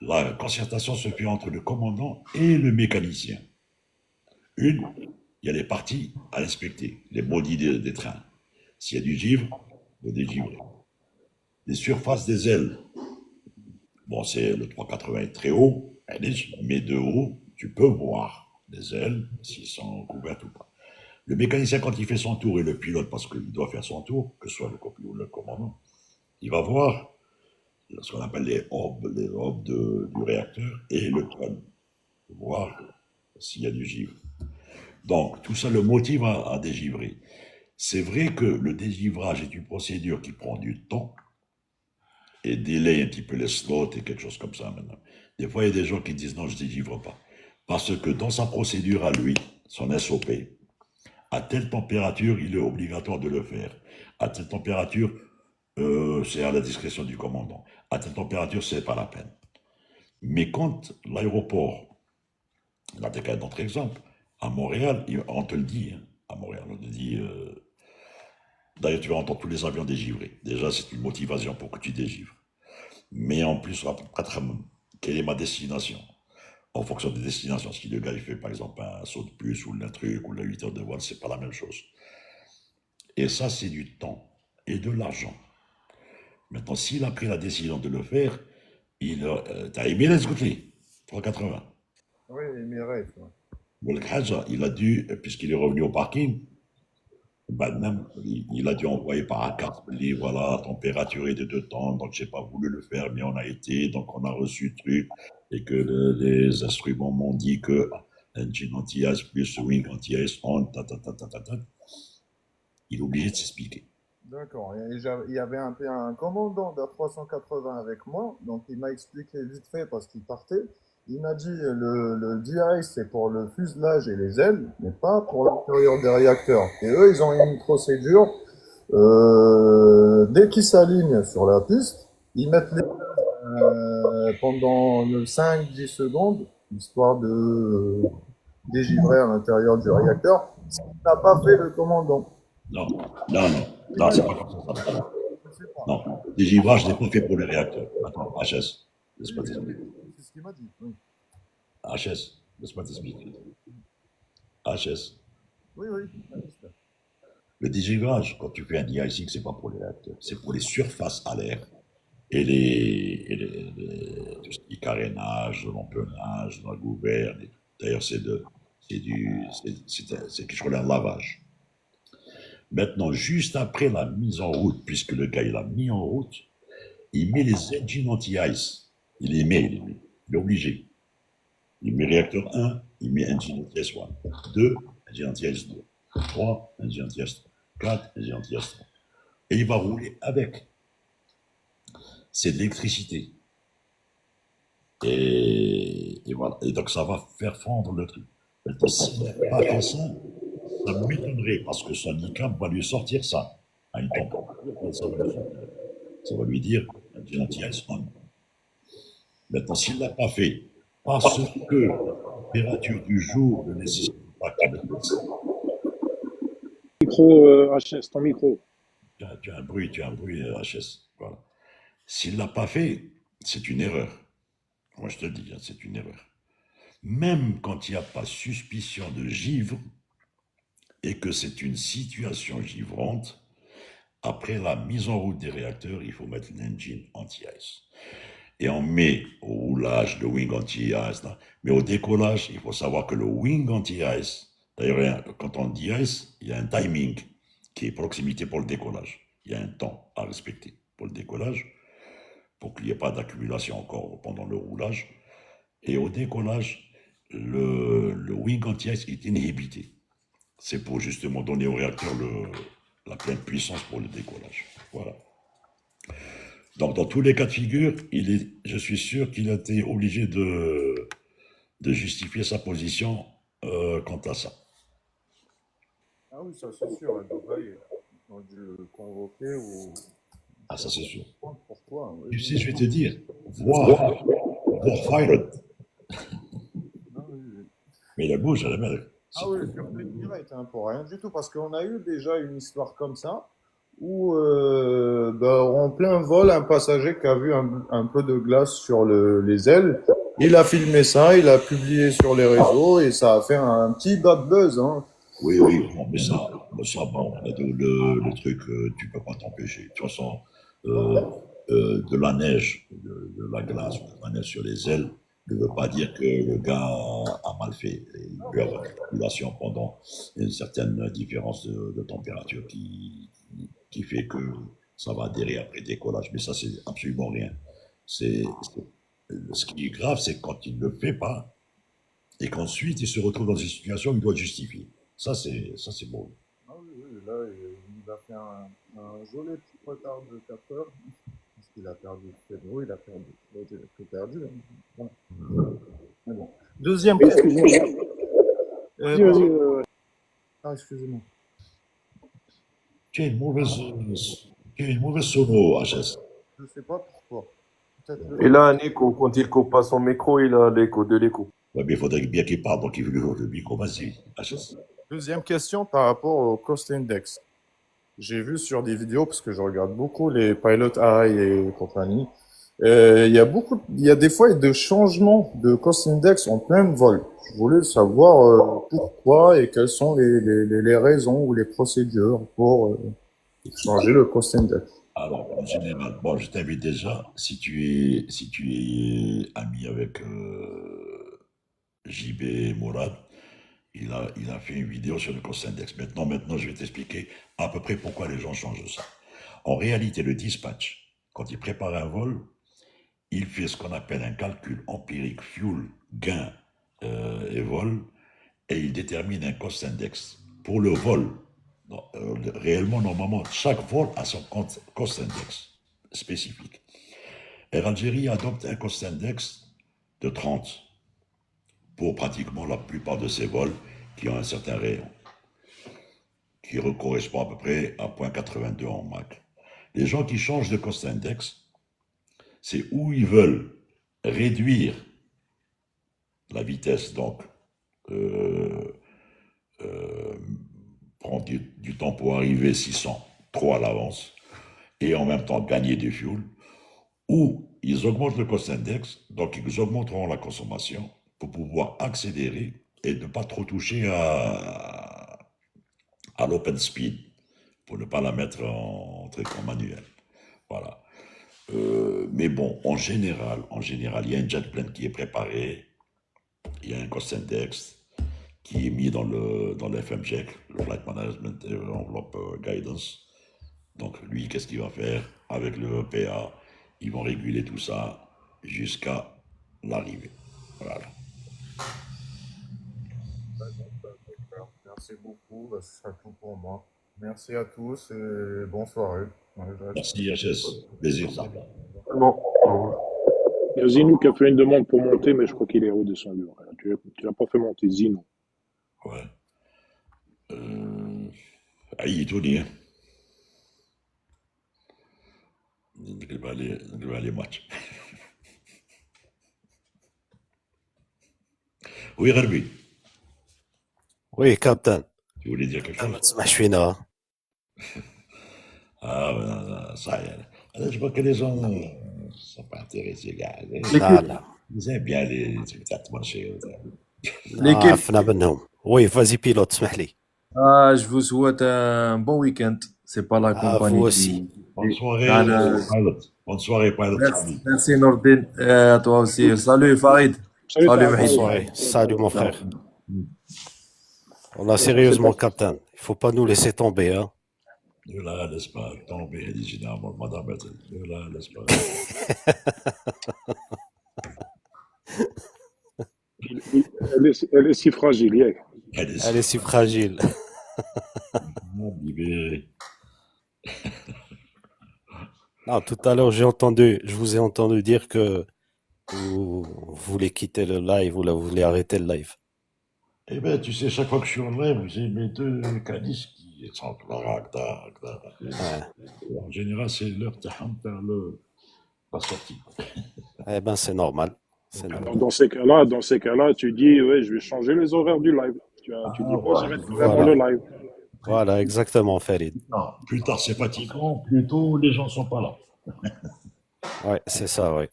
la concertation se fait entre le commandant et le mécanicien. Une, il y a les parties à inspecter, les bodies des trains. S'il y a du givre, vous dégivrez. Les surfaces des ailes, bon, c'est le 380 est très haut, mais de haut, tu peux voir les ailes, s'ils sont couvertes ou pas. Le mécanicien, quand il fait son tour, et le pilote, parce qu'il doit faire son tour, que ce soit le copilote ou le commandant, il va voir ce qu'on appelle les hobs du réacteur et le tonne, voir s'il y a du givre. Donc, tout ça le motive à dégivrer. C'est vrai que le dégivrage est une procédure qui prend du temps et délaye un petit peu les slots et quelque chose comme ça maintenant. Des fois, il y a des gens qui disent non, je ne dégivre pas. Parce que dans sa procédure à lui, son SOP, à telle température, il est obligatoire de le faire. À telle température, c'est à la discrétion du commandant. À telle température, c'est pas la peine. Mais quand l'aéroport, dans des cas d'autres exemples, à Montréal, on te le dit, hein, à Montréal, on te dit, d'ailleurs, tu vas entendre tous les avions dégivrés. Déjà, c'est une motivation pour que tu dégivres. Mais en plus, quelle est ma destination? En fonction des destinations, si le gars il fait par exemple un saut de plus ou un truc ou la 8 heures de vol, c'est pas la même chose. Et ça, c'est du temps et de l'argent. Maintenant, s'il a pris la décision de le faire, t'as aimé les Scoutli 380. Oui, Emirates. Ouais. Walek Hadja, il a dû, puisqu'il est revenu au parking, ben, il a dû envoyer par un carte, voilà, la température est de 2 temps, donc j'ai pas voulu le faire, mais on a été, donc on a reçu le truc, et que les instruments m'ont dit que engine anti-ice plus wing anti-ice on, ta. Il est obligé de s'expliquer. D'accord. Et il y avait un commandant de 380 avec moi, donc il m'a expliqué vite fait parce qu'il partait. Il m'a dit le DI c'est pour le fuselage et les ailes, mais pas pour l'intérieur des réacteurs. Et eux, ils ont une procédure. Dès qu'ils s'alignent sur la piste, ils mettent les pendant 5-10 secondes, histoire de dégivrer à l'intérieur du réacteur. Ce qu'il n'a pas fait le commandant. Non, c'est pas comme ça. Non, le dégivrage n'est pas fait pour les réacteurs. Attends, HS, laisse-moi t'expliquer. C'est ce qu'il m'a dit. Oui, HS, laisse-moi t'expliquer. HS, oui. le dégivrage, quand tu fais un de-icing, c'est pas pour les réacteurs, c'est pour les surfaces à l'air et tout ce qui est carénage, l'empennage, la gouverne. Et tout. D'ailleurs, c'est quelque chose de lavage. Maintenant, juste après la mise en route, puisque le gars il a mis en route, il met les engines anti-ice. Il est obligé. Il met réacteur 1, il met engine NTS 1. 2, engine NTS 2. 3, engine NTS 3. 4, engine NTS 3. Et il va rouler avec. C'est de l'électricité. Et voilà. Et donc ça va faire fondre le truc. Maintenant, s'il n'a pas fait ça, ça m'étonnerait parce que son ICAM va lui sortir ça à une température. Ça va lui dire engine NTS 1. Maintenant, s'il ne l'a pas fait, parce que la température du jour ne nécessite pas qu'il le fasse. Micro, HS, ton micro. Tu as un bruit, HS. Voilà. S'il ne l'a pas fait, c'est une erreur. Moi, je te le dis, c'est une erreur. Même quand il n'y a pas suspicion de givre et que c'est une situation givrante, après la mise en route des réacteurs, il faut mettre l'engine anti-ice. Et on met au roulage le wing anti-ice. Mais au décollage, il faut savoir que le wing anti-ice, d'ailleurs, quand on dit ice, il y a un timing qui est proximité pour le décollage. Il y a un temps à respecter pour le décollage, pour qu'il n'y ait pas d'accumulation encore pendant le roulage. Et au décollage, le wing anti-ice est inhibité. C'est pour justement donner au réacteur la pleine puissance pour le décollage. Voilà. Donc, dans tous les cas de figure, je suis sûr qu'il a été obligé de justifier sa position quant à ça. Ah oui, ça c'est sûr. Dubaï, ils ont dû le convoquer ou. Ah, ça c'est sûr. Pourquoi? Oui, Tu sais, je vais te dire, voir fired. Mais la bouge à la mer. Ah oui, sur le direct, hein, pour rien du tout, parce qu'on a eu déjà une histoire comme ça, où en plein vol, un passager qui a vu un peu de glace sur les ailes, il a filmé ça, il a publié sur les réseaux, et ça a fait un petit bad buzz. Hein. Oui, bon, mais ça bon, le truc, tu peux pas t'empêcher. De toute façon, de la neige, de la glace, de la neige sur les ailes, ne veut pas dire que le gars a mal fait. Il peut y avoir une population pendant une certaine différence de température qui fait que ça va adhérer après décollage. Mais ça, c'est absolument rien. Ce qui est grave, c'est quand il ne le fait pas et qu'ensuite il se retrouve dans une situation où il doit justifier. Ça, c'est bon. Ah oui, là, il a fait un joli petit retard de 4 heures. Parce qu'il a perdu Pedro, il a tout perdu. Hein. Voilà. Bon. Deuxième question. Excusez-moi. Tu as une mauvaise sono, HS. Je ne sais pas pourquoi. Il a un écho. Quand il coupe pas son micro, il a de l'écho. Ouais, mais il faudrait bien qu'il parle, donc il veut le micro, vas-y, HS. Deuxième question par rapport au cost index. J'ai vu sur des vidéos, parce que je regarde beaucoup les Pilot Eye et compagnie, il y a des fois de changements de cost index en plein vol. Je voulais savoir pourquoi et quelles sont les raisons ou les procédures pour changer le cost index. Alors, en général, bon, je t'invite déjà, si tu es ami avec JB Mourad, il a fait une vidéo sur le cost index. Maintenant, je vais t'expliquer à peu près pourquoi les gens changent ça. En réalité, le dispatch, quand il prépare un vol, il fait ce qu'on appelle un calcul empirique fuel, gain et vol, et il détermine un cost index pour le vol. Non, réellement, normalement, chaque vol a son cost index spécifique. Air Algérie adopte un cost index de 30 pour pratiquement la plupart de ses vols qui ont un certain rayon, qui correspond à peu près à 0,82 en Mach. Les gens qui changent de cost index, c'est où ils veulent réduire la vitesse, donc prendre du temps pour arriver 600 trop à l'avance, et en même temps gagner du fuel, ou ils augmentent le cost index, donc ils augmenteront la consommation pour pouvoir accélérer et ne pas trop toucher à l'open speed, pour ne pas la mettre en manuel. Voilà. Mais bon, en général, il y a un jet plane qui est préparé, il y a un cost index qui est mis dans le FMJEC, le Flight Management Envelope Guidance. Donc lui, qu'est-ce qu'il va faire avec le EPA? Ils vont réguler tout ça jusqu'à l'arrivée. Voilà. Merci beaucoup, bah, ce sera tout pour moi. Merci à tous et bonne soirée. Merci, HS. Plaisir, ça. Bon, au revoir. Il y a Zinou qui a fait une demande pour monter, mais je crois qu'il est redescendu. Tu l'as pas fait monter, Zinou. Ouais. عيتوني نقلب عليه ماتش. Oui, Garbi, Oui, Captain. tu voulais dire quelque ما chose? تسمحش فينا. Ah, ça y est. Alors, je vois que les gens ne sont pas intéressés, gars. لا لا Ils aiment bien les trucs marché. لا عرفنا منهم. Oui, vas-y pilote, اسمح لي. Je vous souhaite un bon week-end. C'est pas la Vous compagnie aussi. Bonne soirée, Ah, là. Pilot. Bonne soirée, Pilot. Merci Nordin. À toi aussi. Salut Farid. Salut, Salut Farid. Bonne Mahid. soirée. Salut mon frère. On a sérieusement, Captain. Il faut pas nous laisser tomber, hein. Ne la laisse pas tomber, dit généralement Madame Bertel. Ne la laisse pas. Elle est si fragile, yeah. Elle est si fragile. Libéré. Non, tout à l'heure, je vous ai entendu dire que vous voulez quitter le live ou là, vous voulez arrêter le live. Eh ben, tu sais, chaque fois que je suis en live, j'ai mes deux caddies qui sont là, Ouais. en général, c'est l'heure de faire la sortie. Eh ben, c'est normal. C'est normal. Alors, dans ces cas-là, tu dis, ouais, je vais changer les horaires du live. Tu dis pas, j'arrête vraiment le live. Voilà, exactement, Farid. Non, plus tard, c'est fatigant, plus tôt, les gens sont pas là. Ouais, c'est ça, ouais.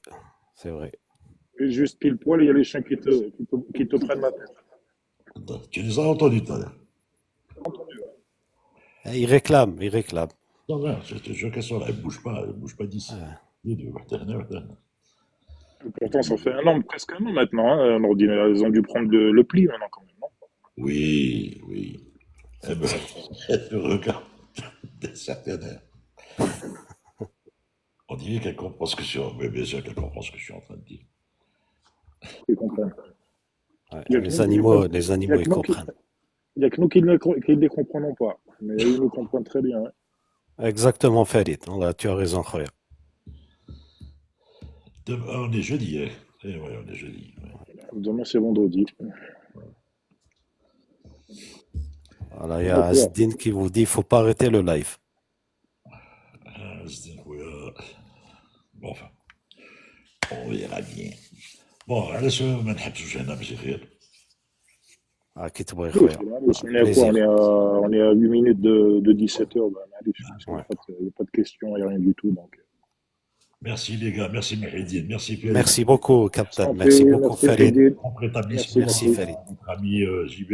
C'est vrai. Et juste pile poil, il y a les chiens qui te prennent la tête. Tu les as entendus tout à l'heure. Et ils réclament. Non, non, je te jure qu'elles sont là, elles bougent pas d'ici. Ouais. Les deux, Pourtant, ça fait presque un an maintenant, hein, l'ordinateur. Ils ont dû prendre le pli maintenant, quand même. Non. Oui, oui. Eh ben, regarde, d'une certaine heure. On dirait qu'elle comprend ce que je suis mais bien sûr qu'elle comprend ce que je suis en train de dire. Ils comprennent. Ouais, Il y a que les nous- animaux, il y a ils que nous qui- comprennent. Il n'y a que nous qui ne les comprenons pas. Mais ils nous comprennent très bien. Hein. Exactement, Farid. Là, tu as raison, Khoya. On est jeudi, hein. Eh ouais, on est jeudi. Ouais. Demain, c'est vendredi. Voilà, il y a Asdin qui vous dit, faut pas arrêter le live. Bon, enfin, on verra bien. Bon, allez, ما نحبسوش هنا ماشي خير. qui te brûle, Khoya. On est à 8 minutes de 17h. Il Ouais. n'y a pas de questions, il n'y a rien du tout. Donc. Merci les gars, merci Mehedine, merci Pierre. Merci beaucoup, Captain. Santé, Merci beaucoup, merci, Farid. Fidel. Bon rétablissement, Merci, Farid. notre ami JB,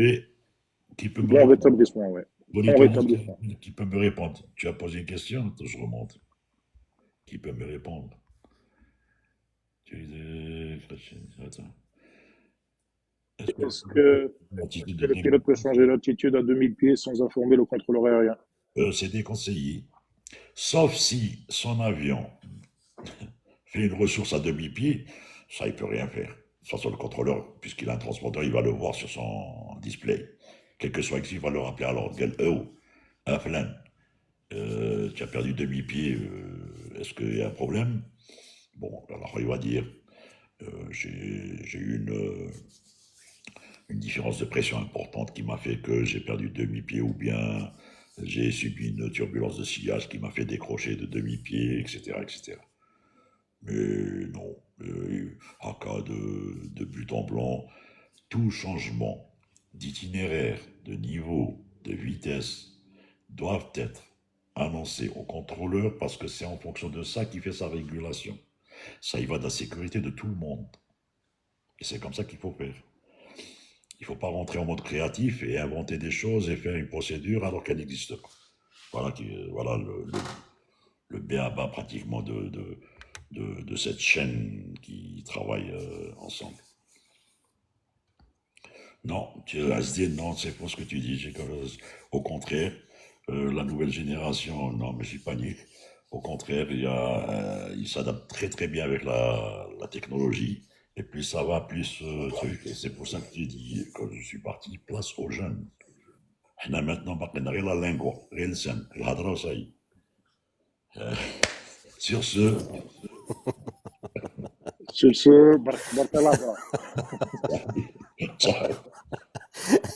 qui peut me Bon répondre. rétablissement, ouais. Bon Bon rétablissement. qui peut me répondre. Tu as posé une question, je remonte. Qui peut me répondre? Attends. Est-ce que le pilote peut changer l'attitude à 2000 pieds sans informer le contrôleur aérien? C'est déconseillé. Sauf si son avion fait une ressource à demi-pied, ça, il peut rien faire. De toute façon, le contrôleur, puisqu'il a un transpondeur, il va le voir sur son display. Quel que soit il va le rappeler à l'ordre. Aflan, tu as perdu demi-pied, est-ce qu'il y a un problème? Bon, alors il va dire, j'ai eu une différence de pression importante qui m'a fait que j'ai perdu demi-pied ou bien j'ai subi une turbulence de sillage qui m'a fait décrocher de demi-pied, etc., etc. Mais non, en cas de but en blanc, tout changement d'itinéraire, de niveau, de vitesse doivent être annoncés au contrôleur parce que c'est en fonction de ça qu'il fait sa régulation. Ça y va de la sécurité de tout le monde. Et c'est comme ça qu'il faut faire. Il ne faut pas rentrer en mode créatif et inventer des choses et faire une procédure alors qu'elle n'existe pas. Voilà le b.a.-ba pratiquement de cette chaîne qui travaille ensemble. Non, tu as se dire non, c'est faux ce que tu dis. Au contraire, la nouvelle génération, non, mais j'y panique. Au contraire, il s'adapte très très bien avec la technologie. Et plus ça va, plus truc. Et c'est pour ça que j'ai dit, quand je suis parti, place aux jeunes. حنا maintenant باقينا غير لا لينغوا غير اللسان الهضره وصاي. Sur ce, Sur ce, barka Allah. ciao.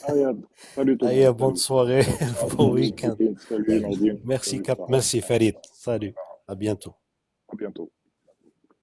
Ayad, salut tout le Allez, monde. bonne Salut. soirée, bon Salut, week-end. Salut, Nordine. Merci Salut, Cap, Farah. merci Farid. Salut, à bientôt.